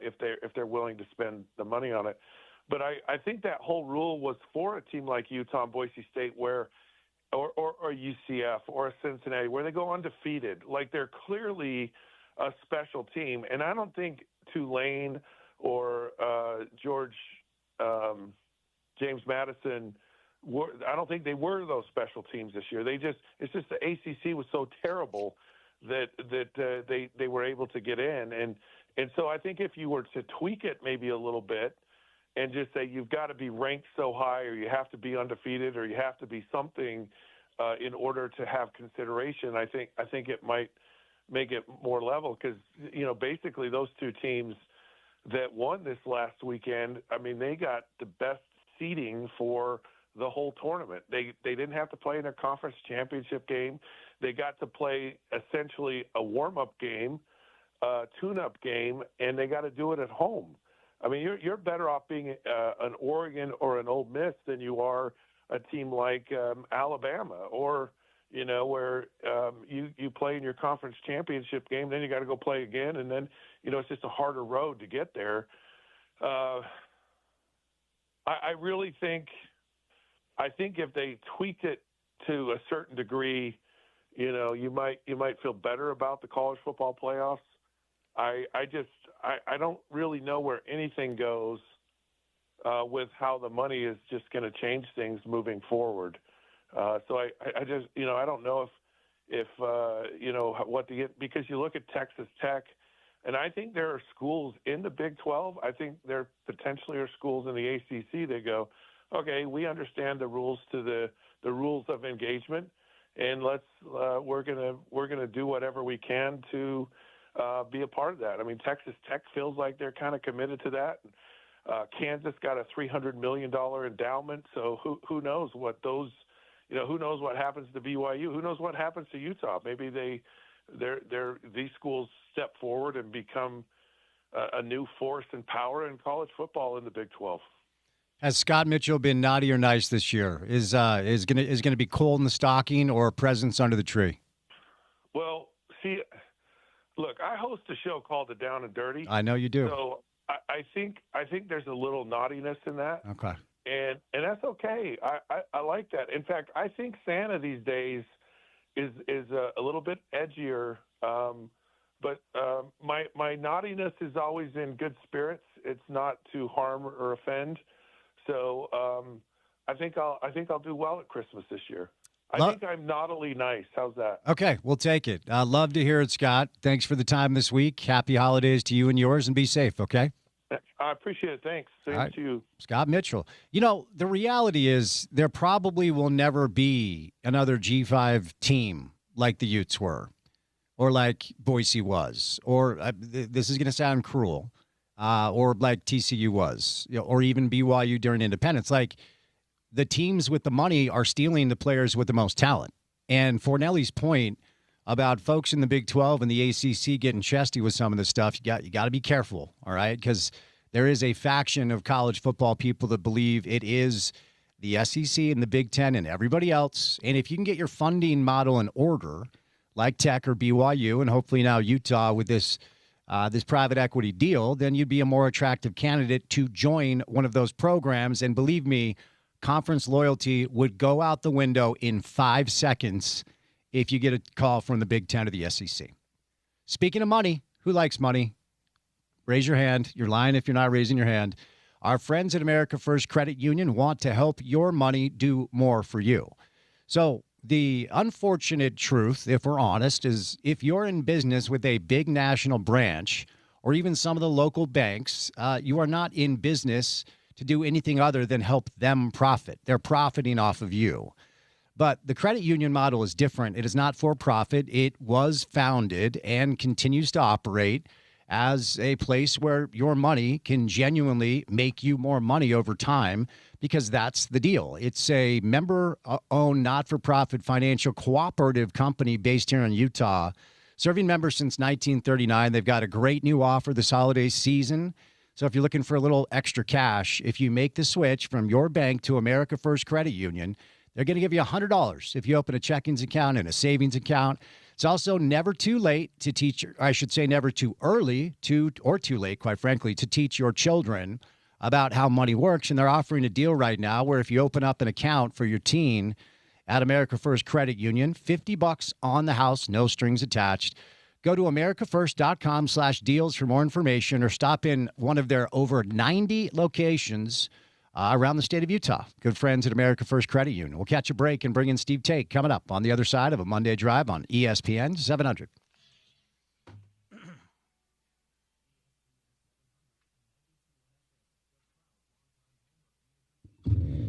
if they're willing to spend the money on it. But I think that whole rule was for a team like Utah and Boise State or UCF or Cincinnati where they go undefeated. Like they're clearly a special team. And I don't think Tulane or James Madison I don't think they were those special teams this year. It's just the ACC was so terrible that they were able to get in. And so I think if you were to tweak it maybe a little bit and just say you've got to be ranked so high or you have to be undefeated or you have to be something in order to have consideration, I think it might make it more level because, basically those 2 teams that won this last weekend, I mean, they got the best seeding for the whole tournament. They didn't have to play in a conference championship game. They got to play essentially a warm-up game, a tune-up game, and they got to do it at home. I mean, you're better off being an Oregon or an Ole Miss than you are a team like Alabama or, where you play in your conference championship game, then you got to go play again, and then, it's just a harder road to get there. I really think if they tweaked it to a certain degree, you might feel better about the college football playoffs. I don't really know where anything goes with how the money is just going to change things moving forward. So I just, I don't know if because you look at Texas Tech, and I think there are schools in the Big 12. I think there potentially are schools in the ACC that go, okay, we understand the rules to the rules of engagement, and we're gonna do whatever we can to be a part of that. I mean, Texas Tech feels like they're kind of committed to that. Kansas got a $300 million endowment, so who knows what those, who knows what happens to BYU? Who knows what happens to Utah? Maybe these schools step forward and become a new force and power in college football in the Big 12. Has Scott Mitchell been naughty or nice this year? Is gonna be cold in the stocking or presents under the tree? Well, see, look, I host a show called The Down and Dirty. I know you do. So I think there's a little naughtiness in that. Okay. And that's okay. I like that. In fact, I think Santa these days is a little bit edgier. But my naughtiness is always in good spirits. It's not to harm or offend. So I think I'll do well at Christmas this year. I think I'm naughtily nice. How's that? Okay, we'll take it. Love to hear it, Scott. Thanks for the time this week. Happy holidays to you and yours, and be safe, okay? I appreciate it. Thanks. Same to you. Scott Mitchell. You know, the reality is there probably will never be another G5 team like the Utes were, or like Boise was, or this is going to sound cruel, or like TCU was, or even BYU during independence. Like, the teams with the money are stealing the players with the most talent. And Fornelli's point about folks in the Big 12 and the ACC getting chesty with some of this stuff, you got to be careful, all right? Because there is a faction of college football people that believe it is the SEC and the Big 10 and everybody else. And if you can get your funding model in order, like Tech or BYU, and hopefully now Utah with this private equity deal, then you'd be a more attractive candidate to join one of those programs. And believe me, conference loyalty would go out the window in 5 seconds if you get a call from the Big 10 or the SEC. Speaking of money, who likes money? Raise your hand. You're lying if you're not raising your hand. Our friends at America First Credit Union want to help your money do more for you. So the unfortunate truth, if we're honest, is if you're in business with a big national branch or even some of the local banks, you are not in business to do anything other than help them profit. They're profiting off of you. But the credit union model is different. It is not for profit. It was founded and continues to operate as a place where your money can genuinely make you more money over time, because that's the deal. It's a member-owned, not-for-profit financial cooperative company based here in Utah, serving members since 1939. They've got a great new offer this holiday season. So if you're looking for a little extra cash, if you make the switch from your bank to America First Credit Union, they're going to give you $100 if you open a checkings account and a savings account. It's also never too late to teach, or I should say never too early or too late, quite frankly, to teach your children about how money works. And they're offering a deal right now where if you open up an account for your teen at America First Credit Union, $50 on the house, no strings attached. Go to americafirst.com/deals for more information, or stop in one of their over 90 locations around the state of Utah. Good friends at America First Credit Union. We'll catch a break and bring in Steve Tate coming up on the other side of a Monday Drive on ESPN 700.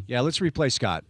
Yeah, let's replay Scott.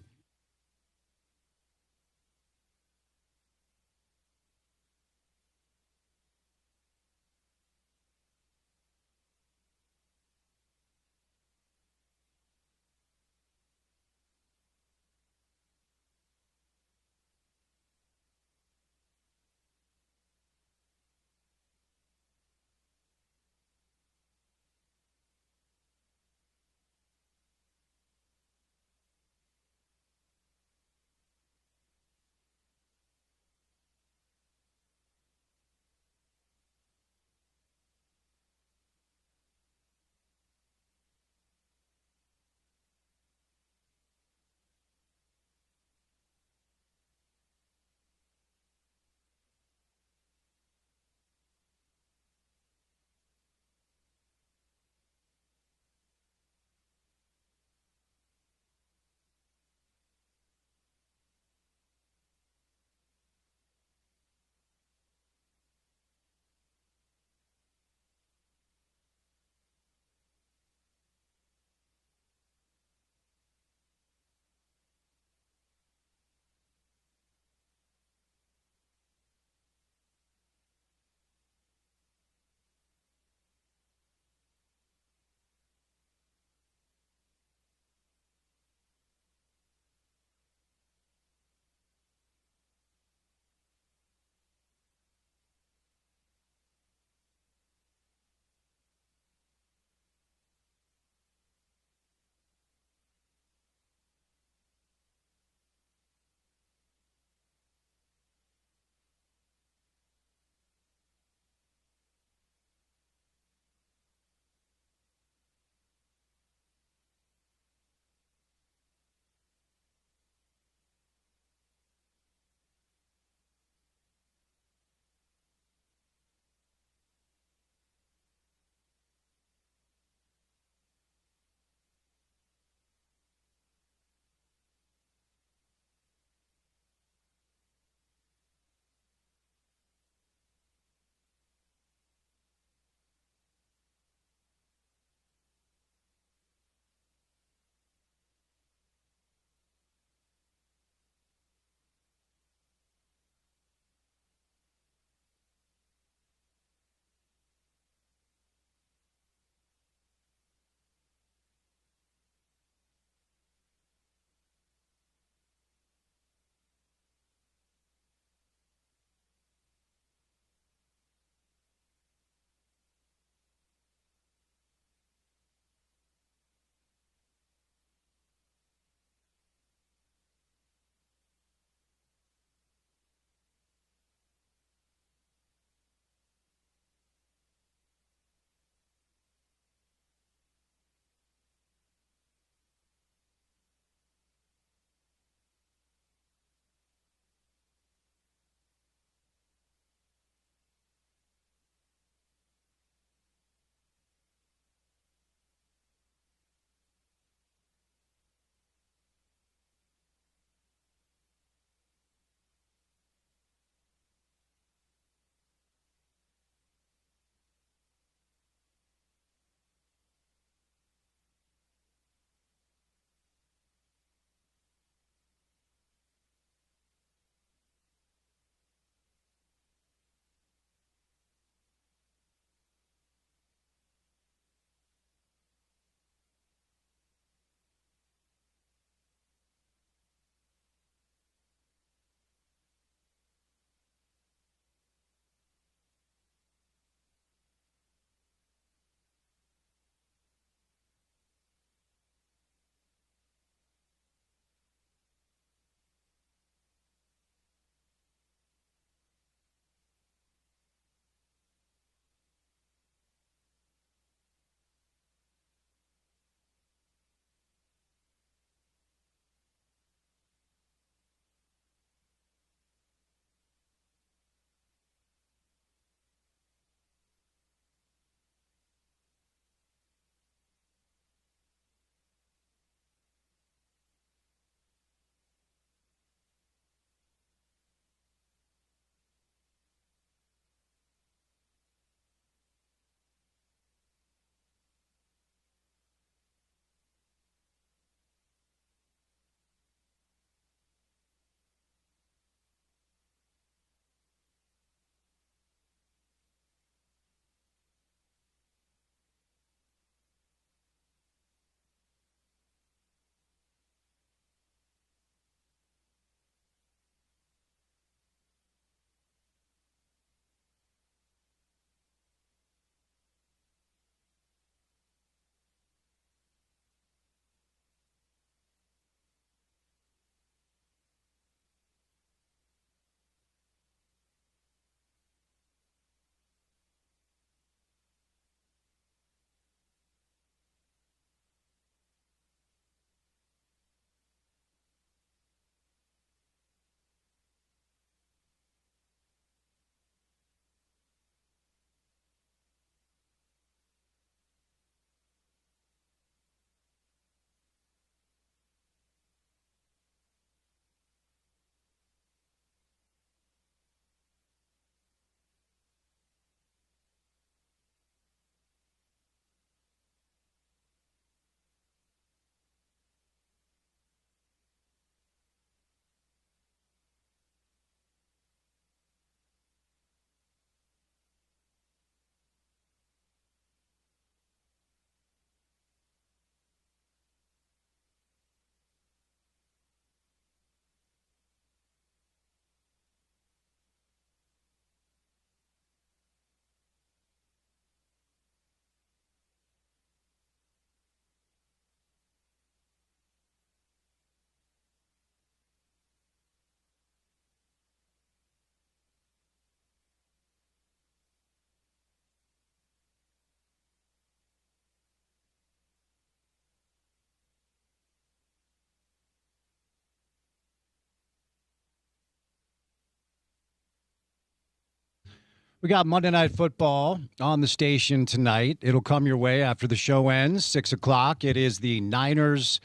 We got Monday Night Football on the station tonight. It'll come your way after the show ends, 6 o'clock. It is the Niners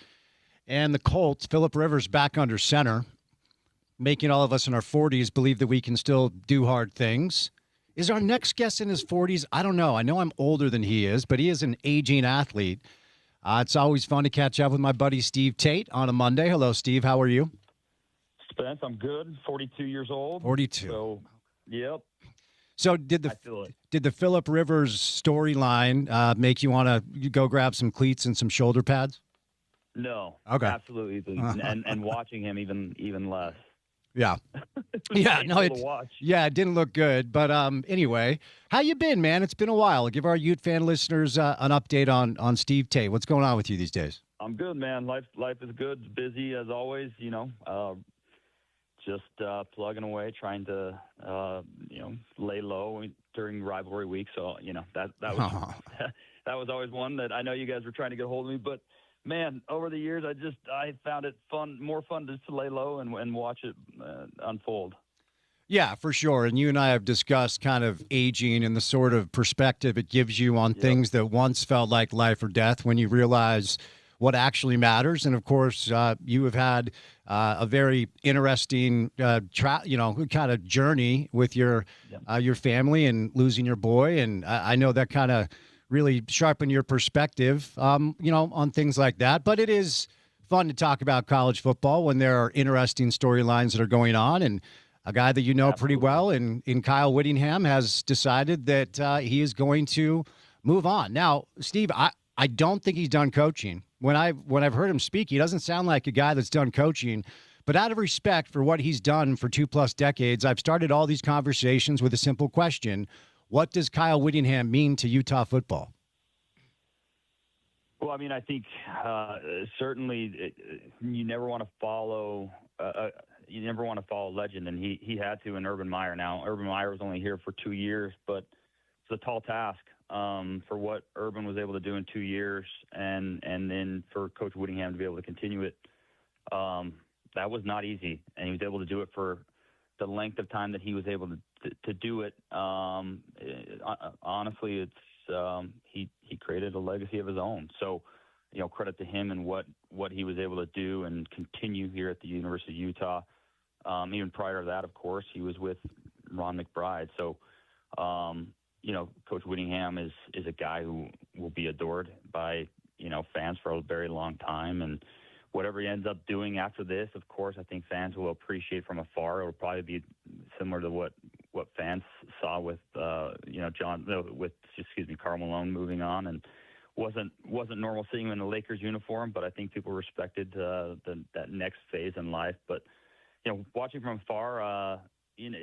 and the Colts. Phillip Rivers back under center, making all of us in our 40s believe that we can still do hard things. Is our next guest in his 40s? I don't know. I know I'm older than he is, but he is an aging athlete. It's always fun to catch up with my buddy Steve Tate on a Monday. Hello, Steve. How are you? Spence, I'm good. 42 years old. 42. So, yep. So did the Phillip Rivers storyline make you want to go grab some cleats and some shoulder pads? No. Okay. Absolutely. And watching him even less. Yeah. Yeah. No. It didn't look good. But anyway, how you been, man? It's been a while. Give our Ute fan listeners an update on Steve Tate. What's going on with you these days? I'm good, man. Life is good. It's busy as always. Just plugging away, trying to lay low during rivalry week. So that was that was always one that I know you guys were trying to get a hold of me, but. Man, over the years, I found it more fun just to lay low and watch it unfold. Yeah, for sure. And you and I have discussed kind of aging and the sort of perspective it gives you on things that once felt like life or death when you realize what actually matters. And of course, you have had a very interesting, kind of journey with your family and losing your boy. And I know that kind of really sharpen your perspective, on things like that. But it is fun to talk about college football when there are interesting storylines that are going on. And a guy that you know pretty well in Kyle Whittingham has decided that he is going to move on. Now, Steve, I don't think he's done coaching. When I've heard him speak, he doesn't sound like a guy that's done coaching. But out of respect for what he's done for 2+ decades, I've started all these conversations with a simple question. What does Kyle Whittingham mean to Utah football? Well, I mean, I think certainly you never want to follow legend, and he had to in Urban Meyer. Now, Urban Meyer was only here for 2 years, but it's a tall task for what Urban was able to do in 2 years, and then for Coach Whittingham to be able to continue it. That was not easy, and he was able to do it for the length of time that he was able to do it. Honestly, it's he created a legacy of his own. So, credit to him and what he was able to do and continue here at the University of Utah. Even prior to that, of course, he was with Ron McBride. So, Coach Whittingham is a guy who will be adored by fans for a very long time. And whatever he ends up doing after this, of course, I think fans will appreciate from afar. It will probably be similar to what fans saw with Karl Malone moving on, and wasn't normal seeing him in the Lakers uniform, but I think people respected that next phase in life. But watching from afar, to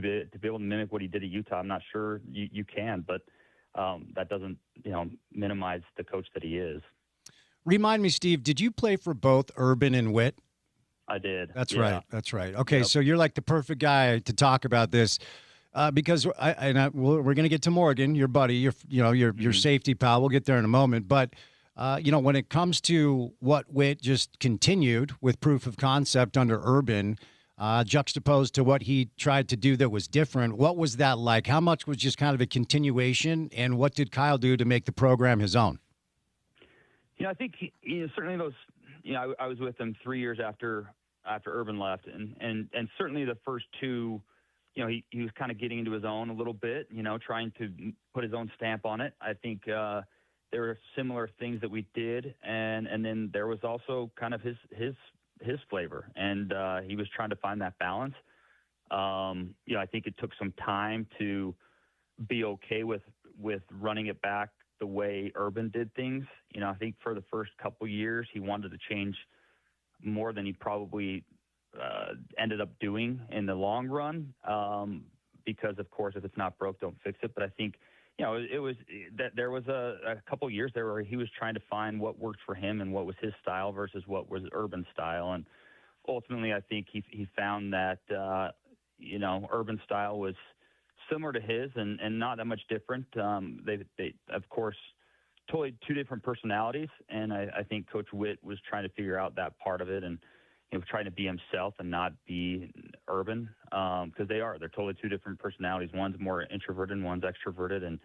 be able to mimic what he did at Utah, I'm not sure you can, but that doesn't minimize the coach that he is. Remind me, Steve, did you play for both Urban and Witt? I did. That's right. That's right. Okay, So you're like the perfect guy to talk about this because we're going to get to Morgan, your buddy, your safety pal. We'll get there in a moment. But, when it comes to what Witt just continued with proof of concept under Urban, juxtaposed to what he tried to do that was different, what was that like? How much was just kind of a continuation, and what did Kyle do to make the program his own? I think certainly those. I was with him 3 years after Urban left, and certainly the first two, he was kind of getting into his own a little bit, trying to put his own stamp on it. I think there were similar things that we did, and then there was also kind of his flavor, and he was trying to find that balance. I think it took some time to be okay with running it back the way Urban did things. I think for the first couple years, he wanted to change more than he probably ended up doing in the long run. Because of course, if it's not broke, don't fix it. But I think, it was that there was a couple years there where he was trying to find what worked for him and what was his style versus what was Urban's style. And ultimately, I think he found that, Urban's style was similar to his and not that much different. They of course, totally two different personalities, and I think Coach Witt was trying to figure out that part of it. And trying to be himself and not be Urban, because they're totally two different personalities. One's more introverted and one's extroverted, and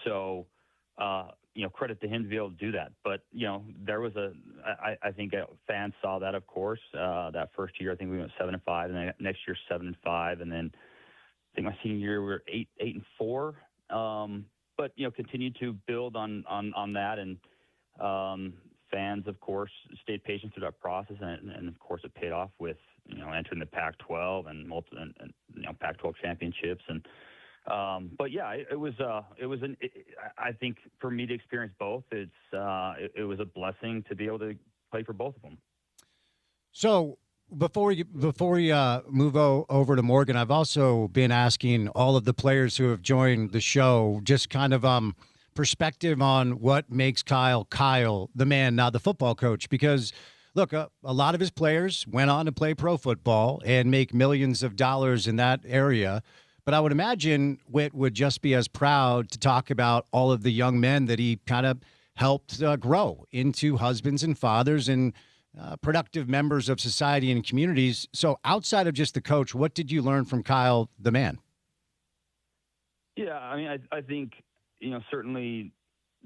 so credit to him to be able to do that. But there was I think fans saw that, of course. That first year, I think we went 7-5, and then next year 7-5, and then I think my senior year we were 8-4. But continued to build on that, and fans, of course, stayed patient through that process, and of course, it paid off with entering the Pac-12 and Pac-12 championships, and but yeah, I think for me to experience both, it was a blessing to be able to play for both of them. So before we move over to Morgan, I've also been asking all of the players who have joined the show just kind of perspective on what makes Kyle the man, now the football coach, because look, a lot of his players went on to play pro football and make millions of dollars in that area. But I would imagine Whit would just be as proud to talk about all of the young men that he kind of helped grow into husbands and fathers and productive members of society and communities. So outside of just the coach, what did you learn from Kyle the man? Yeah, I mean, I think, certainly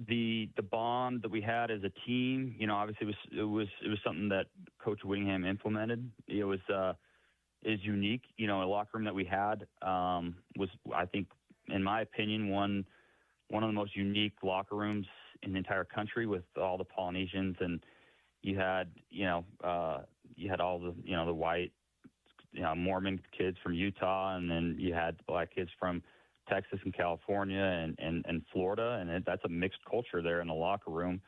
the bond that we had as a team, obviously it was something that Coach Whittingham implemented. It was is unique. A locker room that we had was, I think, in my opinion, one of the most unique locker rooms in the entire country, with all the Polynesians, and you had all the the white Mormon kids from Utah, and then you had black kids from Texas and California and Florida, and that's a mixed culture there in the locker room,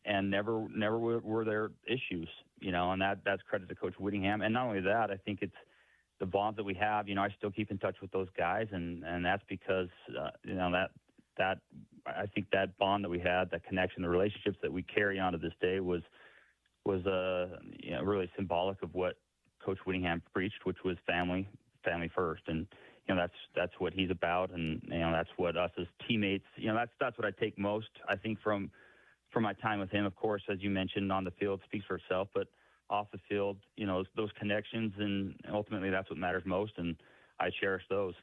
and never were there issues, and that's credit to Coach Whittingham. And not only that, I think it's the bonds that we have. I still keep in touch with those guys, and that's because that I think that bond that we had, that connection, the relationships that we carry on to this day was really symbolic of what Coach Whittingham preached, which was family first, and that's what he's about, and that's what us as teammates, that's what I take most, I think, from my time with him. Of course, as you mentioned, on the field speaks for itself, but off the field, those connections, and ultimately that's what matters most, and I cherish those.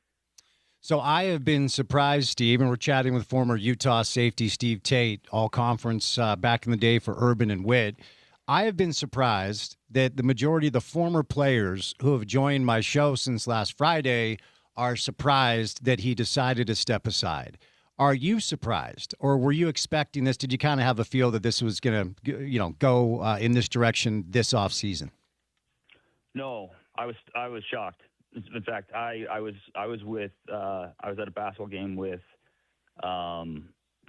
So I have been surprised, Steve, and we're chatting with former Utah safety Steve Tate, all conference back in the day for Urban and Witt. I have been surprised that the majority of the former players who have joined my show since last Friday are surprised that he decided to step aside. Are you surprised, or were you expecting this? Did you kind of have a feel that this was going to, go in this direction this offseason? No, I was shocked. In fact, I was at a basketball game with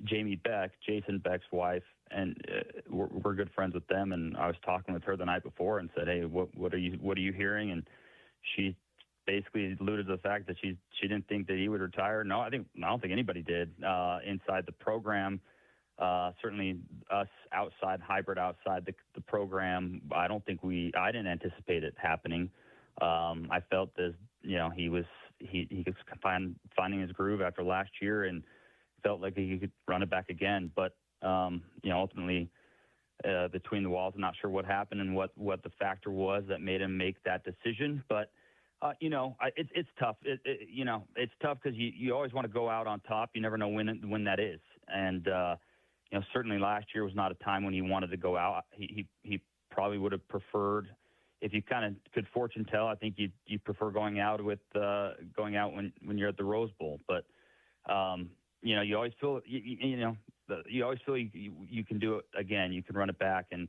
Jamie Beck, Jason Beck's wife, and we're good friends with them. And I was talking with her the night before and said, "Hey, what are you hearing?" And she basically alluded to the fact that she didn't think that he would retire. No, I don't think anybody did inside the program. Certainly us outside, hybrid outside the program, I didn't anticipate it happening. I felt that he was finding his groove after last year, and felt like he could run it back again. But ultimately, between the walls, I'm not sure what happened and what the factor was that made him make that decision. But it's tough. It's tough because you always want to go out on top. You never know when that is. And certainly last year was not a time when he wanted to go out. He probably would have preferred, if you kind of could fortune tell, I think you prefer going out when you're at the Rose Bowl. But you always feel you always feel you can do it again. You can run it back, and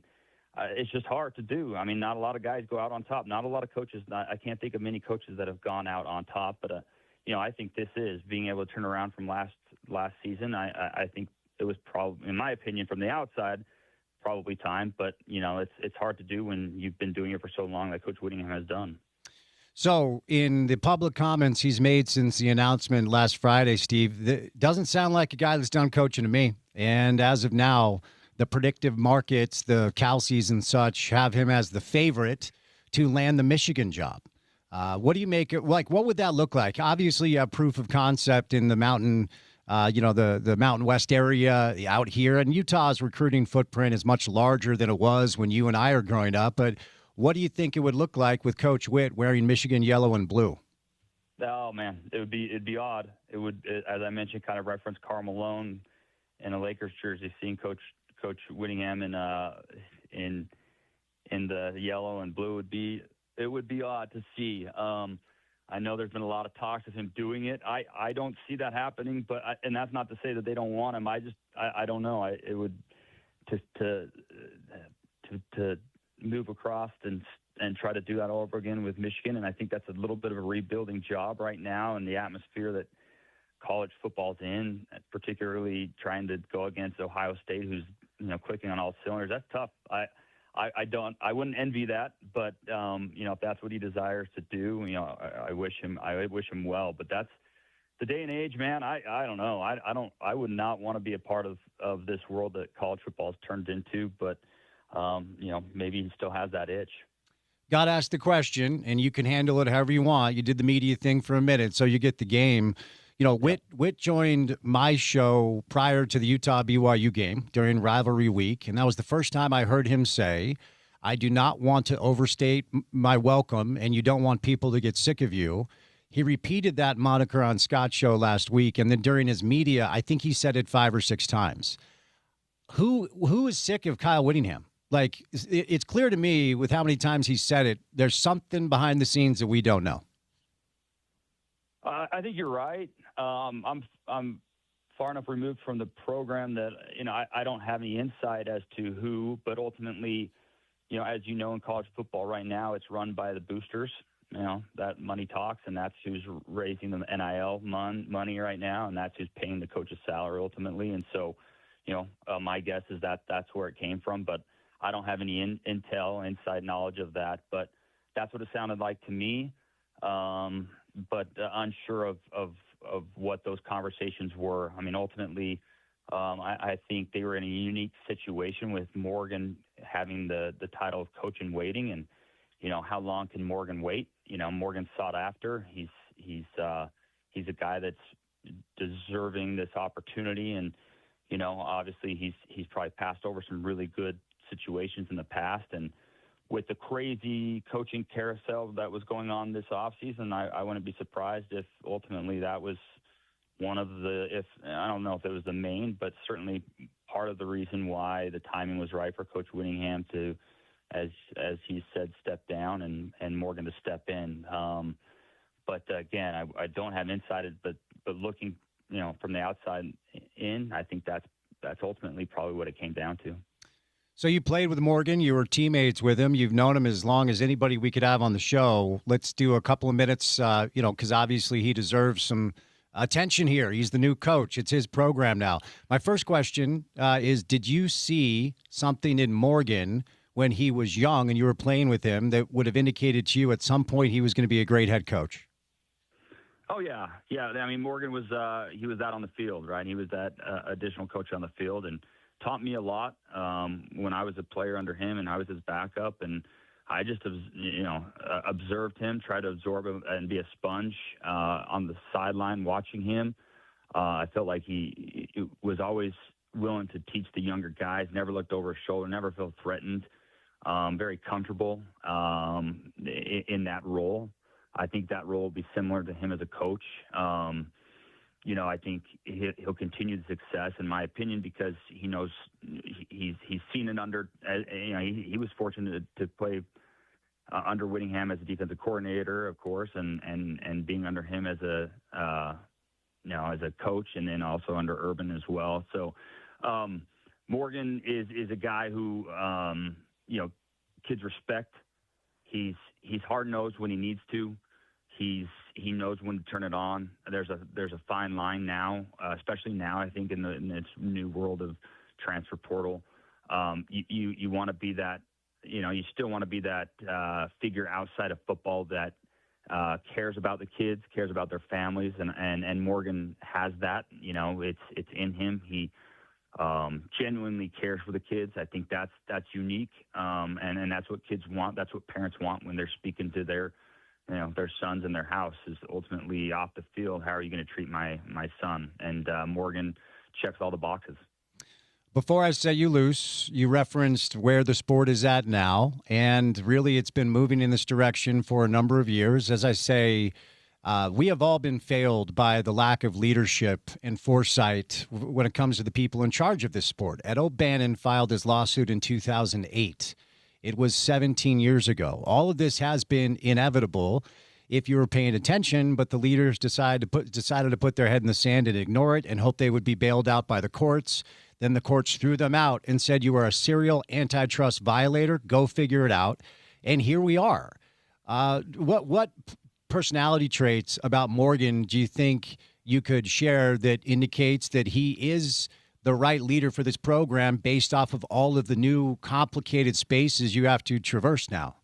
it's just hard to do. I mean, not a lot of guys go out on top. Not a lot of coaches. I can't think of many coaches that have gone out on top. But I think this is being able to turn around from last season. I think it was probably, in my opinion, from the outside, probably time. But it's hard to do when you've been doing it for so long, like Coach Whittingham has done. So in the public comments he's made since the announcement last Friday, Steve, it doesn't sound like a guy that's done coaching to me. And as of now, the predictive markets, the Calcies and such, have him as the favorite to land the Michigan job. What do you make it like? What would that look like? Obviously, you have proof of concept in the mountain, the Mountain West area out here. And Utah's recruiting footprint is much larger than it was when you and I are growing up. But What do you think it would look like with Coach Witt wearing Michigan yellow and blue? Oh man, it'd be odd. It would, as I mentioned, kind of reference Karl Malone in a Lakers jersey, seeing Coach Whittingham in the yellow and blue would be odd to see. I know there's been a lot of talks of him doing it. I don't see that happening, and that's not to say that they don't want him. I don't know. It would to move across and try to do that all over again with Michigan, and I think that's a little bit of a rebuilding job right now, and the atmosphere that college football's in, particularly trying to go against Ohio State, who's clicking on all cylinders. That's tough. I wouldn't envy that, but if that's what he desires to do, I wish him well. But that's the day and age, man. I don't know. I would not want to be a part of this world that college football has turned into. But maybe he still has that itch. Got asked the question, and you can handle it however you want. You did the media thing for a minute, so you get the game. Witt joined my show prior to the Utah BYU game during rivalry week, and that was the first time I heard him say, I do not want to overstate my welcome, and you don't want people to get sick of you. He repeated that moniker on Scott's show last week, and then during his media, I think he said it 5 or 6 times. Who is sick of Kyle Whittingham? Like, it's clear to me with how many times he said it, there's something behind the scenes that we don't know. I think you're right. I'm far enough removed from the program that I don't have any insight as to who, but ultimately, as you know, in college football right now, it's run by the boosters. That money talks, and that's who's raising the NIL money right now, and that's who's paying the coach's salary ultimately. And so, my guess is that that's where it came from, but I don't have any inside knowledge of that. But that's what it sounded like to me. But unsure of what those conversations were. I mean, ultimately, I think they were in a unique situation with Morgan having the title of coach in waiting, and how long can Morgan wait? Morgan's sought after. He's a guy that's deserving this opportunity, and obviously he's probably passed over some really good situations in the past, and with the crazy coaching carousel that was going on this offseason, I wouldn't be surprised if ultimately that was one of I don't know if it was the main, but certainly part of the reason why the timing was right for Coach Whittingham to, as he said, step down and Morgan to step in. But again, I don't have insight, but looking, from the outside in, I think that's ultimately probably what it came down to. So you played with Morgan. You were teammates with him. You've known him as long as anybody we could have on the show. Let's do a couple of minutes, because obviously he deserves some attention here. He's the new coach. It's his program now. My first question is, did you see something in Morgan when he was young and you were playing with him that would have indicated to you at some point he was going to be a great head coach? Oh, yeah. Yeah, I mean, Morgan was he was out on the field, right? He was that additional coach on the field and taught me a lot when I was a player under him, and I was his backup, and I just observed him, tried to absorb him and be a sponge on the sideline watching him. I felt like he was always willing to teach the younger guys, never looked over his shoulder, never felt threatened, very comfortable in that role. I think that role will be similar to him as a coach. I think he'll continue the success, in my opinion, because he knows he's seen it under. He was fortunate to play under Whittingham as a defensive coordinator, of course, and being under him as a as a coach, and then also under Urban as well. So Morgan is a guy who kids respect. He's hard-nosed when he needs to. He knows when to turn it on. There's a fine line now, especially now, I think, in this new world of transfer portal. You want to be that, you still want to be that figure outside of football that cares about the kids, cares about their families, and Morgan has that. It's in him. He genuinely cares for the kids. I think that's unique, and that's what kids want. That's what parents want when they're speaking to their sons in their house, is ultimately off the field. How are you going to treat my son? And Morgan checks all the boxes. Before I set you loose, you referenced where the sport is at now, and really it's been moving in this direction for a number of years. As I say, we have all been failed by the lack of leadership and foresight when it comes to the people in charge of this sport. Ed O'Bannon filed his lawsuit in 2008. It was 17 years ago. All of this has been inevitable if you were paying attention, but the leaders decided to put their head in the sand and ignore it and hope they would be bailed out by the courts. Then the courts threw them out and said, you are a serial antitrust violator. Go figure it out. And here we are. What personality traits about Morgan do you think you could share that indicates that he is the right leader for this program based off of all of the new complicated spaces you have to traverse now?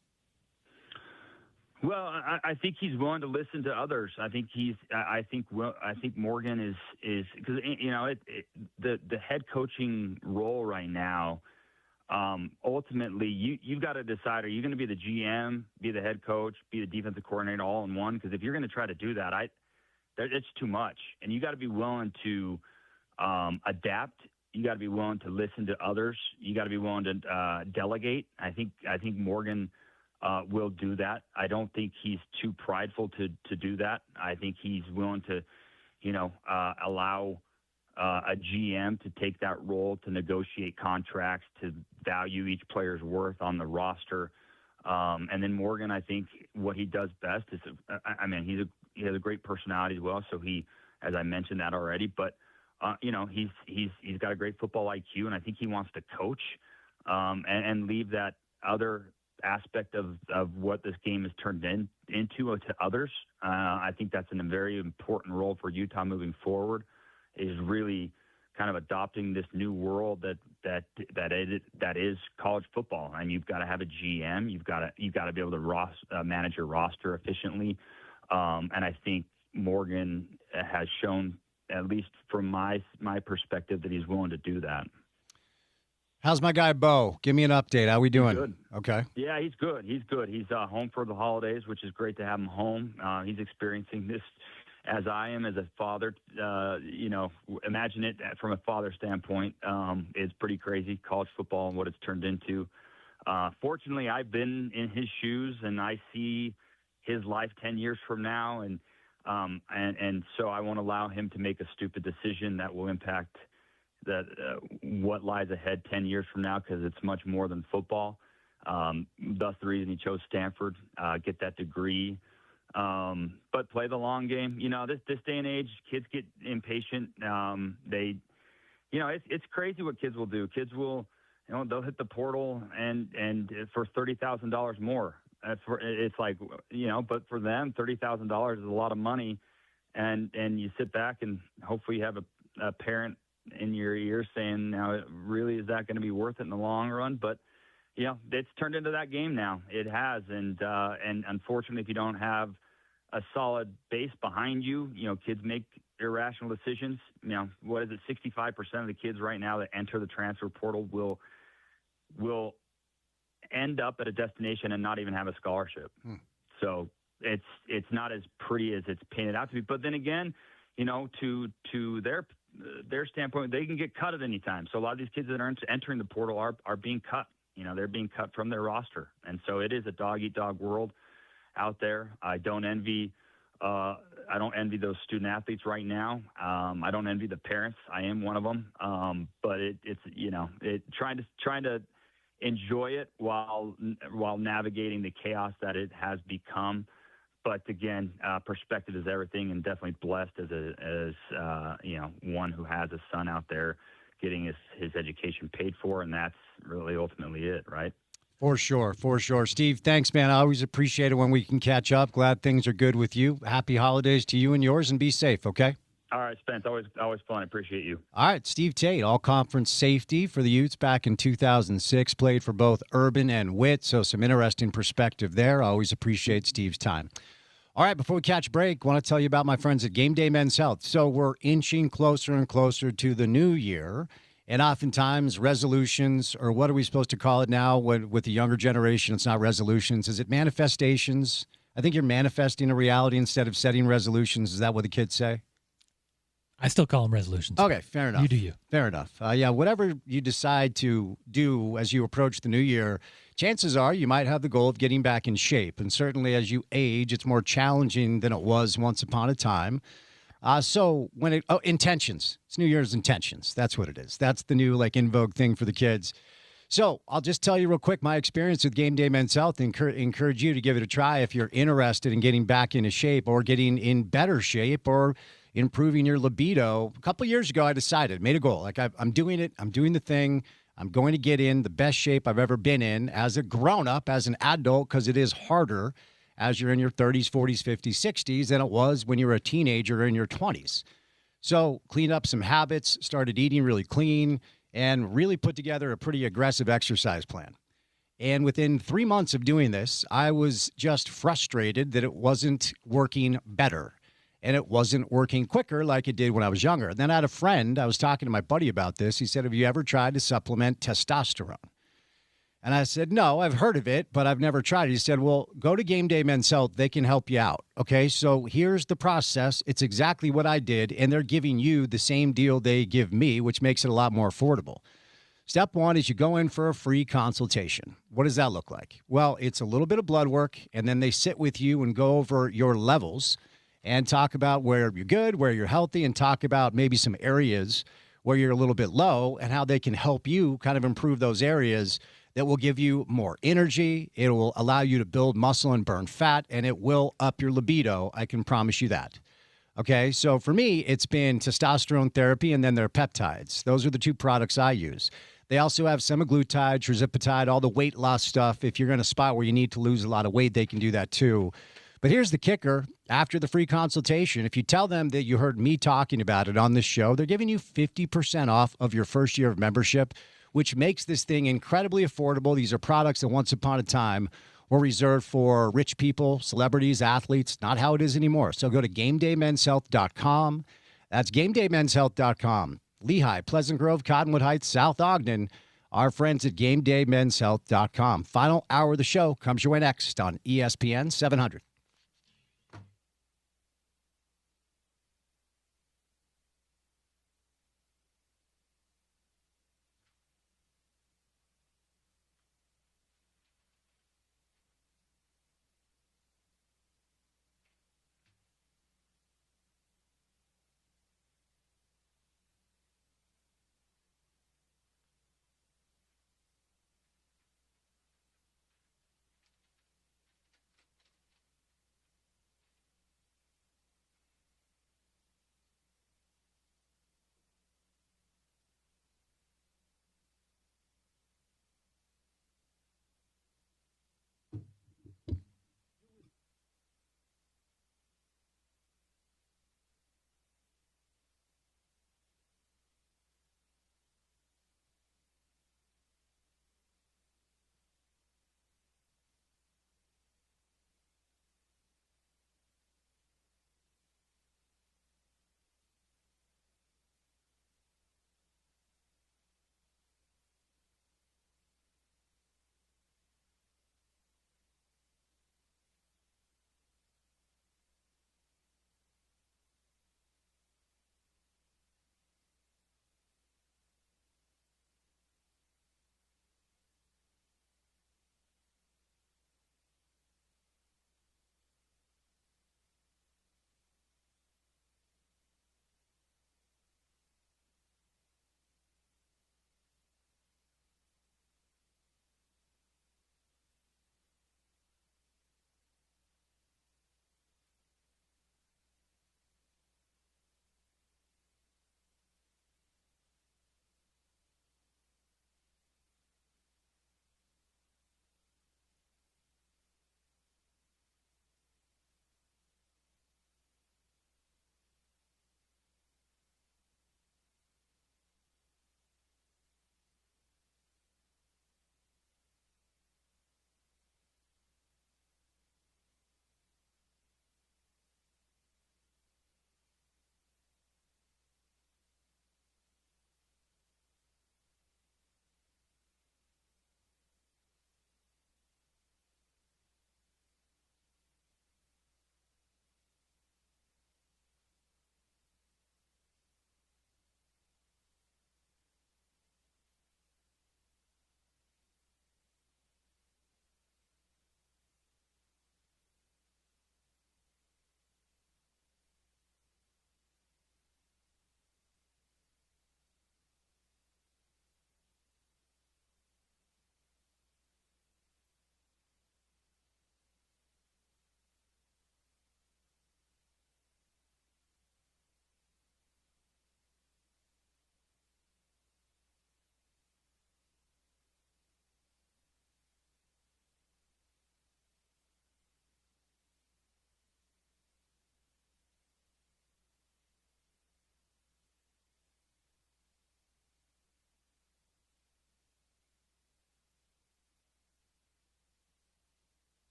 Well, I think he's willing to listen to others. I think Morgan is because the head coaching role right now. Ultimately, you've got to decide: are you going to be the GM, be the head coach, be the defensive coordinator, all in one? Because if you're going to try to do that, it's too much, and you got to be willing to adapt. You got to be willing to listen to others. You got to be willing to delegate. I think Morgan will do that. I don't think he's too prideful to do that. I think he's willing to, allow a GM to take that role to negotiate contracts, to value each player's worth on the roster. And then Morgan, I think what he does best is, he has a great personality as well. So he, as I mentioned that already, but he's got a great football IQ, and I think he wants to coach and leave that other aspect of what this game has turned into to others. I think that's a very important role for Utah moving forward, is really kind of adopting this new world that is college football. And you've got to have a GM. You've got to be able to manage your roster efficiently. And I think Morgan has shown, at least from my perspective, that he's willing to do that. How's my guy Bo? Give me an update. How we doing? Good. Okay. Yeah, he's good. He's home for the holidays, which is great to have him home. He's experiencing this as I am as a father. Imagine it from a father standpoint. It's pretty crazy, college football and what it's turned into. Fortunately, I've been in his shoes, and I see his life 10 years from now, and so I won't allow him to make a stupid decision that will impact what lies ahead 10 years from now, because it's much more than football. Thus the reason he chose Stanford, get that degree, but play the long game. This day and age, kids get impatient. It's crazy what kids will do. Kids will, they'll hit the portal and for $30,000 more. It's like, but for them, $30,000 is a lot of money. And you sit back and hopefully you have a parent in your ear saying, now, really, is that going to be worth it in the long run? But, it's turned into that game now. It has. And unfortunately, if you don't have a solid base behind you, kids make irrational decisions. What is it? 65% of the kids right now that enter the transfer portal will end up at a destination and not even have a scholarship. So it's not as pretty as it's painted out to be. But then again, to their standpoint, they can get cut at any time. So a lot of these kids that are entering the portal are being cut. They're being cut from their roster. And so it is a dog-eat-dog world out there. I don't envy those student athletes right now. I don't envy the parents. I am one of them. But it's trying to enjoy it while navigating the chaos that it has become. But again, perspective is everything, and definitely blessed as one who has a son out there getting his education paid for, and that's really ultimately it, right? For sure. Steve, thanks, man. I always appreciate it when we can catch up. Glad things are good with you. Happy holidays to you and yours, and be safe, okay? All right, Spence, always fun. I appreciate you. All right, Steve Tate, all-conference safety for the Utes back in 2006, played for both Urban and Witt, so some interesting perspective there. I always appreciate Steve's time. All right, before we catch a break, I want to tell you about my friends at Game Day Men's Health. So we're inching closer and closer to the new year, and oftentimes resolutions, or what are we supposed to call it now with the younger generation? It's not resolutions. Is it manifestations? I think you're manifesting a reality instead of setting resolutions. Is that what the kids say? I still call them resolutions. Okay, fair enough. You do you. Fair enough. Yeah, whatever you decide to do as you approach the new year, chances are you might have the goal of getting back in shape. And certainly as you age, it's more challenging than it was once upon a time. Intentions. It's New Year's intentions. That's what it is. That's the new in vogue thing for the kids. So I'll just tell you real quick my experience with Game Day Men's Health. Encourage you to give it a try if you're interested in getting back into shape or getting in better shape or improving your libido. A couple of years ago, I decided, made a goal. I'm doing it. I'm doing the thing. I'm going to get in the best shape I've ever been in as a grown-up, as an adult, because it is harder as you're in your 30s, 40s, 50s, 60s than it was when you were a teenager in your 20s. So cleaned up some habits, started eating really clean, and really put together a pretty aggressive exercise plan. And within 3 months of doing this, I was just frustrated that it wasn't working better. And it wasn't working quicker like it did when I was younger. And then I had a friend, I was talking to my buddy about this. He said, have you ever tried to supplement testosterone? And I said, no, I've heard of it, but I've never tried it. He said, well, go to Game Day Men's Health. They can help you out. Okay, so here's the process. It's exactly what I did, and they're giving you the same deal they give me, which makes it a lot more affordable. Step one is you go in for a free consultation. What does that look like? Well, it's a little bit of blood work, and then they sit with you and go over your levels and talk about where you're good, where you're healthy, and talk about maybe some areas where you're a little bit low and how they can help you kind of improve those areas that will give you more energy. It will allow you to build muscle and burn fat, and it will up your libido. I can promise you that. Okay, so for me, it's been testosterone therapy and then their peptides. Those are the two products I use. They also have semaglutide, tirzepatide, all the weight loss stuff. If you're in a spot where you need to lose a lot of weight, they can do that too. But here's the kicker. After the free consultation, if you tell them that you heard me talking about it on this show, they're giving you 50% off of your first year of membership, which makes this thing incredibly affordable. These are products that once upon a time were reserved for rich people, celebrities, athletes. Not how it is anymore. So go to GameDayMen'sHealth.com. That's GameDayMen'sHealth.com. Lehigh, Pleasant Grove, Cottonwood Heights, South Ogden. Our friends at GameDayMen'sHealth.com. Final hour of the show comes your way next on ESPN 700.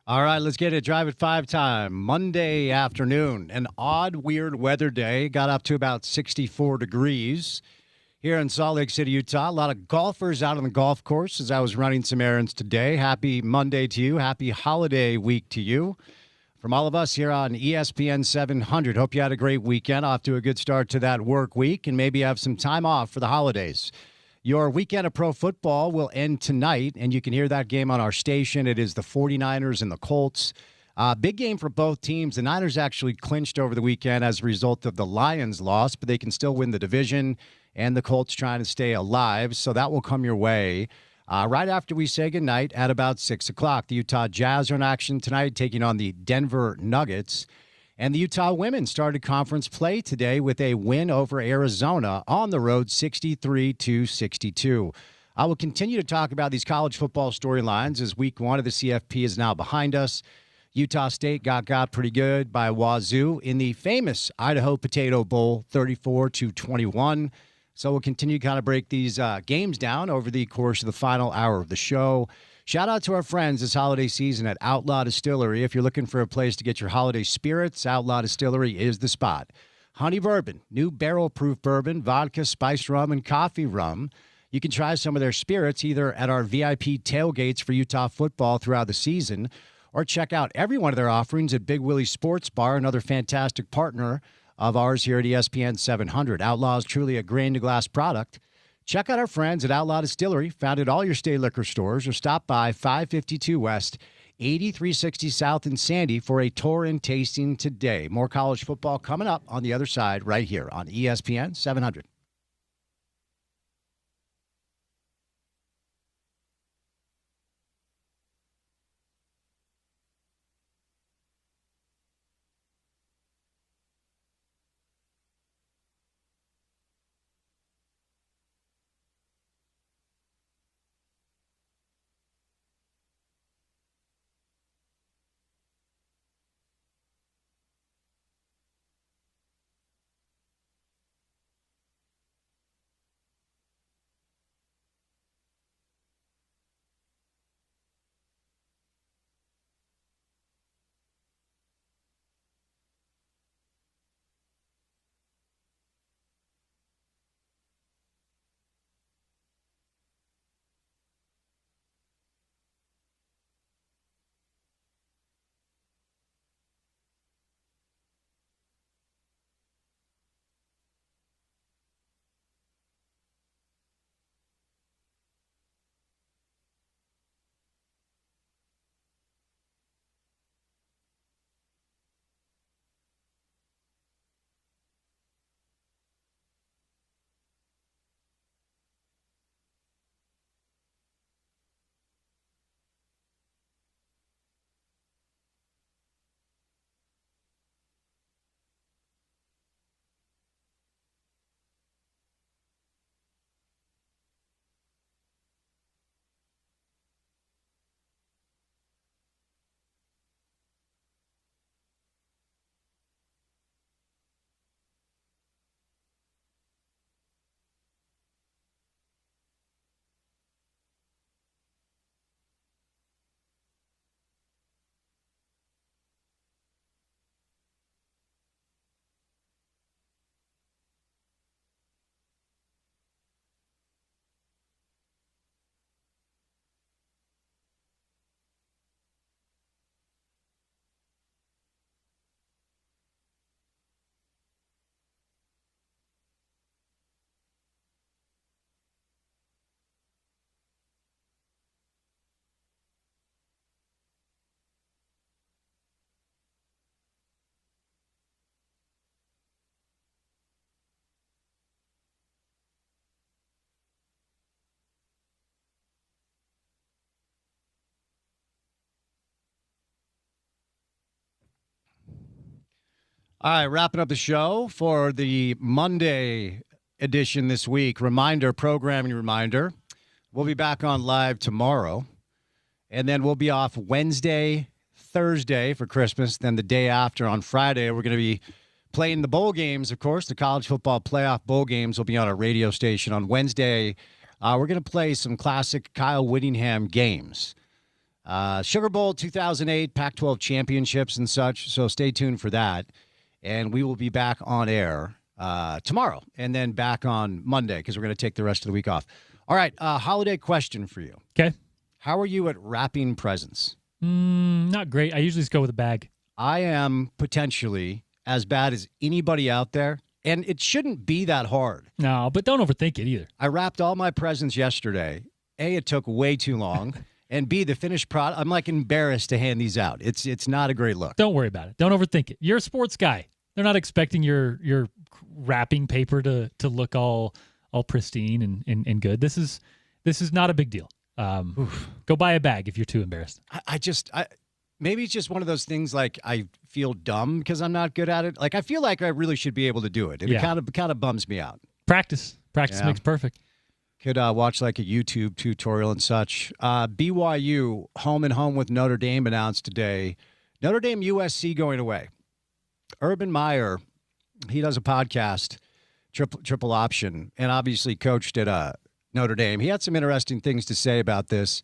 All right, let's get it. Drive at 5 time. Monday afternoon, an odd, weird weather day. Got up to about 64 degrees here in Salt Lake City, Utah. A lot of golfers out on the golf course as I was running some errands today. Happy Monday to you. Happy holiday week to you. From all of us here on ESPN 700, hope you had a great weekend. Off to a good start to that work week and maybe have some time off for the holidays. Your weekend of pro football will end tonight, and you can hear that game on our station. It is the 49ers and the Colts. Big game for both teams. The Niners actually clinched over the weekend as a result of the Lions' loss, but they can still win the division, and the Colts trying to stay alive, so that will come your way. Right after we say goodnight at about 6 o'clock, the Utah Jazz are in action tonight, taking on the Denver Nuggets. And the Utah women started conference play today with a win over Arizona on the road, 63-62. I will continue to talk about these college football storylines as week one of the CFP is now behind us. Utah State got pretty good by Wazoo in the famous Idaho Potato Bowl, 34-21. So we'll continue to kind of break these games down over the course of the final hour of the show. Shout out to our friends this holiday season at Outlaw Distillery. If you're looking for a place to get your holiday spirits, Outlaw Distillery is the spot. Honey Bourbon, new barrel-proof bourbon, vodka, spiced rum, and coffee rum. You can try some of their spirits either at our VIP tailgates for Utah football throughout the season or check out every one of their offerings at Big Willie's Sports Bar, another fantastic partner of ours here at ESPN 700. Outlaw is truly a grain-to-glass product. Check out our friends at Outlaw Distillery, found at all your state liquor stores, or stop by 552 West, 8360 South in Sandy for a tour and tasting today. More college football coming up on the other side right here on ESPN 700. All right, wrapping up the show for the Monday edition this week. Programming reminder, we'll be back on live tomorrow, and then we'll be off Wednesday, Thursday for Christmas. Then the day after on Friday, we're going to be playing the bowl games, of course. The college football playoff bowl games will be on our radio station on Wednesday. We're going to play some classic Kyle Whittingham games. Sugar Bowl 2008, Pac-12 championships and such. So stay tuned for that. And we will be back on air tomorrow and then back on Monday because we're going to take the rest of the week off. All right, holiday question for you. Okay. How are you at wrapping presents? Not great. I usually just go with a bag. I am potentially as bad as anybody out there, and it shouldn't be that hard. No, but don't overthink it either. I wrapped all my presents yesterday. A, it took way too long, and B, the finished product, I'm like embarrassed to hand these out. It's not a great look. Don't worry about it. Don't overthink it. You're a sports guy. They're not expecting your wrapping paper to look all pristine and good. This is not a big deal. Go buy a bag if you're too embarrassed. Maybe it's just one of those things like I feel dumb because I'm not good at it. Like I feel like I really should be able to do it. It kind of bums me out. Practice makes perfect. Could watch like a YouTube tutorial and such. BYU home and home with Notre Dame announced today. Notre Dame USC going away. Urban Meyer, he does a podcast, Triple Option, and obviously coached at Notre Dame. He had some interesting things to say about this.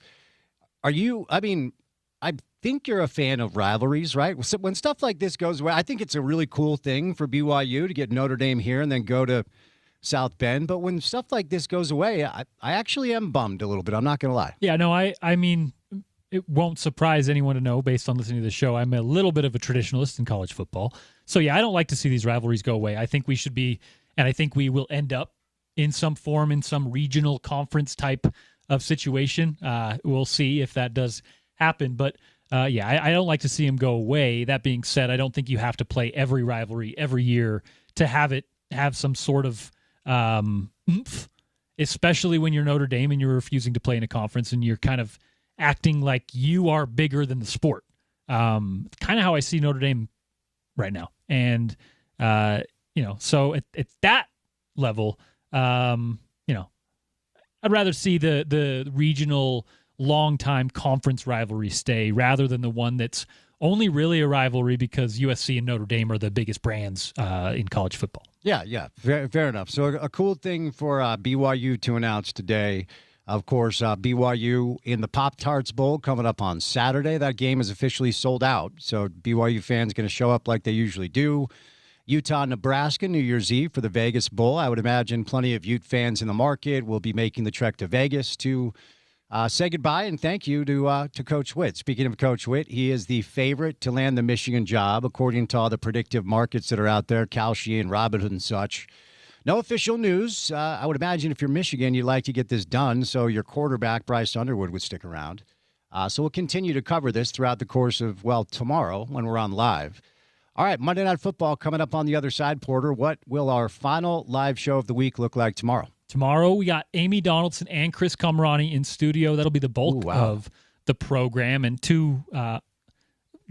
I think you're a fan of rivalries, right? When stuff like this goes away, I think it's a really cool thing for BYU to get Notre Dame here and then go to South Bend. But when stuff like this goes away, I actually am bummed a little bit. I'm not going to lie. Yeah, no, I mean, it won't surprise anyone to know based on listening to the show. I'm a little bit of a traditionalist in college football. So, yeah, I don't like to see these rivalries go away. I think we should be, and I think we will end up in some form, in some regional conference type of situation. We'll see if that does happen. But, I don't like to see them go away. That being said, I don't think you have to play every rivalry every year to have some sort of oomph, especially when you're Notre Dame and you're refusing to play in a conference and you're kind of acting like you are bigger than the sport. Kind of how I see Notre Dame right now. And, so at that level, I'd rather see the regional long-time conference rivalry stay rather than the one that's only really a rivalry because USC and Notre Dame are the biggest brands in college football. Yeah, fair enough. So a cool thing for BYU to announce today, of course, BYU in the Pop-Tarts Bowl coming up on Saturday. That game is officially sold out, so BYU fans going to show up like they usually do. Utah, Nebraska, New Year's Eve for the Vegas Bowl. I would imagine plenty of Ute fans in the market will be making the trek to Vegas to say goodbye and thank you to Coach Witt. Speaking of Coach Witt, he is the favorite to land the Michigan job, according to all the predictive markets that are out there, Kalshi and Robinhood and such. No official news. I would imagine if you're Michigan, you'd like to get this done, so your quarterback, Bryce Underwood, would stick around. So we'll continue to cover this throughout the course of, tomorrow when we're on live. All right, Monday Night Football coming up on the other side, Porter. What will our final live show of the week look like tomorrow? Tomorrow, we got Amy Donaldson and Chris Camerani in studio. That'll be the bulk of the program and two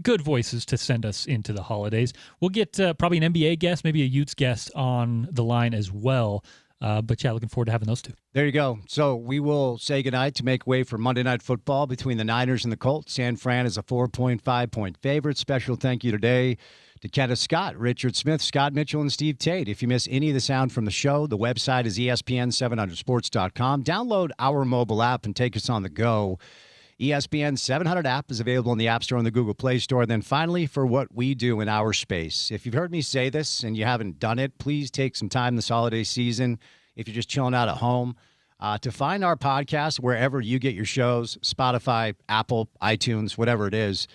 good voices to send us into the holidays. We'll get probably an NBA guest, maybe a Utes guest on the line as well. But, looking forward to having those two. There you go. So we will say goodnight to make way for Monday Night Football between the Niners and the Colts. San Fran is a 4.5-point favorite. Special thank you today to Kenneth Scott, Richard Smith, Scott Mitchell, and Steve Tate. If you miss any of the sound from the show, the website is ESPN700sports.com. Download our mobile app and take us on the go. ESPN 700 app is available in the App Store and the Google Play Store. Then finally, for what we do in our space. If you've heard me say this and you haven't done it, please take some time this holiday season, if you're just chilling out at home, to find our podcast wherever you get your shows, Spotify, Apple, iTunes, whatever it is.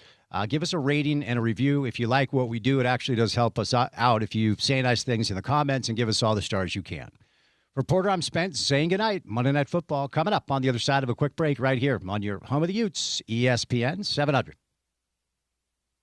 Give us a rating and a review. If you like what we do, it actually does help us out if you say nice things in the comments and give us all the stars you can. For Porter, I'm Spence saying goodnight. Monday Night Football coming up on the other side of a quick break right here on your home of the Utes, ESPN 700.